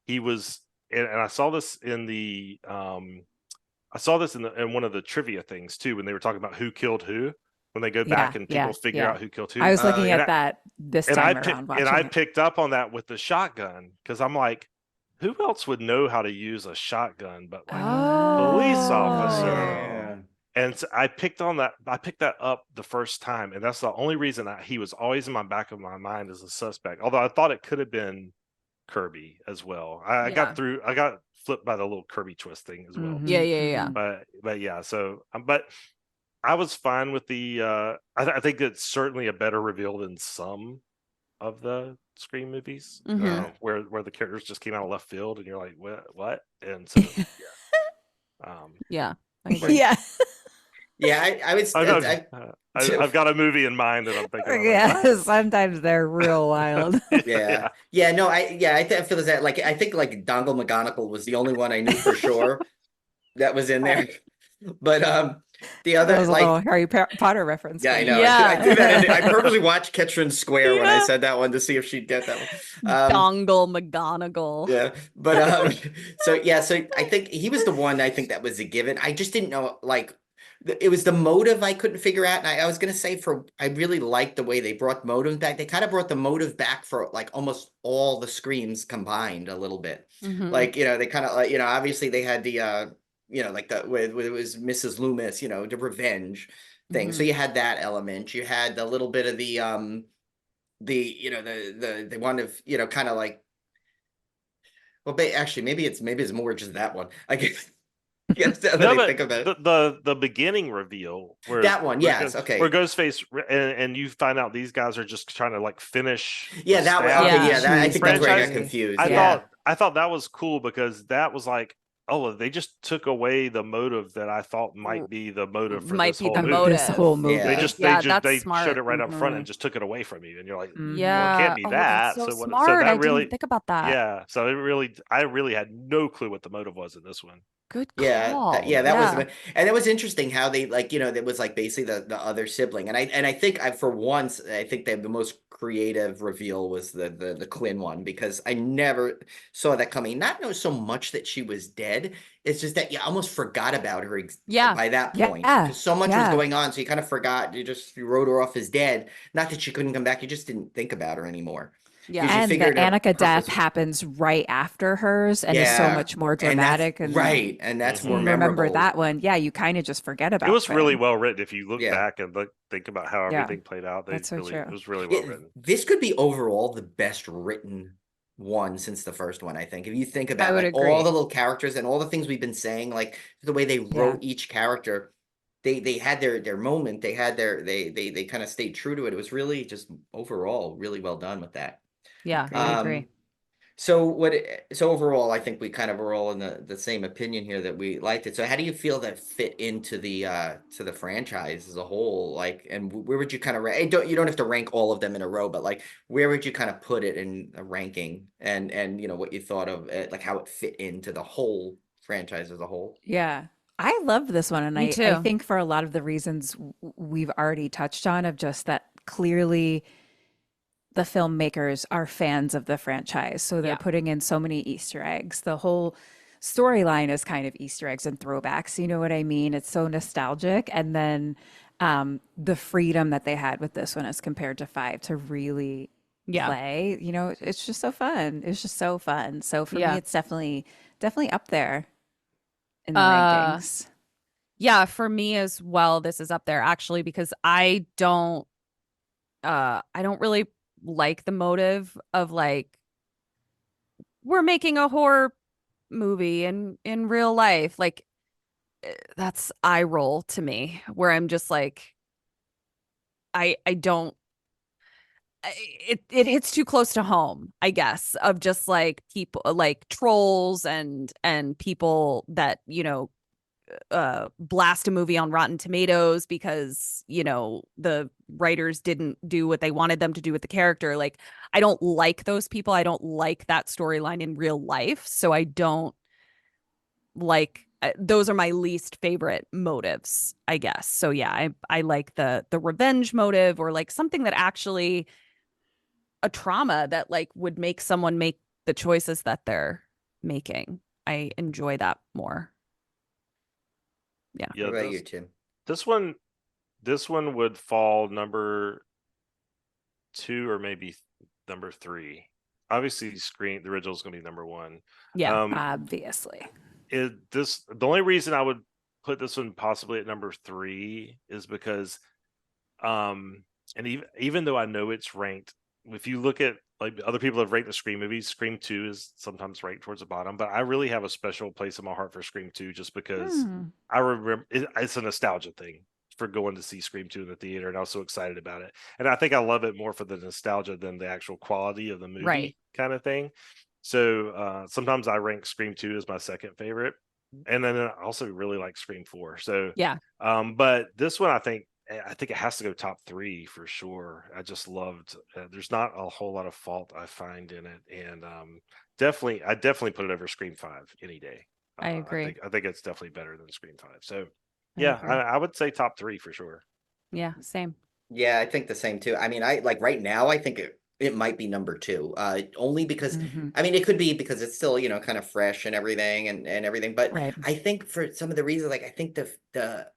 he was and I saw this in the in one of the trivia things too, when they were talking about who killed who, when they go back and people figure out who killed who. I was looking yeah. at that this time around watching and I it. picked up on that with the shotgun because I'm like, who else would know how to use a shotgun but like a police officer? Yeah. And so I picked that up the first time, and that's the only reason he was always in my back of my mind as a suspect. Although I thought it could have been Kirby as well. I got flipped by the little Kirby twist thing as well. Yeah. But yeah, so but I was fine with the I think it's certainly a better reveal than some of the Scream movies, where the characters just came out of left field and you're like, what? And so Yeah. I agree. Yeah. Yeah, I would. I've got a movie in mind that I'm thinking of. Yeah, sometimes they're real wild. Yeah. No, I feel that like I think like Dongle McGonagall was the only one I knew for sure that was in there. But the other That was like a little Harry Potter reference. yeah, I know. Yeah. I threw that in. I purposely watched Ketrin Square when I said that one to see if she'd get that one. Dongle McGonagall. Yeah, but so I think he was the one I think that was a given. I just didn't know like it was the motive I couldn't figure out. And I was gonna say I really liked the way they brought motive back. They kind of brought the motive back for like almost all the Screams combined a little bit. Like, they kind of like, obviously they had the like the where it was Mrs. Loomis, the revenge thing. So you had that element. You had the little bit of the the one of kind of like, well, actually maybe it's more just that one. I guess. Yes, think about it. The beginning reveal where that one, yes, okay, where Ghostface and you find out these guys are just trying to like finish. Yeah, that one. Okay, yeah, I think that's where I got confused. I thought that was cool because that was like, oh, they just took away the motive that I thought might be the motive for this whole movie. Yeah. They showed it right up front and just took it away from you, and you're like, well, it can't be that. So so smart. that I really didn't think about that. Yeah, so I really had no clue what the motive was in this one. Good call. That was, and it was interesting how they like, it was like basically the other sibling, and I think for once I think the most creative reveal was the Quinn one, because I never saw that coming. Not know so much that she was dead. It's just that you almost forgot about her by that point. Because so much was going on, so you kind of forgot. You wrote her off as dead. Not that she couldn't come back. You just didn't think about her anymore. Yeah, and the Annika death happens right after hers and is so much more dramatic. And that's more memorable. Remember that one. Yeah, you kind of just forget about it. It was really well written. If you look back and think about how everything played out, it was really well written. This could be overall the best written one since the first one, I think. If you think about all the little characters and all the things we've been saying, like the way they wrote each character, they had their moment. They had they kind of stayed true to it. It was really just overall really well done with that. Yeah, I agree. So overall, I think we kind of were all in the same opinion here that we liked it. So how do you feel that fit into the to the franchise as a whole? Like, and where would you kind of rank? You don't have to rank all of them in a row, but like, where would you kind of put it in a ranking? And what you thought of it, like how it fit into the whole franchise as a whole? Yeah. I love this one, and I think for a lot of the reasons we've already touched on, of just that clearly the filmmakers are fans of the franchise. So they're putting in so many Easter eggs. The whole storyline is kind of Easter eggs and throwbacks. You know what I mean? It's so nostalgic. And then the freedom that they had with this one as compared to 5 to really play, it's just so fun. It's just so fun. So for me, it's definitely up there in the rankings. Yeah, for me as well, this is up there actually, because I don't I don't really like the motive of like we're making a horror movie in real life. Like that's eye roll to me, where I'm just like, I don't. It hits too close to home, I guess, of just like people like trolls and people that blast a movie on Rotten Tomatoes because the writers didn't do what they wanted them to do with the character. Like I don't like those people. I don't like that storyline in real life, so I don't like those are my least favorite motives, I guess. So yeah, I like the revenge motive, or like something that actually a trauma that like would make someone make the choices that they're making. I enjoy that more. Yeah. What Yeah, about you, Tim? this one would fall number 2 or maybe number 3. Obviously, the original is going to be number 1. Yeah. Obviously. The only reason I would put this one possibly at number 3 is because, and even though I know it's ranked, if you look at like other people have ranked the Scream movies, Scream 2 is sometimes ranked towards the bottom, but I really have a special place in my heart for Scream 2 just because I remember it's a nostalgia thing for going to see Scream 2 in the theater, and I was so excited about it. And I think I love it more for the nostalgia than the actual quality of the movie, Right. kind of thing. So sometimes I rank Scream 2 as my second favorite. And then I also really like Scream 4. So Yeah. but this one I think it has to go top 3 for sure. I just loved there's not a whole lot of fault I find in it. And I definitely put it over Scream 5 any day. I agree. I think it's definitely better than Scream 5. So I yeah, agree. I would say top 3 for sure. Yeah, same. Yeah, I think the same too. I mean, I like right now, I think it might be number 2. Only because I mean, it could be because it's still, kind of fresh and everything and everything. But Right. I think for some of the reasons, like I think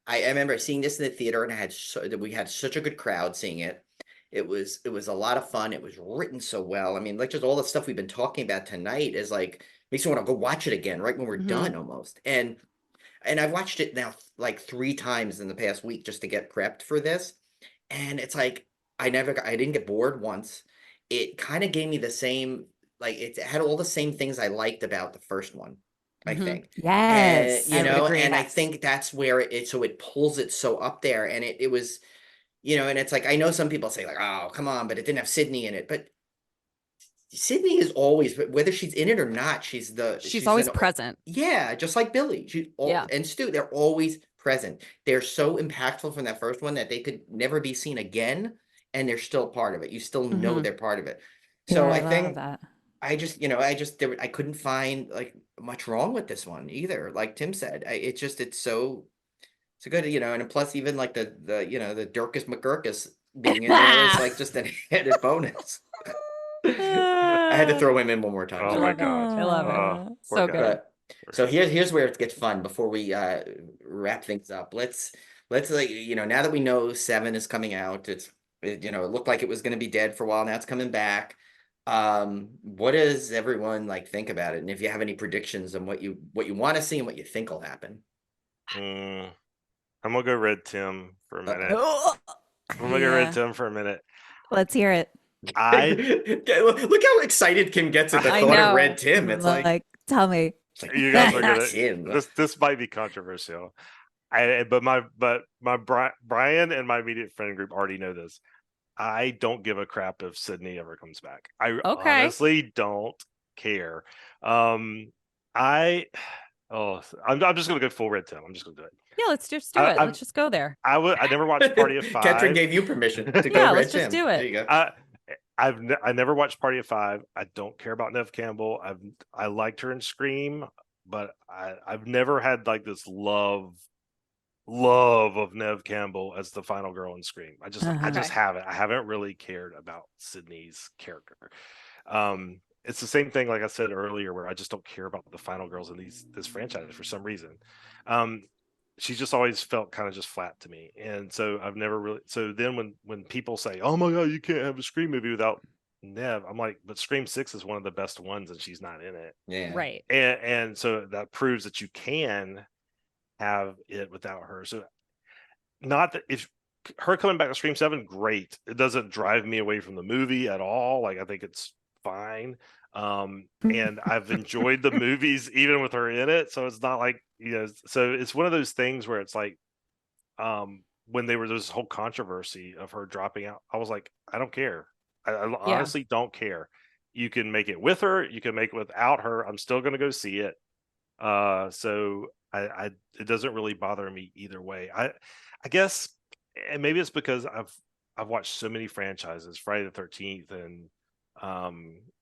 I remember seeing this in the theater and we had such a good crowd seeing it. It was a lot of fun. It was written so well. I mean, like just all the stuff we've been talking about tonight is like makes me want to go watch it again right when we're done almost. And I've watched it now like 3 times in the past week just to get prepped for this. And it's like I didn't get bored once. It kind of gave me the same, like it had all the same things I liked about the first one, I think. And Yes. I would agree. and I Yes. think that's where it pulls it so up there. And it was, and it's like I know some people say like, oh, come on, but it didn't have Sydney in it. But Sydney is always, whether she's in it or not, she's always present. Yeah, just like Billy. Yeah. And Stu, they're always present. They're so impactful from that first one that they could never be seen again, and they're still part of it. You still know they're part of it. So Yeah, I I love think that. I couldn't find like much wrong with this one either. Like Tim said, it's so good, and plus even like the Dirkus McGurkus being in there is like just an added bonus. I had to throw him in one more time. Oh I my love it. god. I love it. Oh, poor So guy. good. But so here's where it gets fun before we wrap things up. Let's like now that we know 7 is coming out, it looked like it was going to be dead for a while. Now it's coming back. What does everyone like think about it? And if you have any predictions on what you want to see and what you think will happen. I'm gonna go Red Tim for a minute. Oh, I'm gonna go Red Tim for a minute. Let's hear it. Look how excited Kim gets at the I thought know. of Red Tim. It's like tell me. it's like, You guys are gonna Tim. this might be controversial. But my Brian and my immediate friend group already know this. I don't give a crap if Sydney ever comes back. I honestly don't care. I'm just gonna go full Red Tim. I'm just gonna do it. yeah, let's just do it. Let's just go there. I never watched Party of 5. Ketrin gave you permission to go Yeah, Red let's just Tim. do it. There you go. I never watched Party of 5. I don't care about Nev Campbell. I liked her in Scream, but I've never had like this love of Nev Campbell as the final girl in Scream. I just haven't. I haven't really cared about Sydney's character. It's the same thing like I said earlier, where I just don't care about the final girls in this franchise for some reason. She just always felt kind of just flat to me, and so I've never really. So then when people say, "Oh my god, you can't have a Scream movie without Nev," I'm like, "But Scream 6 is one of the best ones, and she's not in it." Yeah. Right. And so that proves that you can have it without her. So not that her coming back to Scream 7, great. It doesn't drive me away from the movie at all. Like, I think it's fine. And I've enjoyed the movies even with her in it. So it's not like, so it's one of those things where it's like, when there was this whole controversy of her dropping out, I was like, I don't care. I honestly don't care. You can make it with her, you can make it without her. I'm still going to go see it. So it doesn't really bother me either way. I guess, and maybe it's because I've watched so many franchises, Friday the 13th and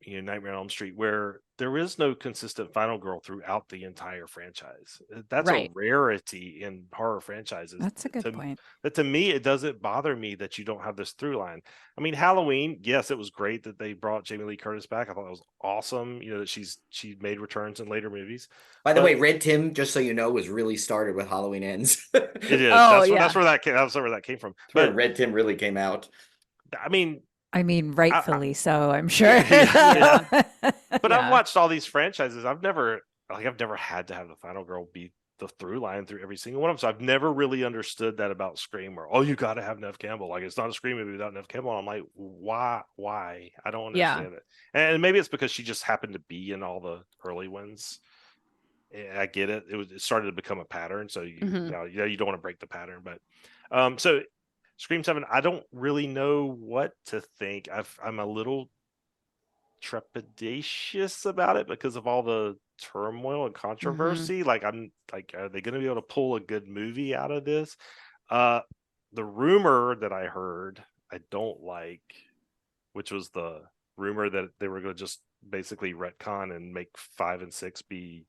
Nightmare on Elm Street, where there is no consistent final girl throughout the entire franchise. That's a rarity in horror franchises. That's a good point. That to me, it doesn't bother me that you don't have this through line. I mean, Halloween, yes, it was great that they brought Jamie Lee Curtis back. I thought it was awesome, that she made returns in later movies. By the way, Red Tim, just so you know, was really started with Halloween Ends. It is. That's where that came from. But Red Tim really came out. I mean, rightfully so, I'm sure. But I've watched all these franchises. I've never had to have the final girl be the through line through every single one of them. So I've never really understood that about Scream, where you got to have Neve Campbell. Like, it's not a Scream movie without Neve Campbell. I'm like, why? I don't understand it. And maybe it's because she just happened to be in all the early ones. I get it. It started to become a pattern. So you don't want to break the pattern. But so Scream 7, I don't really know what to think. I'm a little trepidatious about it because of all the turmoil and controversy. Like, I'm like, are they going to be able to pull a good movie out of this? The rumor that I heard, I don't like, which was the rumor that they were going to just basically retcon and make 5 and 6 be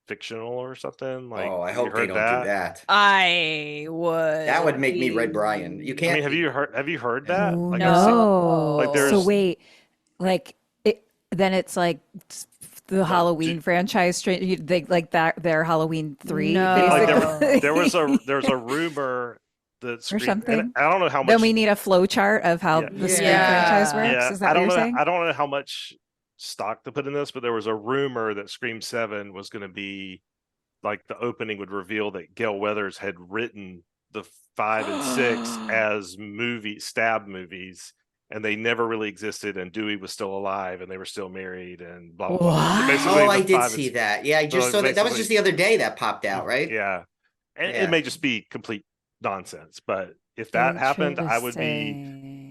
fictional or something. Like, I hope they don't do that. I would. That would make me Red Brian. You can't. I mean, have you heard that? Oh, Like, no. Like, there's... So wait, like then it's like the Halloween franchise. They like that. Their Halloween 3. No. Like, there's a rumor that or something. I don't know how much. Then we need a flow chart of how the Scream franchise works. Yeah. Is that what you're saying? I don't know how much stock to put in this, but there was a rumor that Scream 7 was going to be like, the opening would reveal that Gail Weathers had written the 5 and 6 as stab movies, and they never really existed, and Dewey was still alive, and they were still married, and blah blah blah. So I did see that. Yeah, I just saw that. That was just the other day that popped out, right? Yeah, and it may just be complete nonsense, but if that happened, I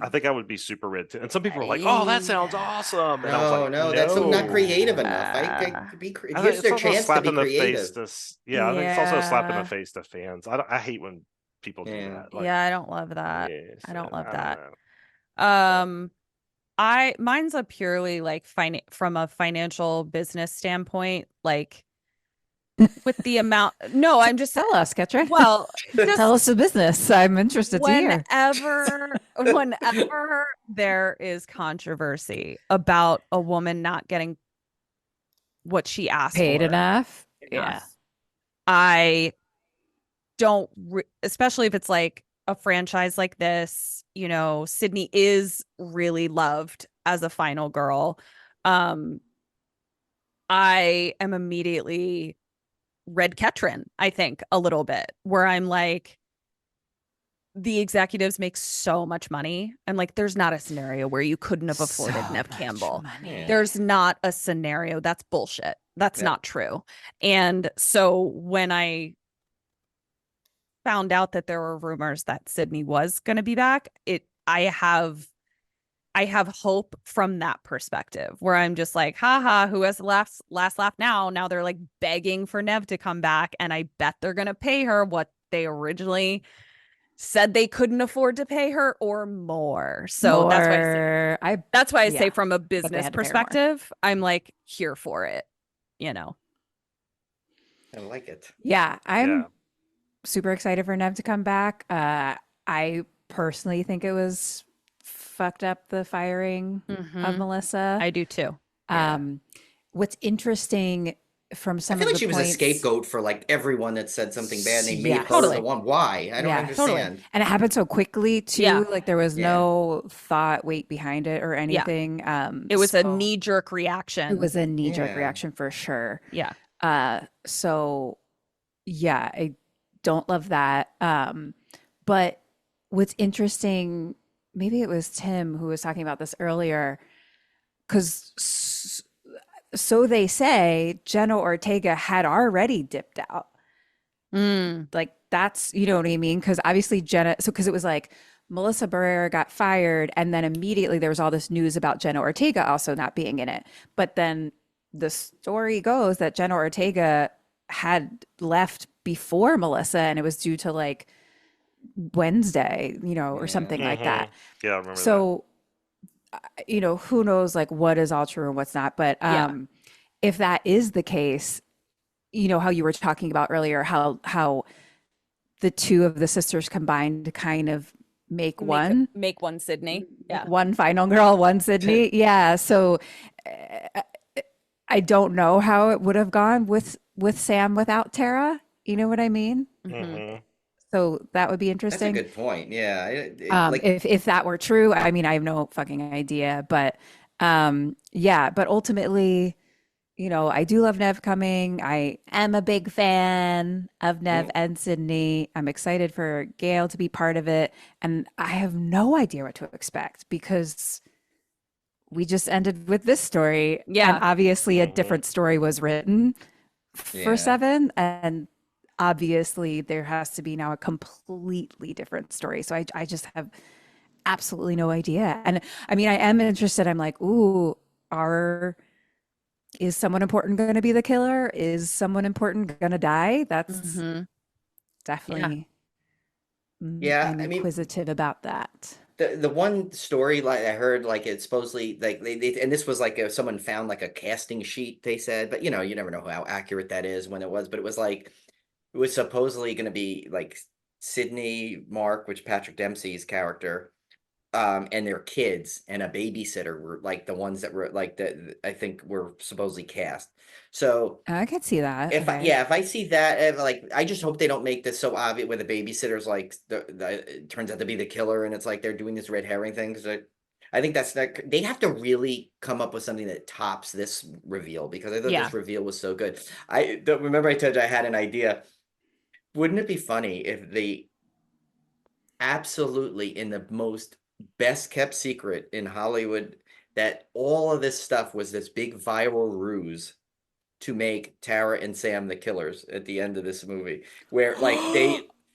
think I would be super red too. And some people are like, "Oh, that sounds awesome." And I was like, no, that's not creative enough. Here's their chance to be creative. I think it's also a slap in the face to fans. I hate when people do that. Like, I don't love that. I don't love that. Mine's a purely like from a financial business standpoint, like with the amount. No, I'm just tell us, Ketra. Well, tell us the business. I'm interested to hear. Whenever there is controversy about a woman not getting what she asked paid for, enough. I don't, especially if it's like a franchise like this. Sydney is really loved as a final girl. I am immediately Red Ketrin, I think, a little bit, where I'm like, the executives make so much money. I'm like, there's not a scenario where you couldn't have afforded Neve Campbell. There's not a scenario. That's bullshit. That's not true. And so when I found out that there were rumors that Sydney was going to be back, I have hope from that perspective, where I'm just like, haha, who has the last laugh now? Now they're like begging for Neve to come back, and I bet they're going to pay her what they originally said they couldn't afford to pay her, or more. So that's why I say from a business perspective, I'm like here for it. I like it. Yeah, I'm super excited for Neve to come back. I personally think it was fucked up, the firing of Melissa. I do too. What's interesting from some I feel of like the she was a scapegoat for like everyone that said something bad. They made her the one. Why? I don't understand. Totally. And it happened so quickly too. Yeah. Like there was no weight behind it or anything. It was a knee-jerk reaction. It was a knee-jerk reaction for sure. Yeah. So yeah, I don't love that. But what's interesting, maybe it was Tim who was talking about this earlier, because so they say Jenna Ortega had already dipped out. Like that's, you know what I mean? Because obviously Jenna, so because it was like Melissa Barrera got fired, and then immediately there was all this news about Jenna Ortega also not being in it. But then the story goes that Jenna Ortega had left before Melissa, and it was due to like Wednesday, you know, or something like that. Yeah, I remember that. So, you know, who knows like what is all true and what's not. But Yeah. if that is the case, you know, how you were talking about earlier, how the two of the sisters combined to kind of make one Sydney. Yeah. one final girl, one Sydney. Yeah. So I don't know how it would have gone with Sam without Tara. You know what I mean? So that would be That's a interesting. good point. Yeah. Like, If that were true, I mean, I have no fucking idea, but yeah, but ultimately, you know, I do love Nev coming. I am a big fan of Nev and Sydney. I'm excited for Gail to be part of it, and I have no idea what to expect because we just ended with this story. Yeah. And obviously a different story was written for Yeah. 7, and obviously there has to be now a completely different story. So I just have absolutely no idea. And I mean, I am interested. I'm like, ooh, is someone important going to be the killer? Is someone important going to die? That's definitely, Yeah, I'm I mean- inquisitive about that. the one story like I heard, like it's supposedly like they and this was like someone found like a casting sheet, they said, but you know, you never know how accurate that is when it was, but it was like it was supposedly going to be like Sydney, Mark, which Patrick Dempsey's character, and their kids and a babysitter were like the ones that were like that I think were supposedly cast. So I could see that. if Okay. if I see that, like I just hope they don't make this so obvious where the babysitter's like it turns out to be the killer, and it's like they're doing this red herring thing, because I think that's not, they have to really come up with something that tops this reveal, because I thought Yeah. this reveal was so good. Remember I told you I had an idea. Wouldn't it be funny if they absolutely, in the most best kept secret in Hollywood, that all of this stuff was this big viral ruse to make Tara and Sam the killers at the end of this movie, where like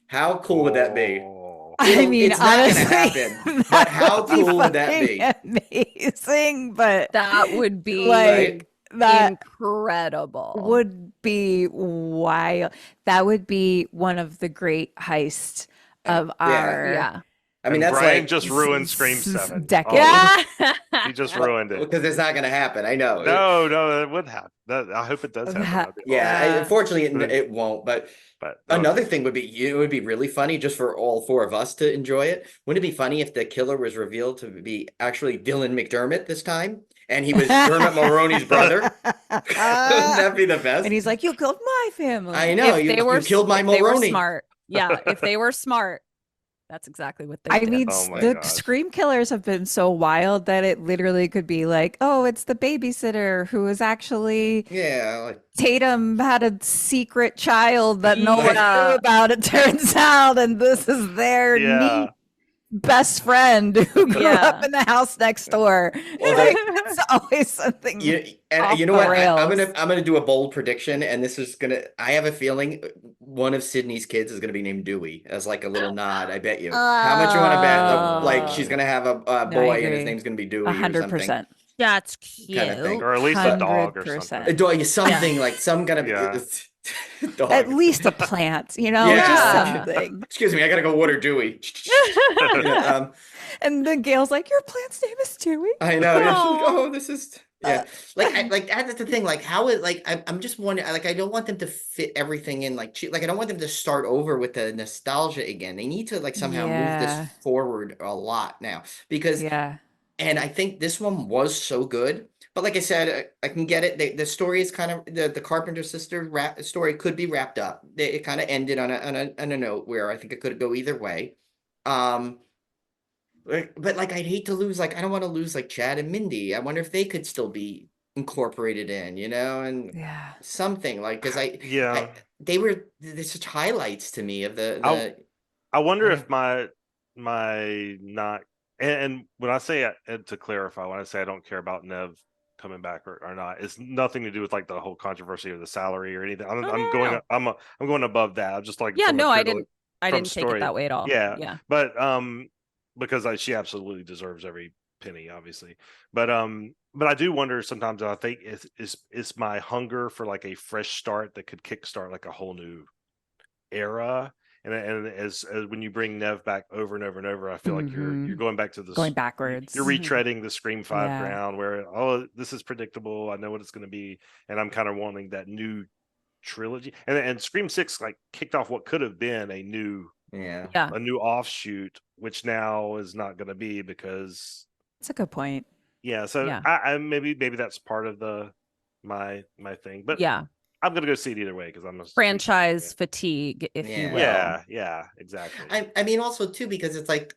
how cool would that be? Oh. I mean, it's not honestly, gonna happen, but how would be cool would that be? fucking amazing, but That would be like that incredible. would be wild. That would be one of the great heists of our Yeah. I mean, And that's Brian like just ruined Scream 7. decade. Oh, Yeah. he just ruined it. because it's not gonna happen. I know. No, it would happen. I hope it does happen. That'd be Yeah, awesome. unfortunately, But- it won't. But But another thing would be, it would be really funny just for all 4 of us to enjoy it. Wouldn't it be funny if the killer was revealed to be actually Dylan McDermott this time, and he was Dermot Mulroney's brother? Wouldn't that be the best? And he's like, "You killed my family." I know, you killed my if they were Mulroney. smart. Yeah, if they were smart, that's exactly what they I did. mean, Oh my the gosh. Scream killers have been so wild that it literally could be like, oh, it's the babysitter who is actually Yeah, like, Tatum had a secret child that no one Yeah. knew about, it turns out, and this is their Yeah. neat best friend who grew Yeah. up in the house next door. Well, Like, it's always something. and you know off what? the I'm rails. gonna do a bold prediction, and this is gonna. I have a feeling one of Sydney's kids is gonna be named Dewey as like a little nod. I bet you. How much you want to bet? Like she's gonna have a No, I boy, and his agree. name's gonna be Dewey or something. 100%. That's cute. Kind of thing. or at least a dog or 100%. something. A dog, something like some kind of Yeah. dog. At least a plant, you know, Yeah. just something. Excuse me, I gotta go water Dewey. Yeah, And then Gail's like, your plant's name is Dewey. I know. Yeah. Aw. Oh, this is like that's the thing. Like how it like I'm just wondering. Like I don't want them to fit everything in like cheap. Like I don't want them to start over with the nostalgia again. They need to like somehow move Yeah. this forward a lot now, because Yeah. and I think this one was so good. But like I said, I can get it. The story is kind of the Carpenter sister story could be wrapped up. It kind of ended on a note where I think it could go either way. But like I'd hate to lose, like I don't want to lose like Chad and Mindy. I wonder if they could still be incorporated in, and Yeah. something like, because Yeah. they were, there's such highlights to me of the I wonder Yeah. if my my not, and when I say and to clarify, when I say I don't care about Nev coming back or not, it's nothing to do with like the whole controversy of the salary or anything. I'm, Oh, I'm no, going no. I'm going above that. I'm just like Yeah, from a no, purely I from didn't take it story. that way at all. Yeah, Yeah. but because she absolutely deserves every penny, obviously. But I do wonder sometimes. I think is my hunger for like a fresh start that could kickstart like a whole new era. And as when you bring Nev back over and over and over, I feel like you're Mhm. going back to Going backwards. You're retreading the Scream 5 Yeah. ground where, oh, this is predictable. I know what it's going to be, and I'm kind of wanting that new trilogy. And Scream 6 like kicked off what could have been a new Yeah. offshoot, which now is not going to be because That's a good point. yeah. So Yeah. I maybe that's part of my thing, but Yeah. I'm gonna go see it either way because I'm a Franchise fatigue, if you Yeah. will. Yeah, exactly. I mean, also too, because it's like,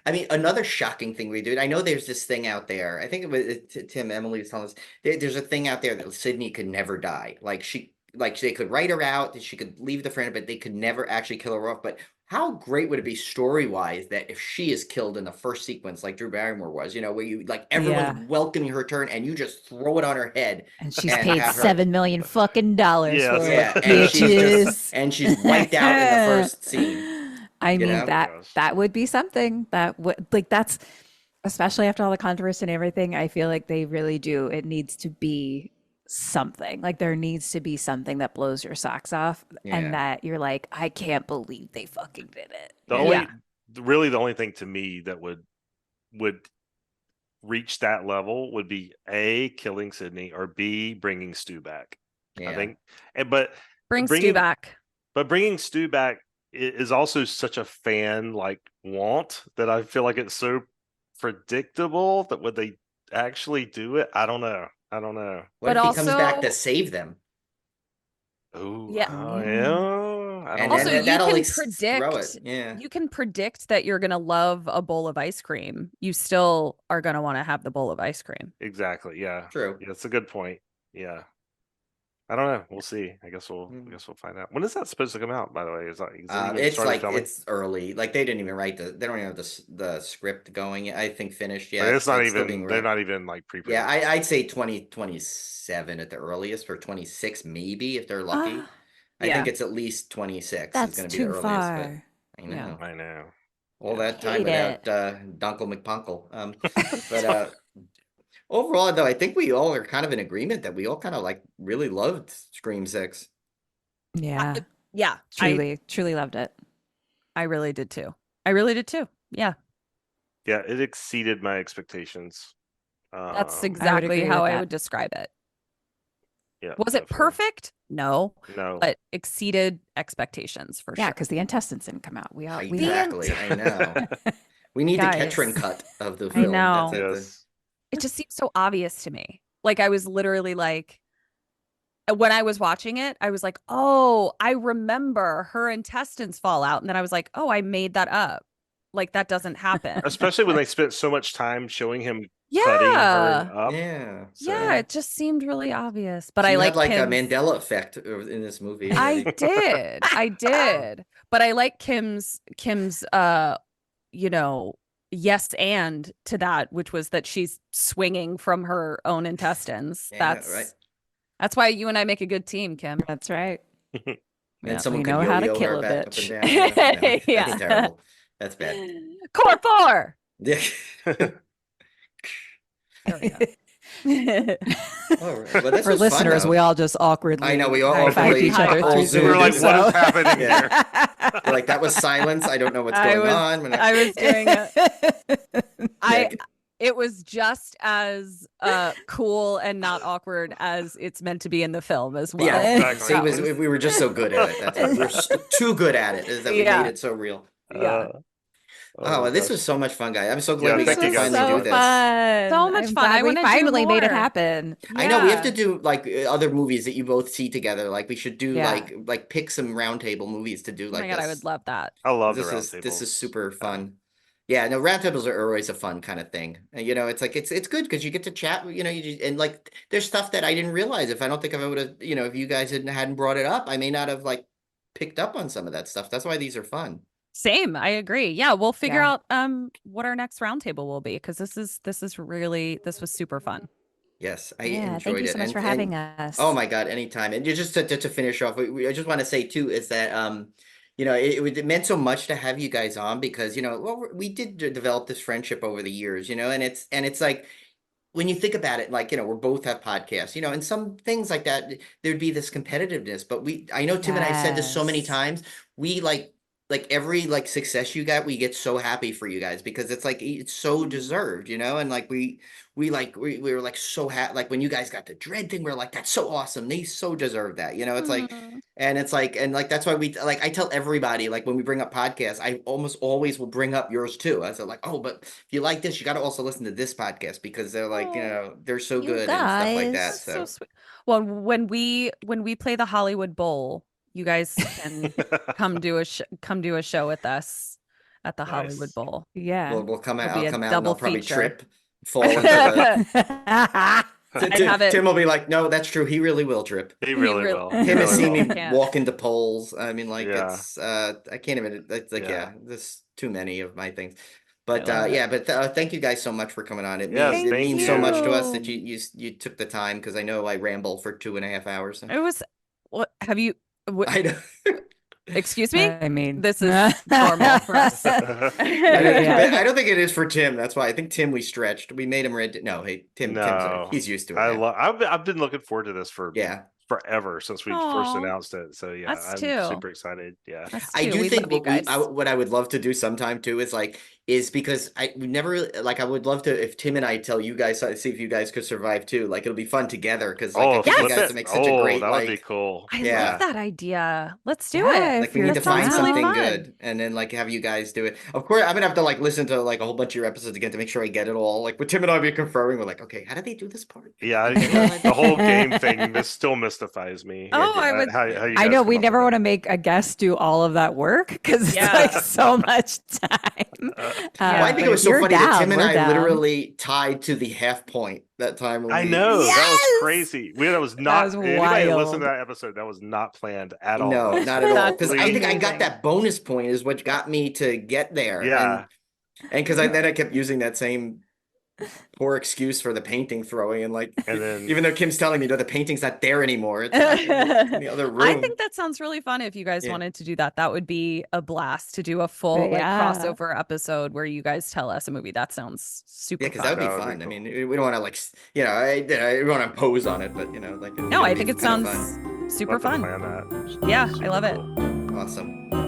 I mean, another shocking thing we do. I know there's this thing out there. I think it was Tim. Emily was telling us there's a thing out there that Sydney could never die. Like they could write her out, that she could leave the friend, but they could never actually kill her off. But how great would it be story wise that if she is killed in the first sequence, like Drew Barrymore was, where you like everyone's Yeah. welcoming her turn and you just throw it on her head And she's and paid have her. $7 million fucking dollars Yes. for Yeah, it, and bitches. and she's wiped out in the first scene. I You mean, know? Gosh. that would be something that would like that's especially after all the controversy and everything. I feel like they really do. It needs to be something. Like there needs to be something that blows your socks off Yeah. and that you're like, I can't believe they fucking did it. The Yeah. only thing to me that would reach that level would be A, killing Sydney, or B, bringing Stu back. Yeah. I think, but Bring Stu bringing back. but bringing Stu back is also such a fan like want that I feel like it's so predictable that would they actually do it? I don't know. What But if he comes back to also- save them? Oh, Yeah. yeah. I don't And know. Also, then you that'll can like throw it. predict. Yeah. You can predict that you're gonna love a bowl of ice cream. You still are gonna want to have the bowl of ice cream. Exactly. Yeah. True. Yeah, that's a good point. Yeah. I don't know. We'll see. I guess we'll find out. When is that supposed to come out, by the way? Is it even It's started like filming? it's early. Like they didn't even write they don't even have the script going. I think finished But yet. it's not still being even they're written. not even like pre Yeah, I'd say 2027 at the earliest, or 26 maybe if they're lucky. I think Yeah. it's at least 26 is That's going to be the too earliest. But far. I know. I know. All Yeah. that time Hate without Dunkle McPunkle. But overall, though, I think we all are kind of in agreement that we all kind of like really loved Scream 6. Yeah. Yeah. Truly loved it. I really did too. I really did too. Yeah. Yeah, it exceeded my expectations. That's agree exactly with how I that. would describe it. Yeah. Was it definitely. perfect? No. No. But exceeded expectations for Yeah, sure. because the intestines didn't come out. We Exactly. I know. We need the Guys, Ketrin cut of the I film. know. That's it. Yes. It just seems so obvious to me. Like I was literally like, when I was watching it, I was like, oh, I remember her intestines fall out. And then I was like, oh, I made that up. Like that doesn't happen. Especially when they spent so much time showing him cutting her Yeah. up. Yeah. Yeah, it just seemed really obvious. But So I you like had like a Kim's- Mandela effect in this movie. I already. did. I did. But I like Kim's yes and to that, which was that she's swinging from her own intestines. Yeah, right. That's why you and I make a good team, Kim. That's right. And Yeah. someone We could know how to yo-yo kill her a back bitch. up and down. No, that's Yeah. terrible. That's bad. Core 4. Yeah. There we go. All right. Well, this For was listeners, fun, we though. all just awkwardly I know, we all high-fived awkwardly each other all through zoomed We were Zoom. like, in. what is So- happening here? We're like, that was silence. I don't know what's I going was- on. I was doing it. Yeah. It was just as cool and not awkward as it's meant to be in the film as well. Yeah, exactly. see, we were just so good at it. That's we were too good at it. Is that we Yeah. made it so real. Yeah. Oh, well, this gosh. was so much fun, guys. I'm so glad Yeah, we thank got you to guys finally so do this. Fun. So much I'm fun. I glad we wanna do finally made it more. happen. I know we have Yeah. to do like other movies that you both see together. Like we should do Yeah. like pick some roundtable movies to do Oh like my God, I this. would love that. I love the This round is table. this is super fun. Yeah, no, roundtables are always a fun kind of thing. And, it's like it's good because you get to chat. And like there's stuff that I didn't realize. If I don't think if I would have, if you guys hadn't brought it up, I may not have like picked up on some of that stuff. That's why these are fun. Same. I agree. Yeah, we'll figure Yeah. out what our next roundtable will be because this was super fun. Yes, I Yeah, thank enjoyed you it. so much for having us. Oh my God, anytime. And just to finish off, I just want to say too is that it meant so much to have you guys on because well, we did develop this friendship over the years, and it's like when you think about it, like, we both have podcasts, and some things like that, there'd be this competitiveness. But I know Tim and I have said this so many Yes. times. We like every like success you got, we get so happy for you guys because it's like it's so deserved, and like we were like so happy. Like when you guys got the dread thing, we are like, that's so awesome. They so deserve that, It's like, Mm. and it's like, and like that's why I tell everybody, like when we bring up podcasts, I almost always will bring up yours too. I said like, oh, but if you like this, you got to also listen to this podcast because they're like, Oh, they're so You good and stuff like that. guys. that's so So sweet. Well, when we play the Hollywood Bowl, you guys can come do a show with us at the Hollywood Nice. Bowl. Yeah. we'll come out. It'll be I'll a come out and double I'll probably feature. fall into the. I'd have it. Tim will be like, no, that's true. He really will trip. He really will. He Tim has really seen will. me Can't. walk into poles. I mean, like Yeah. it's I can't even. It's like Yeah. there's too many of my things. I But love it. yeah, but thank you guys so much for coming on. Yes, It thank means so much to us you. that you took the time because I know I ramble for 2.5 hours. It was. What have you? I know. Excuse me. I mean, This is normal for us. Yeah. I don't think it is for Tim. That's why I think Tim we stretched. We made him read. No, hey Tim's No, he's used to it. now. I've been looking forward to this for Yeah. forever since we first Aw, announced it. So yeah, us I'm too. super excited. Yeah. Us I too. do We think love you guys. what I would love to do sometime too is because we never really I would love to if Tim and I tell you guys see if you guys could survive too. Like it'll be fun together because like I Oh, think you flip guys it. make such a Oh, great that would be like cool. I Yeah. love that idea. Let's do Yeah, it. like we if need you're to find sounds really something fun. good and then like have you guys do it. Of course, I'm gonna have to like listen to like a whole bunch of your episodes again to make sure I get it all. Like with Tim and I be confirming, we're like, okay, how do they do this part? Yeah, the whole game thing this still mystifies me. Oh, I would. How you I guys know come we up never with want to that. make a guest do all of that work because it's Yeah. like so much time. Well, I think but it was if so you're funny that down, Tim and we're I down. literally tied to the half point that time when I we know that Yes! was crazy. That was not. was Anybody that listened wild. to that episode, that was not planned at all. No, not at all. Because I That's think I got amazing. that bonus point is what got me to get there. Yeah. And because then I kept using that same poor excuse for the painting throwing and like And then even though Kim's telling me no, the painting's not there anymore. It's not in the other room. I think that sounds really fun if you guys Yeah. wanted to do that. That would be a blast to do a full like Yeah. crossover episode where you guys tell us a movie. That sounds super Yeah, because fun. that would be That would be fun. I cool. mean, we don't want to like I don't want to impose on it, but like No, I think it kind of sounds super we'll have to fun. plan that. Yeah, Super I love it. cool. awesome.